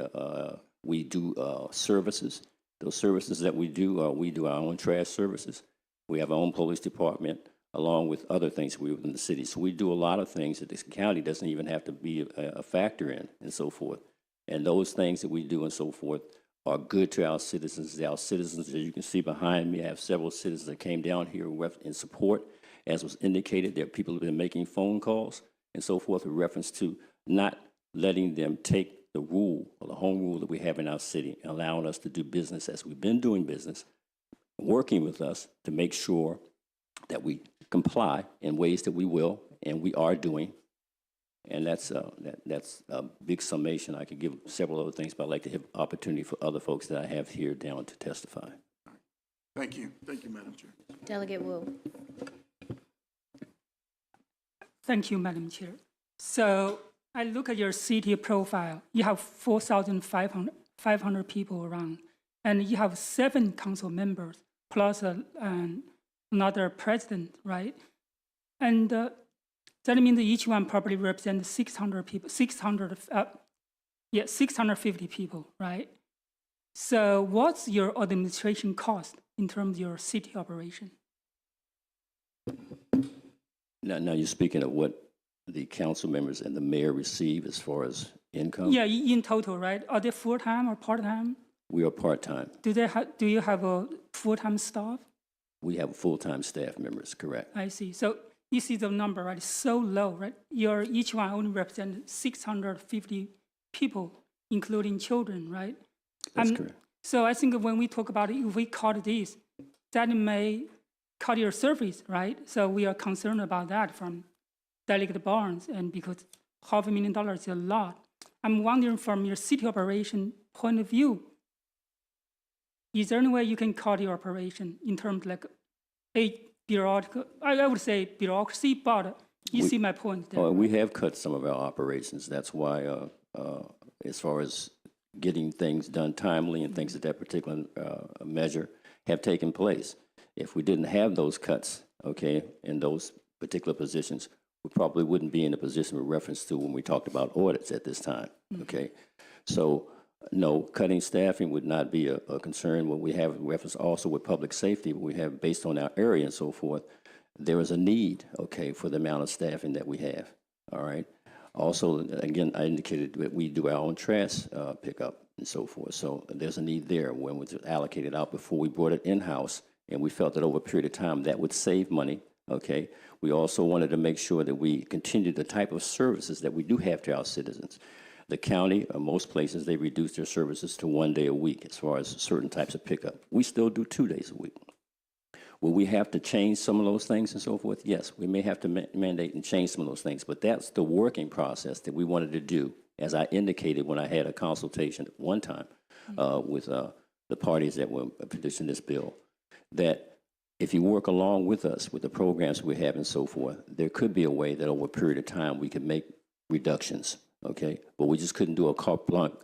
we do services. Those services that we do our own trash services. We have our own police department, along with other things within the city. So we do a lot of things that this county doesn't even have to be a factor in, and so forth. And those things that we do and so forth are good to our citizens. Our citizens, as you can see behind me, I have several citizens that came down here in support. As was indicated, there are people who have been making phone calls and so forth in reference to not letting them take the rule or the home rule that we have in our city and allowing us to do business as we've been doing business, working with us to make sure that we comply in ways that we will and we are doing. And that's a big summation. I could give several other things, but I'd like to have opportunity for other folks that I have here down to testify. Thank you. Thank you, Madam Chair. Delegate Wu. Thank you, Madam Chair. So I look at your city profile. You have 4,500 people around, and you have 7 council members plus another president, right? And that means that each one probably represents 600 people, 650 people, right? So what's your administration cost in terms of your city operation? Now you're speaking of what the council members and the mayor receive as far as income? Yeah, in total, right? Are they full-time or part-time? We are part-time. Do you have a full-time staff? We have full-time staff members, correct. I see. So you see the number, right? It's so low, right? Each one only represents 650 people, including children, right? That's correct. So I think when we talk about it, if we cut this, that may cut your service, right? So we are concerned about that from Delegate Barnes, and because $500,000 is a lot. I'm wondering from your city operation point of view, is there any way you can cut your operation in terms like a bureaucratic, I would say bureaucracy, but you see my point there. We have cut some of our operations. That's why, as far as getting things done timely and things of that particular measure have taken place. If we didn't have those cuts, okay, in those particular positions, we probably wouldn't be in a position with reference to when we talked about audits at this time, okay? So, no, cutting staffing would not be a concern. What we have reference also with public safety, we have based on our area and so forth, there is a need, okay, for the amount of staffing that we have, all right? Also, again, I indicated that we do our own trash pickup and so forth. So there's a need there when we allocated out before we brought it in-house, and we felt that over a period of time that would save money, okay? We also wanted to make sure that we continue the type of services that we do have to our citizens. The county, most places, they reduce their services to 1 day a week as far as certain types of pickup. We still do 2 days a week. Will we have to change some of those things and so forth? Yes, we may have to mandate and change some of those things, but that's the working process that we wanted to do, as I indicated when I had a consultation at one time with the parties that were producing this bill, that if you work along with us with the programs we have and so forth, there could be a way that over a period of time we could make reductions, okay? But we just couldn't do a carte blanche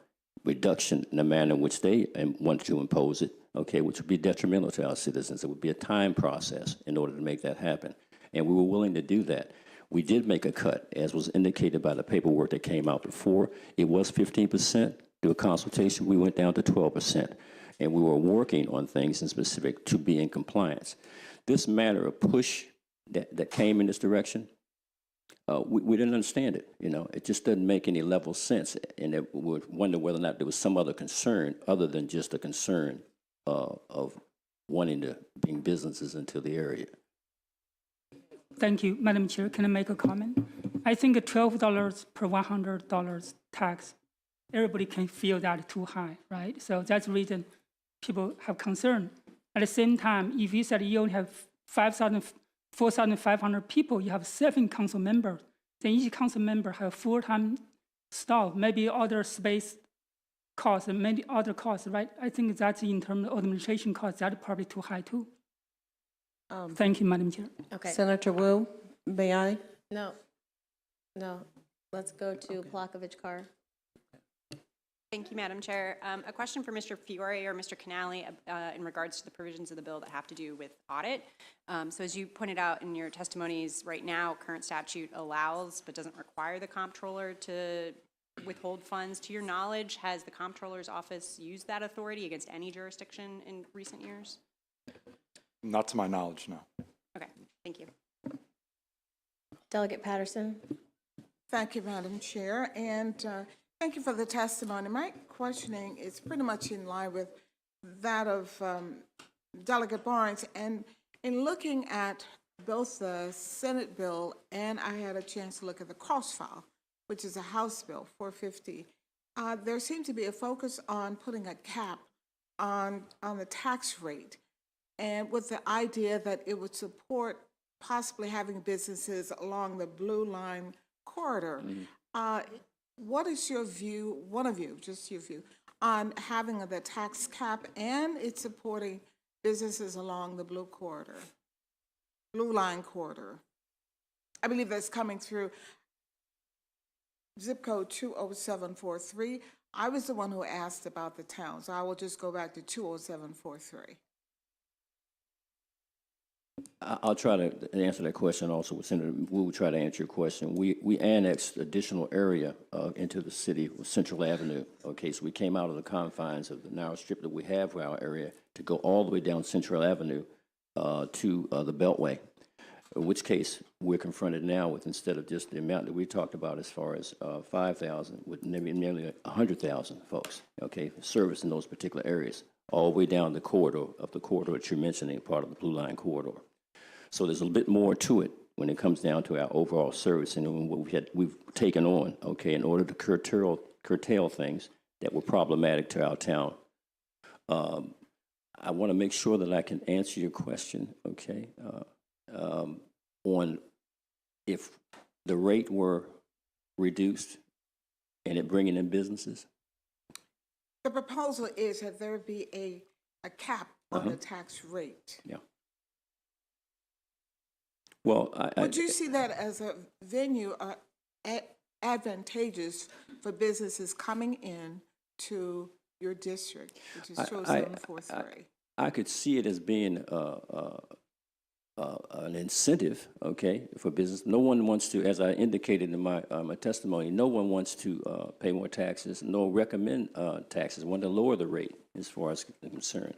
reduction in the manner in which they wanted to impose it, okay, which would be detrimental to our citizens. It would be a time process in order to make that happen. And we were willing to do that. We did make a cut, as was indicated by the paperwork that came out before. It was 15%. Through a consultation, we went down to 12%. And we were working on things in specific to be in compliance. This matter of push that came in this direction, we didn't understand it. You know, it just doesn't make any level sense. And we would wonder whether or not there was some other concern other than just a concern of wanting to bring businesses into the area. Thank you, Madam Chair. Can I make a comment? I think $12 per $100 tax, everybody can feel that too high, right? So that's the reason people have concern. At the same time, if you said you only have 4,500 people, you have 7 council members, then each council member have full-time staff, maybe other space costs and many other costs, right? I think that's in terms of administration costs, that's probably too high too. Thank you, Madam Chair. Okay. Senator Wu, may I? No. Let's go to Plakovich Carr. Thank you, Madam Chair. A question for Mr. Fiore or Mr. Canale in regards to the provisions of the bill that have to do with audit. So as you pointed out in your testimonies, right now, current statute allows but doesn't require the comptroller to withhold funds. To your knowledge, has the comptroller's office used that authority against any jurisdiction in recent years? Not to my knowledge, no. Okay, thank you. Delegate Patterson. Thank you, Madam Chair, and thank you for the testimony. My questioning is pretty much in line with that of Delegate Barnes, and in looking at both the Senate bill and I had a chance to look at the cross file, which is a House bill, 450, there seemed to be a focus on putting a cap on the tax rate, and with the idea that it would support possibly having businesses along the Blue Line corridor. What is your view, one of you, just your view, on having the tax cap and it's supporting businesses along the Blue Line corridor? I believe that's coming through zip code 20743. I was the one who asked about the town, so I will just go back to 20743. I'll try to answer that question also. Senator, we will try to answer your question. We annexed additional area into the city with Central Avenue. Okay, so we came out of the confines of the narrow strip that we have for our area to go all the way down Central Avenue to the Beltway. In which case, we're confronted now with, instead of just the amount that we talked about as far as 5,000, with nearly 100,000 folks, okay, service in those particular areas, all the way down the corridor that you're mentioning, part of the Blue Line corridor. So there's a little bit more to it when it comes down to our overall service and what we've taken on, okay, in order to curtail things that were problematic to our town. I want to make sure that I can answer your question, okay, on if the rate were reduced, and it bringing in businesses. The proposal is that there be a cap on the tax rate. Yeah. Well, Would you see that as a venue advantageous for businesses coming in to your district, which is 20743? I could see it as being an incentive, okay, for business. No one wants to, as I indicated in my testimony, no one wants to pay more taxes, nor recommend taxes, want to lower the rate as far as I'm concerned.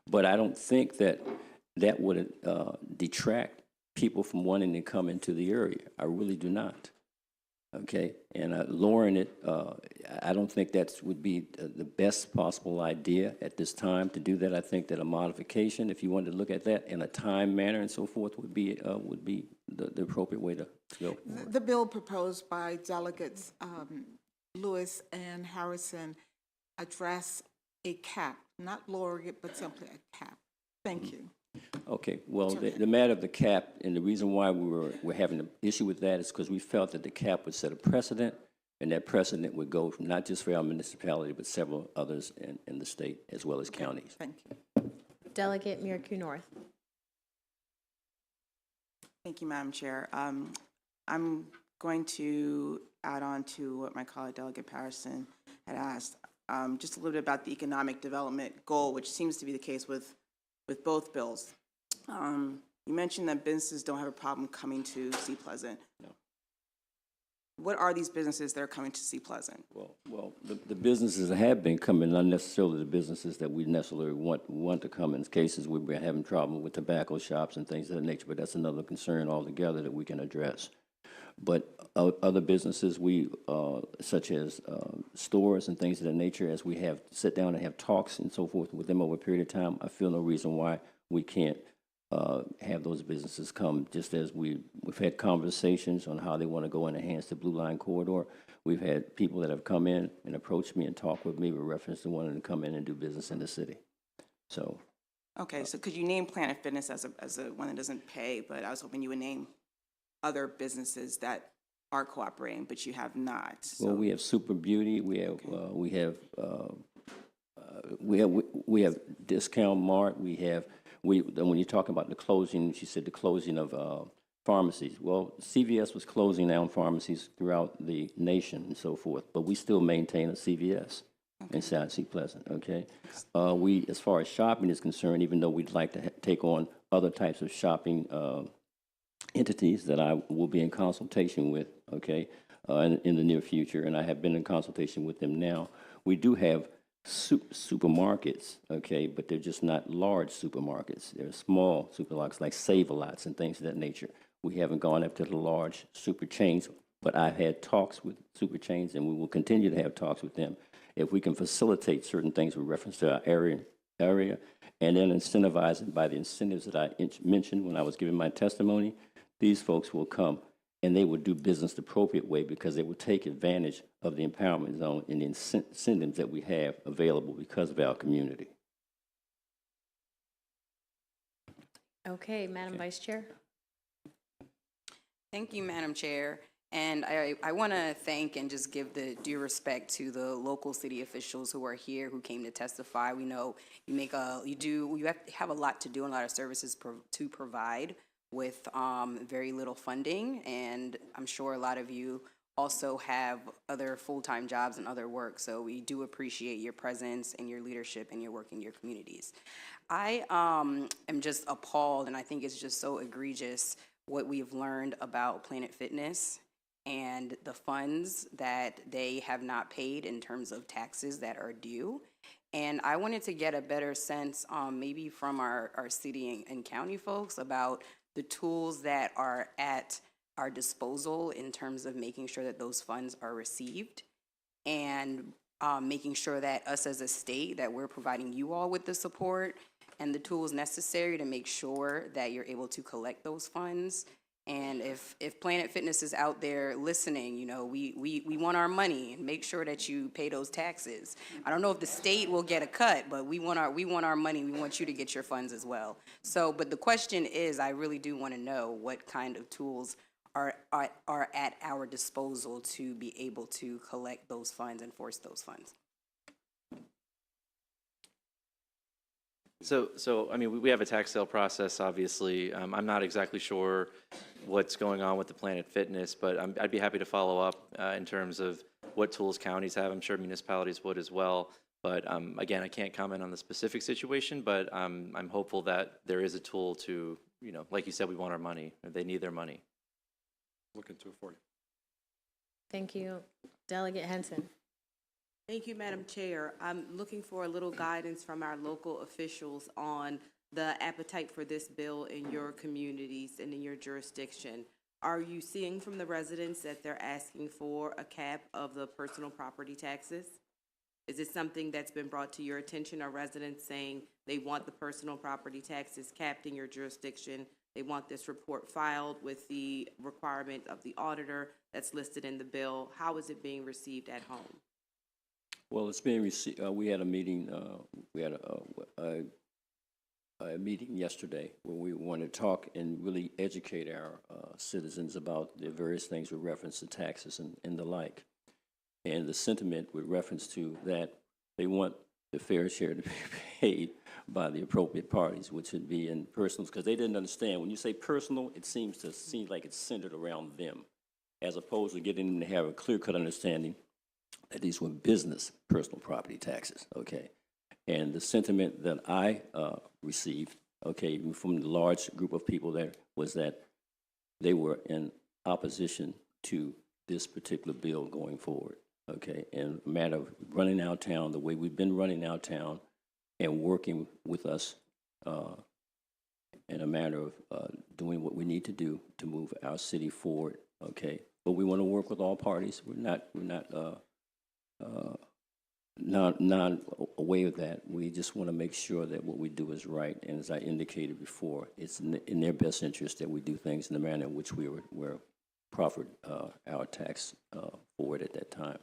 But I don't think that would detract people from wanting to come into the area. I really do not. Okay, and lowering it, I don't think that would be the best possible idea at this time to do that. I think that a modification, if you wanted to look at that in a time manner and so forth, would be the appropriate way to go. The bill proposed by delegates Lewis and Harrison address a cap, not lowering it, but simply a cap. Thank you. Okay, well, the matter of the cap, and the reason why we're having an issue with that is because we felt that the cap would set a precedent, and that precedent would go from not just for our municipality, but several others in the state, as well as counties. Thank you. Delegate Miracle North. Thank you, Madam Chair. I'm going to add on to what my colleague Delegate Patterson had asked, just a little bit about the economic development goal, which seems to be the case with both bills. You mentioned that businesses don't have a problem coming to Sea Pleasant. No. What are these businesses that are coming to Sea Pleasant? Well, the businesses that have been coming, not necessarily the businesses that we necessarily want to come. In cases we've been having trouble with tobacco shops and things of that nature, but that's another concern altogether that we can address. But other businesses, such as stores and things of that nature, as we have sit down and have talks and so forth with them over a period of time, I feel no reason why we can't have those businesses come. Just as we've had conversations on how they want to go and enhance the Blue Line corridor. We've had people that have come in and approached me and talked with me with reference to wanting to come in and do business in the city. So. Okay, so could you name Planet Fitness as a one that doesn't pay, but I was hoping you would name other businesses that are cooperating, but you have not. So. Well, we have Super Beauty. We have Discount Mart. When you're talking about the closing, she said the closing of pharmacies. Well, CVS was closing down pharmacies throughout the nation and so forth, but we still maintain a CVS inside Sea Pleasant. Okay, as far as shopping is concerned, even though we'd like to take on other types of shopping entities that I will be in consultation with, okay, in the near future, and I have been in consultation with them now. We do have supermarkets, okay, but they're just not large supermarkets. They're small supermarkets like Save-A-Lots and things of that nature. We haven't gone after the large super chains, but I've had talks with super chains, and we will continue to have talks with them if we can facilitate certain things with reference to our area, and then incentivize it by the incentives that I mentioned when I was giving my testimony. These folks will come and they will do business the appropriate way because they will take advantage of the empowerment zone and the incentives that we have available because of our community. Okay, Madam Vice Chair. Thank you, Madam Chair. And I want to thank and just give the due respect to the local city officials who are here, who came to testify. We know you have a lot to do and a lot of services to provide with very little funding, and I'm sure a lot of you also have other full-time jobs and other work, so we do appreciate your presence and your leadership and your work in your communities. I am just appalled, and I think it's just so egregious what we've learned about Planet Fitness and the funds that they have not paid in terms of taxes that are due. And I wanted to get a better sense maybe from our city and county folks about the tools that are at our disposal in terms of making sure that those funds are received and making sure that us as a state, that we're providing you all with the support and the tools necessary to make sure that you're able to collect those funds. And if Planet Fitness is out there listening, you know, we want our money, and make sure that you pay those taxes. I don't know if the state will get a cut, but we want our money. We want you to get your funds as well. So, but the question is, I really do want to know what kind of tools are at our disposal to be able to collect those funds and force those funds. So I mean, we have a tax sale process, obviously. I'm not exactly sure what's going on with the Planet Fitness, but I'd be happy to follow up in terms of what tools counties have. I'm sure municipalities would as well. But again, I can't comment on the specific situation, but I'm hopeful that there is a tool to, like you said, we want our money. They need their money. Look into it for you. Thank you. Delegate Henson. Thank you, Madam Chair. I'm looking for a little guidance from our local officials on the appetite for this bill in your communities and in your jurisdiction. Are you seeing from the residents that they're asking for a cap of the personal property taxes? Is it something that's been brought to your attention? Are residents saying they want the personal property taxes capped in your jurisdiction? They want this report filed with the requirement of the auditor that's listed in the bill. How is it being received at home? Well, it's being received, we had a meeting, a meeting yesterday where we wanted to talk and really educate our citizens about the various things with reference to taxes and the like. And the sentiment with reference to that, they want the fair share to be paid by the appropriate parties, which would be in personals, because they didn't understand. When you say personal, it seems like it's centered around them, as opposed to getting them to have a clear-cut understanding that these were business personal property taxes, okay? And the sentiment that I received, okay, even from the large group of people there, was that they were in opposition to this particular bill going forward, okay? And a matter of running our town the way we've been running our town and working with us in a matter of doing what we need to do to move our city forward, okay? But we want to work with all parties. We're not aware of that. We just want to make sure that what we do is right. And as I indicated before, it's in their best interest that we do things in the manner in which we were proffered our tax forward at that time.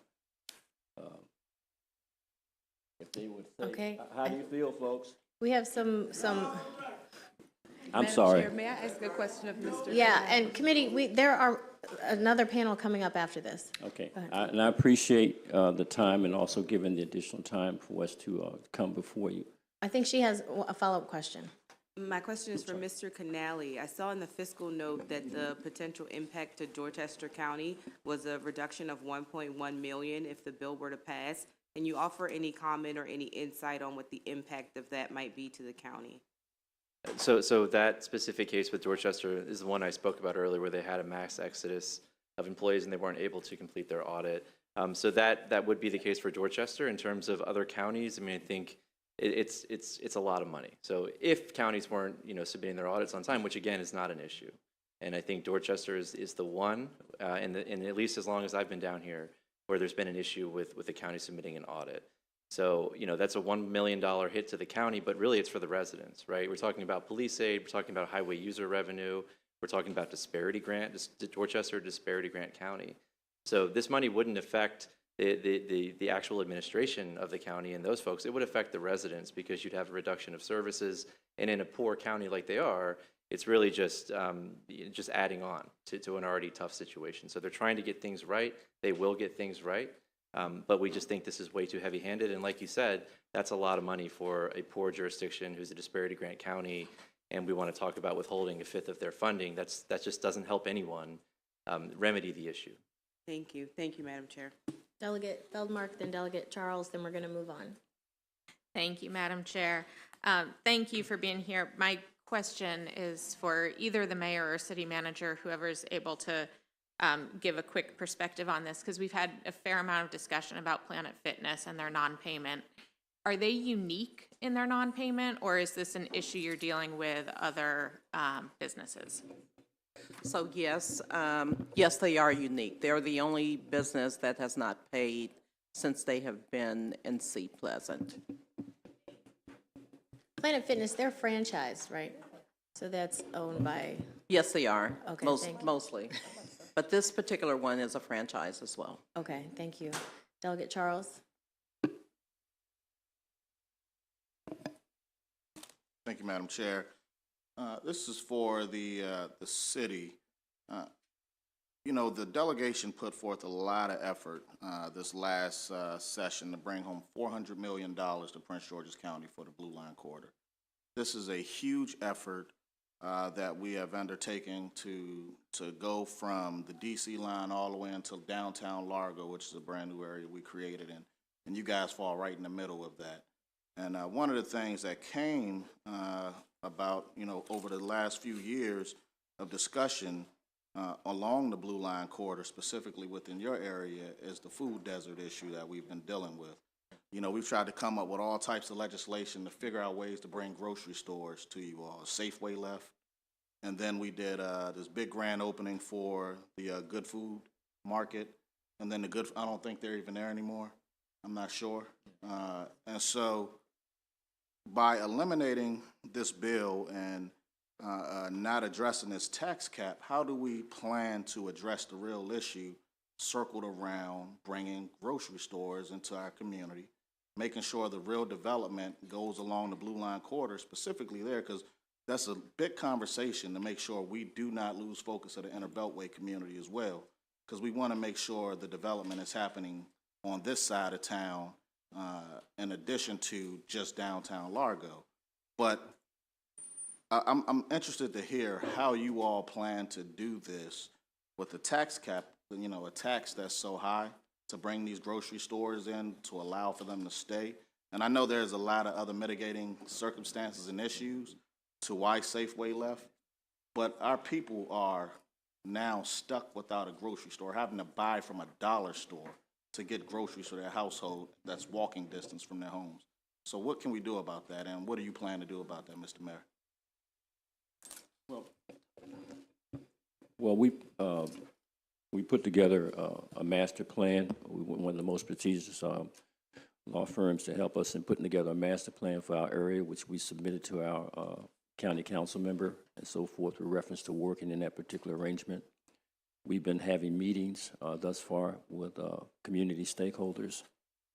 If they would say, Okay. How do you feel, folks? We have some. I'm Madam sorry. Chair, may I ask a question of Mr. Yeah, and committee, there are another panel coming up after this. Okay, Go ahead. and I appreciate the time and also giving the additional time for us to come before you. I think she has a follow-up question. My question is for Mr. Canali. I saw in the fiscal note that the potential impact to Dorchester County was a reduction of 1.1 million if the bill were to pass. Can you offer any comment or any insight on what the impact of that might be to the county? So that specific case with Dorchester is the one I spoke about earlier, where they had a mass exodus of employees and they weren't able to complete their audit. So that would be the case for Dorchester. In terms of other counties, I mean, I think it's a lot of money. So if counties weren't, submitting their audits on time, which again is not an issue, and I think Dorchester is the one, and at least as long as I've been down here, where there's been an issue with the county submitting an audit. So, that's a $1 million hit to the county, but really it's for the residents, right? We're talking about police aid, we're talking about highway user revenue, we're talking about disparity grant, Dorchester Disparity Grant County. So this money wouldn't affect the actual administration of the county and those folks. It would affect the residents because you'd have a reduction of services. And in a poor county like they are, it's really just adding on to an already tough situation. So they're trying to get things right. They will get things right. But we just think this is way too heavy-handed. And like you said, that's a lot of money for a poor jurisdiction who's a disparity grant county. And we want to talk about withholding a fifth of their funding. That just doesn't help anyone remedy the issue. Thank you. Thank you, Madam Chair. Delegate Feldmark, then Delegate Charles, then we're going to move on. Thank you, Madam Chair. Thank you for being here. My question is for either the mayor or city manager, whoever is able to give a quick perspective on this, because we've had a fair amount of discussion about Planet Fitness and their non-payment. Are they unique in their non-payment, or is this an issue you're dealing with other businesses? So yes, they are unique. They're the only business that has not paid since they have been in Seat Pleasant. Planet Fitness, they're franchised, right? So that's owned by... Yes, they are. Okay, thank you. Mostly. But this particular one is a franchise as well. Okay, thank you. Delegate Charles? Thank you, Madam Chair. This is for the city. You know, the delegation put forth a lot of effort this last session to bring home $400 million to Prince George's County for the Blue Line Corridor. This is a huge effort that we have undertaken to go from the DC line all the way until downtown Largo, which is a brand new area we created, and you guys fall right in the middle of that. And one of the things that came about, you know, over the last few years of discussion along the Blue Line Corridor, specifically within your area, is the food desert issue that we've been dealing with. You know, we've tried to come up with all types of legislation to figure out ways to bring grocery stores to you all. Safeway left, and then we did this big grand opening for the Good Food Market, and then I don't think they're even there anymore. I'm not sure. And so by eliminating this bill and not addressing this tax cap, how do we plan to address the real issue circled around bringing grocery stores into our community, making sure the real development goes along the Blue Line Corridor, specifically there, because that's a big conversation to make sure we do not lose focus of the Inner Beltway community as well, because we want to make sure the development is happening on this side of town in addition to just downtown Largo. But I'm interested to hear how you all plan to do this with the tax cap, you know, a tax that's so high to bring these grocery stores in to allow for them to stay. And I know there's a lot of other mitigating circumstances and issues to why Safeway left, but our people are now stuck without a grocery store, having to buy from a dollar store to get groceries for their household that's walking distance from their homes. So what can we do about that, and what do you plan to do about that, Mr. Mayor? Well, we put together a master plan. We were one of the most prestigious law firms to help us in putting together a master plan for our area, which we submitted to our county council member and so forth with reference to working in that particular arrangement. We've been having meetings thus far with community stakeholders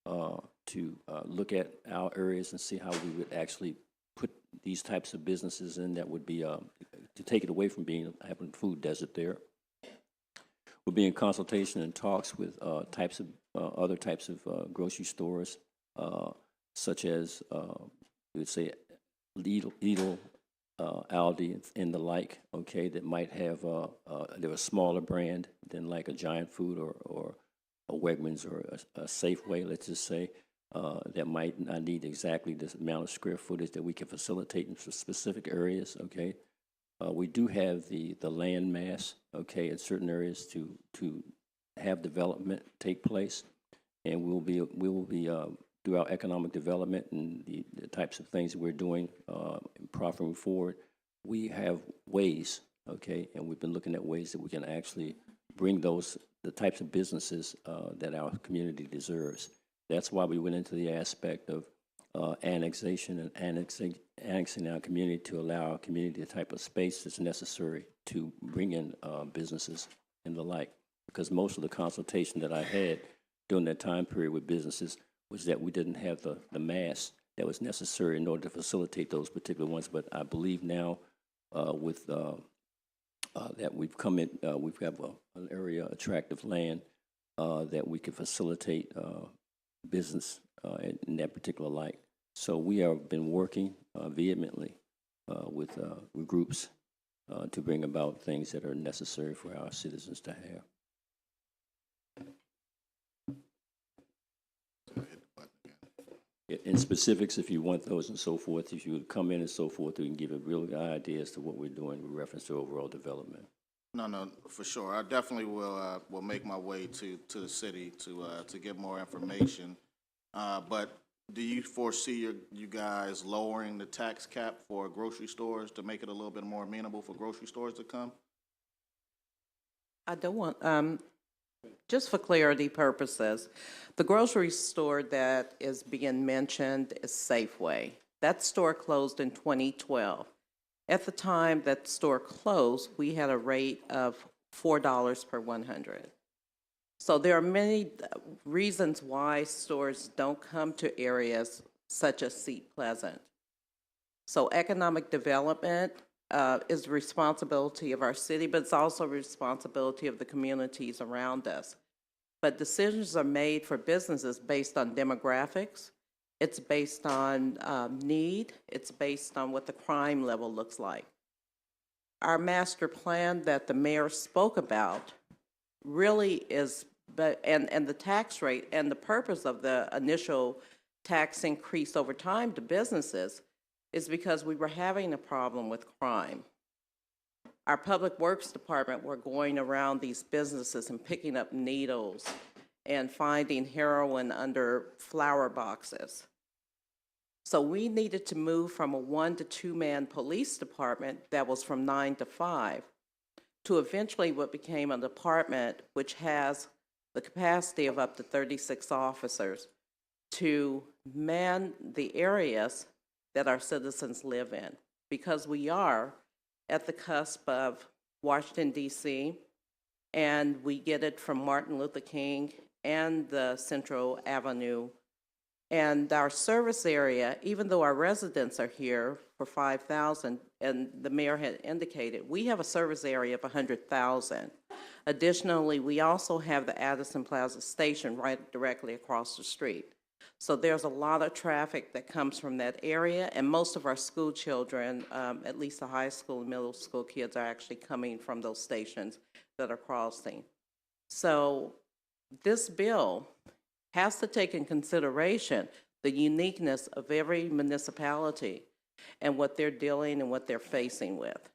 to look at our areas and see how we would actually put these types of businesses in that would be to take it away from having food desert there. We'll be in consultation and talks with other types of grocery stores, such as we would say Lidl, Aldi, and the like. Okay, that might have they're a smaller brand than like a Giant Food or a Wegmans or a Safeway. Let's just say. That might not need exactly this amount of square footage that we can facilitate in specific areas, okay? We do have the land mass, okay, in certain areas to have development take place, and we will be through our economic development and the types of things that we're doing and proffering forward, we have ways, okay, and we've been looking at ways that we can actually bring the types of businesses that our community deserves. That's why we went into the aspect of annexation and annexing our community to allow our community the type of space that's necessary to bring in businesses and the like. Because most of the consultation that I had during that time period with businesses was that we didn't have the mass that was necessary in order to facilitate those particular ones. But I believe now with that we've come in, we've got an area, attractive land that we can facilitate business in that particular light. So we have been working vehemently with groups to bring about things that are necessary for our citizens to have. In specifics, if you want those and so forth, if you would come in and so forth, we can give a real good idea as to what we're doing with reference to overall development. No, for sure. I definitely will make my way to the city to get more information. But do you foresee you guys lowering the tax cap for grocery stores to make it a little bit more amenable for grocery stores to come? I don't want, just for clarity purposes, the grocery store that is being mentioned is Safeway. That store closed in 2012. At the time that store closed, we had a rate of $4 per 100. So there are many reasons why stores don't come to areas such as Seat Pleasant. So economic development is the responsibility of our city, but it's also responsibility of the communities around us. But decisions are made for businesses based on demographics. It's based on need. It's based on what the crime level looks like. Our master plan that the mayor spoke about really is, and the tax rate and the purpose of the initial tax increase over time to businesses is because we were having a problem with crime. Our Public Works Department were going around these businesses and picking up needles and finding heroin under flower boxes. So we needed to move from a 1 to 2 man police department that was from 9 to 5 to eventually what became a department which has the capacity of up to 36 officers to man the areas that our citizens live in, because we are at the cusp of Washington, D.C., and we get it from Martin Luther King and the Central Avenue. And our service area, even though our residents are here for 5,000, and the mayor had indicated, we have a service area of 100,000. Additionally, we also have the Addison Plaza Station right directly across the street. So there's a lot of traffic that comes from that area, and most of our school children, at least the high school and middle school kids, are actually coming from those stations that are crossing. So this bill has to take in consideration the uniqueness of every municipality and what they're dealing and what they're facing with.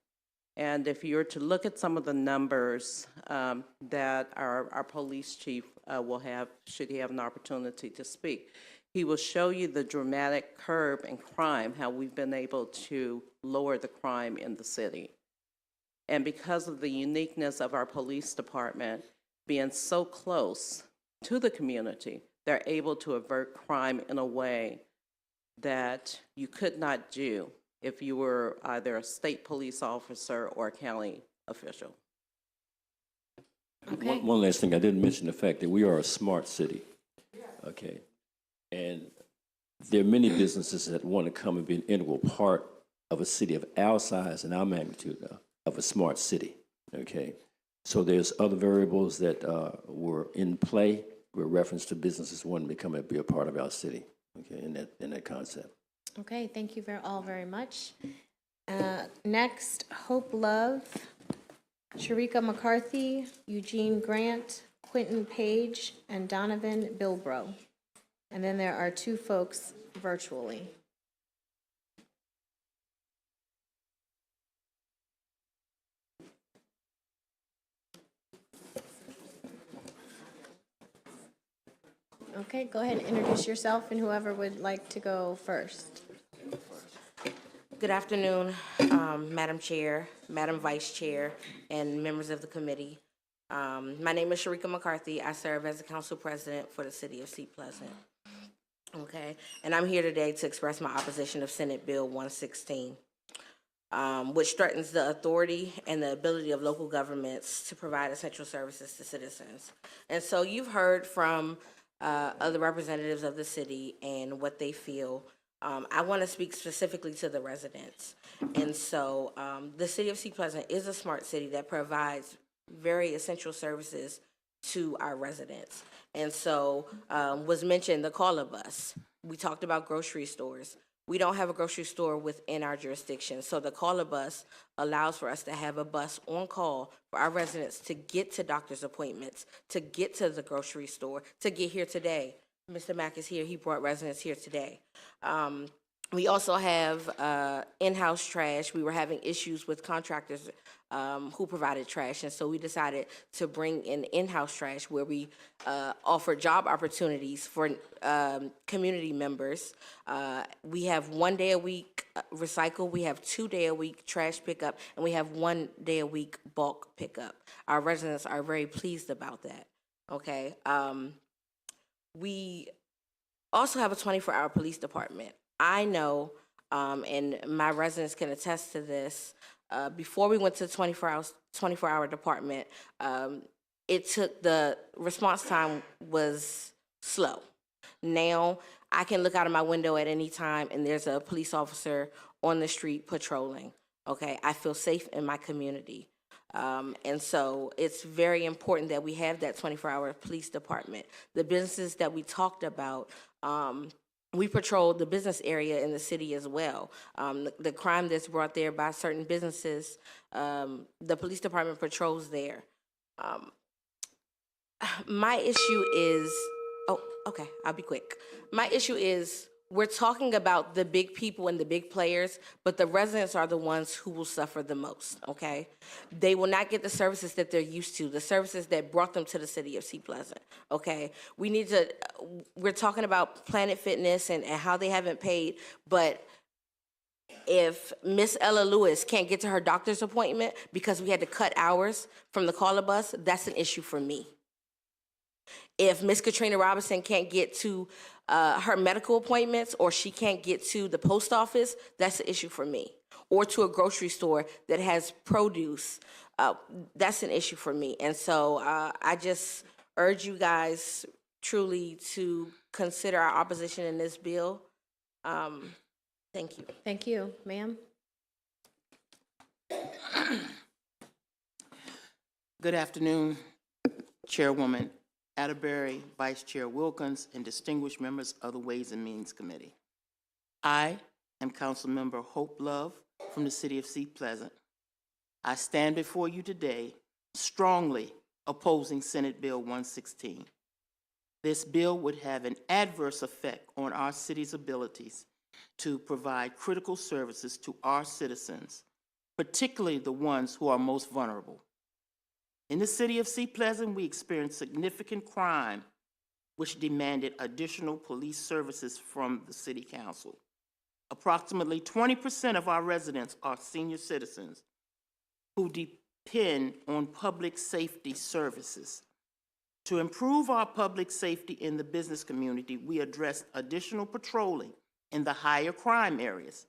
And if you're to look at some of the numbers that our police chief will have, should he have an opportunity to speak, he will show you the dramatic curve in crime, how we've been able to lower the crime in the city. And because of the uniqueness of our police department being so close to the community, they're able to avert crime in a way that you could not do if you were either a state police officer or a county official. Okay. One last thing, I didn't mention the fact that we are a smart city, okay? And there are many businesses that want to come and be an integral part of a city of our size and our magnitude of a smart city, okay? So there's other variables that were in play with reference to businesses wanting to come and be a part of our city, okay, in that concept. Okay, thank you all very much. Next, Hope Love, Sharika McCarthy, Eugene Grant, Quentin Page, and Donovan Bilbro. And then there are 2 folks virtually. Okay, go ahead and introduce yourself and whoever would like to go first. Good afternoon, Madam Chair, Madam Vice Chair, and members of the committee. My name is Sharika McCarthy. I serve as the council president for the city of Seat Pleasant. Okay, and I'm here today to express my opposition of Senate Bill 116, which threatens the authority and the ability of local governments to provide essential services to citizens. And so you've heard from other representatives of the city and what they feel. I want to speak specifically to the residents. And so the city of Seat Pleasant is a smart city that provides very essential services to our residents. And so was mentioned the caller bus. We talked about grocery stores. We don't have a grocery store within our jurisdiction. So the caller bus allows for us to have a bus on call for our residents to get to doctor's appointments, to get to the grocery store, to get here today. Mr. Mack is here. He brought residents here today. We also have in-house trash. We were having issues with contractors who provided trash, and so we decided to bring in-house trash where we offer job opportunities for community members. We have 1 day a week recycle, we have 2 day a week trash pickup, and we have 1 day a week bulk pickup. Our residents are very pleased about that, okay? We also have a 24-hour police department. I know, and my residents can attest to this, before we went to the 24-hour department, it took, the response time was slow. Now, I can look out of my window at any time and there's a police officer on the street patrolling, okay? I feel safe in my community. And so it's very important that we have that 24-hour police department. The businesses that we talked about, we patrol the business area in the city as well. The crime that's brought there by certain businesses, the police department patrols there. My issue is, oh, okay, I'll be quick. My issue is we're talking about the big people and the big players, but the residents are the ones who will suffer the most, okay? They will not get the services that they're used to, the services that brought them to the city of Sea Pleasant, okay? We're talking about Planet Fitness and how they haven't paid, but if Miss Ella Lewis can't get to her doctor's appointment because we had to cut hours from the caller bus, that's an issue for me. If Miss Katrina Robinson can't get to her medical appointments, or she can't get to the post office, that's an issue for me. Or to a grocery store that has produce, that's an issue for me. And so I just urge you guys truly to consider our opposition in this bill. Thank you. Thank you. Ma'am? Good afternoon, Chairwoman Atterbury, Vice Chair Wilkins, and distinguished members of the Ways and Means Committee. I am Councilmember Hope Love from the City of Sea Pleasant. I stand before you today strongly opposing Senate Bill 116. This bill would have an adverse effect on our city's abilities to provide critical services to our citizens, particularly the ones who are most vulnerable. In the City of Sea Pleasant, we experienced significant crime, which demanded additional police services from the City Council. Approximately 20% of our residents are senior citizens who depend on public safety services. To improve our public safety in the business community, we addressed additional patrolling in the higher crime areas.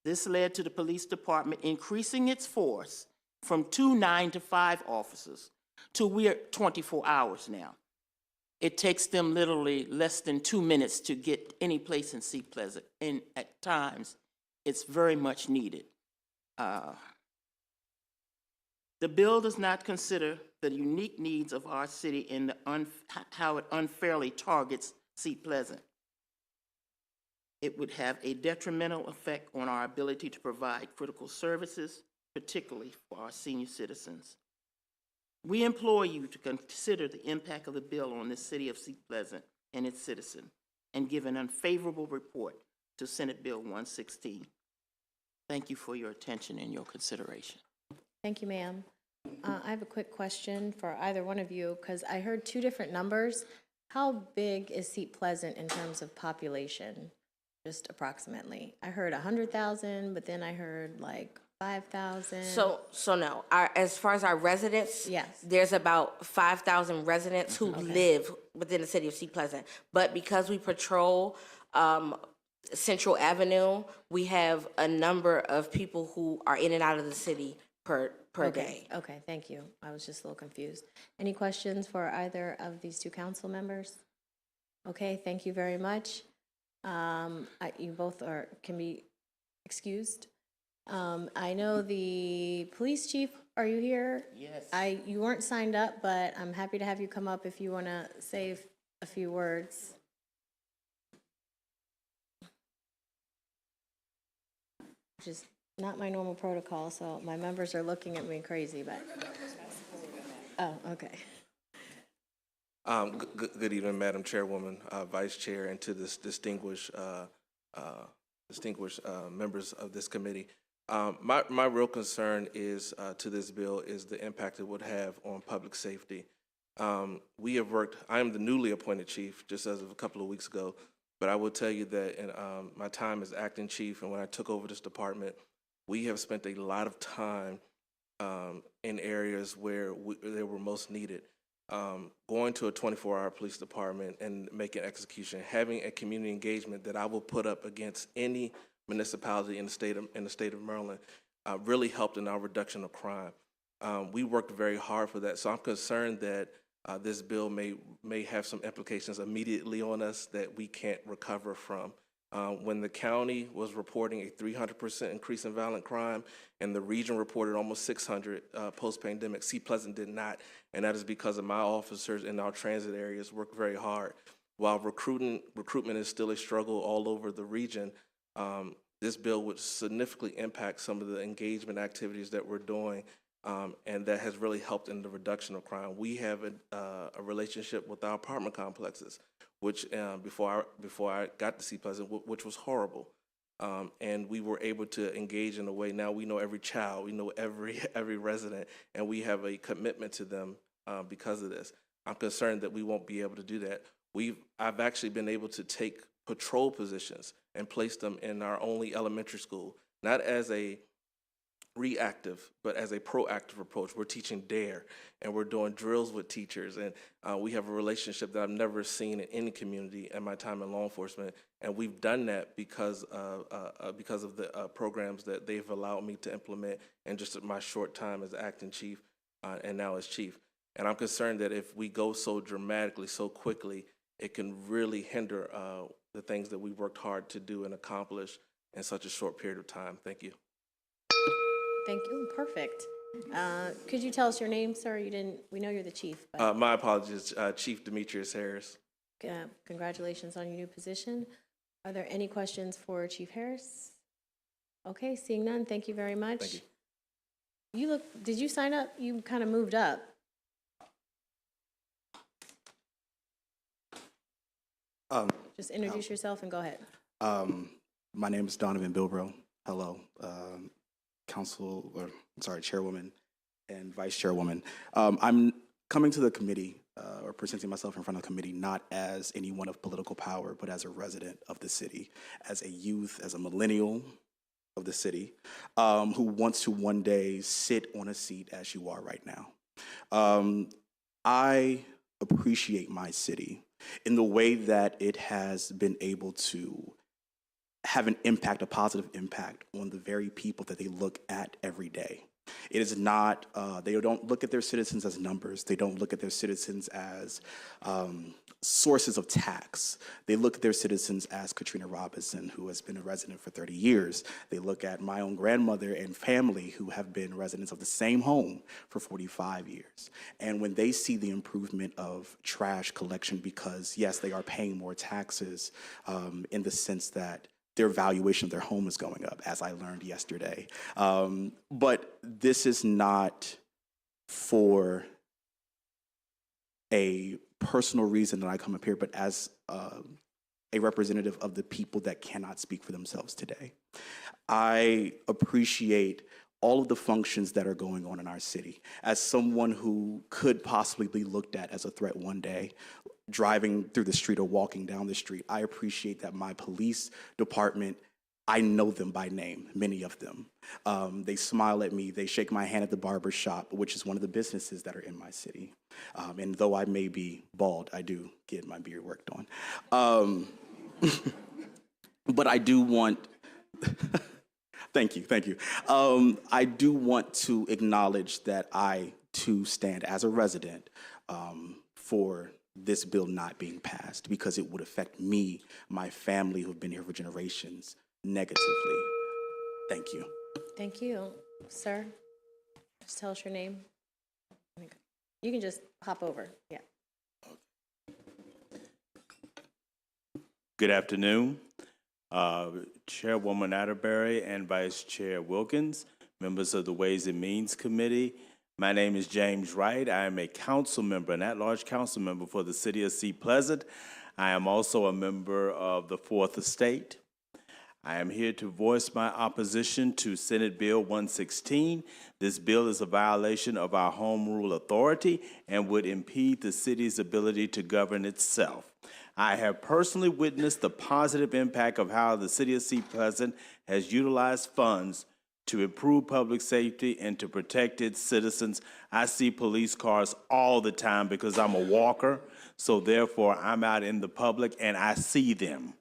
This led to the police department increasing its force from 2 9 to 5 officers to we're 24 hours now. It takes them literally less than 2 minutes to get any place in Sea Pleasant, and at times it's very much needed. The bill does not consider the unique needs of our city and how it unfairly targets Sea Pleasant. It would have a detrimental effect on our ability to provide critical services, particularly for our senior citizens. We implore you to consider the impact of the bill on the City of Sea Pleasant and its citizens and give an unfavorable report to Senate Bill 116. Thank you for your attention and your consideration. Thank you, ma'am. I have a quick question for either one of you, because I heard two different numbers. How big is Seat Pleasant in terms of population, just approximately? I heard 100,000, but then I heard like 5,000. So no, as far as our residents, yes, there's about 5,000 residents who live within the City of Sea Pleasant. But because we patrol Central Avenue, we have a number of people who are in and out of the city per day. Okay, thank you. I was just a little confused. Any questions for either of these two council members? Okay, thank you very much. You both can be excused. I know the police chief, are you here? Yes. You weren't signed up, but I'm happy to have you come up if you want to say a few words. Just not my normal protocol, so my members are looking at me crazy, but. Oh, okay. Good evening, Madam Chairwoman, Vice Chair, and to this distinguished members of this committee. My real concern is to this bill is the impact it would have on public safety. We have worked. I am the newly appointed chief, just as of a couple of weeks ago. But I will tell you that in my time as acting chief and when I took over this department, we have spent a lot of time in areas where they were most needed. Going to a 24-hour police department and making execution, having a community engagement that I will put up against any municipality in the state of Maryland, really helped in our reduction of crime. We worked very hard for that, so I'm concerned that this bill may have some implications immediately on us that we can't recover from When the county was reporting a 300% increase in violent crime and the region reported almost 600 post-pandemic, Seat Pleasant did not, and that is because of my officers in our transit areas work very hard. While recruitment is still a struggle all over the region, this bill would significantly impact some of the engagement activities that we're doing, and that has really helped in the reduction of crime. We have a relationship with our apartment complexes, which before I got to Seat Pleasant, which was horrible. And we were able to engage in a way. Now we know every child, we know every resident, and we have a commitment to them because of this. I'm concerned that we won't be able to do that. I've actually been able to take patrol positions and place them in our only elementary school, not as a reactive, but as a proactive approach. We're teaching DARE, and we're doing drills with teachers, and we have a relationship that I've never seen in any community in my time in law enforcement, and we've done that because of the programs that they've allowed me to implement in just my short time as acting chief and now as chief. And I'm concerned that if we go so dramatically, so quickly, it can really hinder the things that we worked hard to do and accomplish in such a short period of time. Thank you. Thank you. Perfect. Could you tell us your name, sir? We know you're the chief, but My apologies, Chief Demetrius Harris. congratulations on your new position. Are there any questions for Chief Harris? Okay, seeing none, thank you very much. Thank you. Did you sign up? You kind of moved up. Just introduce yourself and go ahead. My name is Donovan Bilbro. Hello, Chairwoman and Vice Chairwoman. I'm coming to the committee or presenting myself in front of the committee not as anyone of political power, but as a resident of the city, as a youth, as a millennial of the city, who wants to one day sit on a seat as you are right now. I appreciate my city in the way that it has been able to have an impact, a positive impact on the very people that they look at every day. It is not, they don't look at their citizens as numbers. They don't look at their citizens as sources of tax. They look at their citizens as Katrina Robinson, who has been a resident for 30 years. They look at my own grandmother and family who have been residents of the same home for 45 years. And when they see the improvement of trash collection, because yes, they are paying more taxes in the sense that their valuation of their home is going up, as I learned yesterday. But this is not for a personal reason that I come up here, but as a representative of the people that cannot speak for themselves today. I appreciate all of the functions that are going on in our city. As someone who could possibly be looked at as a threat one day, driving through the street or walking down the street, I appreciate that my police department, I know them by name, many of them. They smile at me, they shake my hand at the barber shop, which is one of the businesses that are in my city. And though I may be bald, I do get my beard worked on. But I do want, thank you. I do want to acknowledge that I too stand as a resident for this bill not being passed, because it would affect me, my family who've been here for generations, negatively. Thank you. Thank you. Sir, just tell us your name. You can just hop over, yeah. Good afternoon, Chairwoman Atterbury and Vice Chair Wilkins, members of the Ways and Means Committee. My name is James Wright. I am a council member, an at-large council member for the city of Seat Pleasant. I am also a member of the Fourth Estate. I am here to voice my opposition to Senate Bill 116. This bill is a violation of our home rule authority and would impede the city's ability to govern itself. I have personally witnessed the positive impact of how the city of Seat Pleasant has utilized funds to improve public safety and to protect its citizens. I see police cars all the time because I'm a walker, so therefore I'm out in the public and I see them.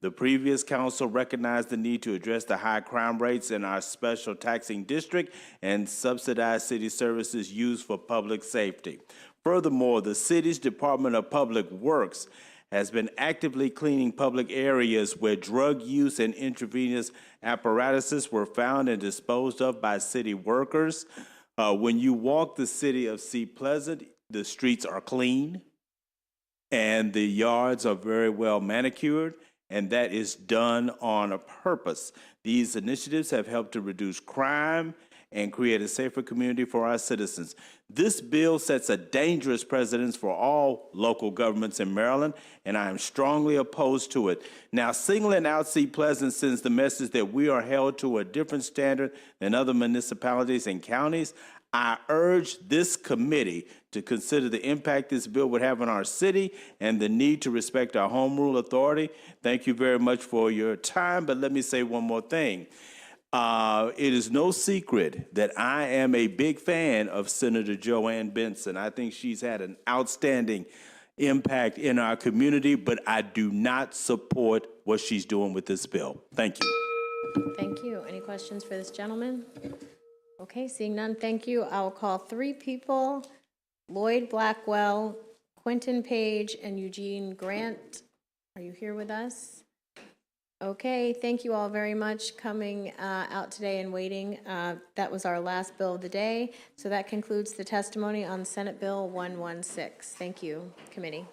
The previous council recognized the need to address the high crime rates in our special taxing district and subsidize city services used for public safety. Furthermore, the city's Department of Public Works has been actively cleaning public areas where drug use and intravenous apparatuses were found and disposed of by city workers. When you walk the city of Seat Pleasant, the streets are clean and the yards are very well manicured, and that is done on a purpose. These initiatives have helped to reduce crime and create a safer community for our citizens. This bill sets a dangerous precedent for all local governments in Maryland, and I am strongly opposed to it. Now, singling out Seat Pleasant sends the message that we are held to a different standard than other municipalities and counties. I urge this committee to consider the impact this bill would have on our city and the need to respect our home rule authority. Thank you very much for your time, but let me say one more thing. It is no secret that I am a big fan of Senator Joanne Benson. I think she's had an outstanding impact in our community, but I do not support what she's doing with this bill. Thank you. Thank you. Any questions for this gentleman? Okay, seeing none, thank you. I will call three people: Lloyd Blackwell, Quentin Page, and Eugene Grant. Are you here with us? Okay, thank you all very much coming out today and waiting. That was our last bill of the day. So that concludes the testimony on Senate Bill 116. Thank you, committee.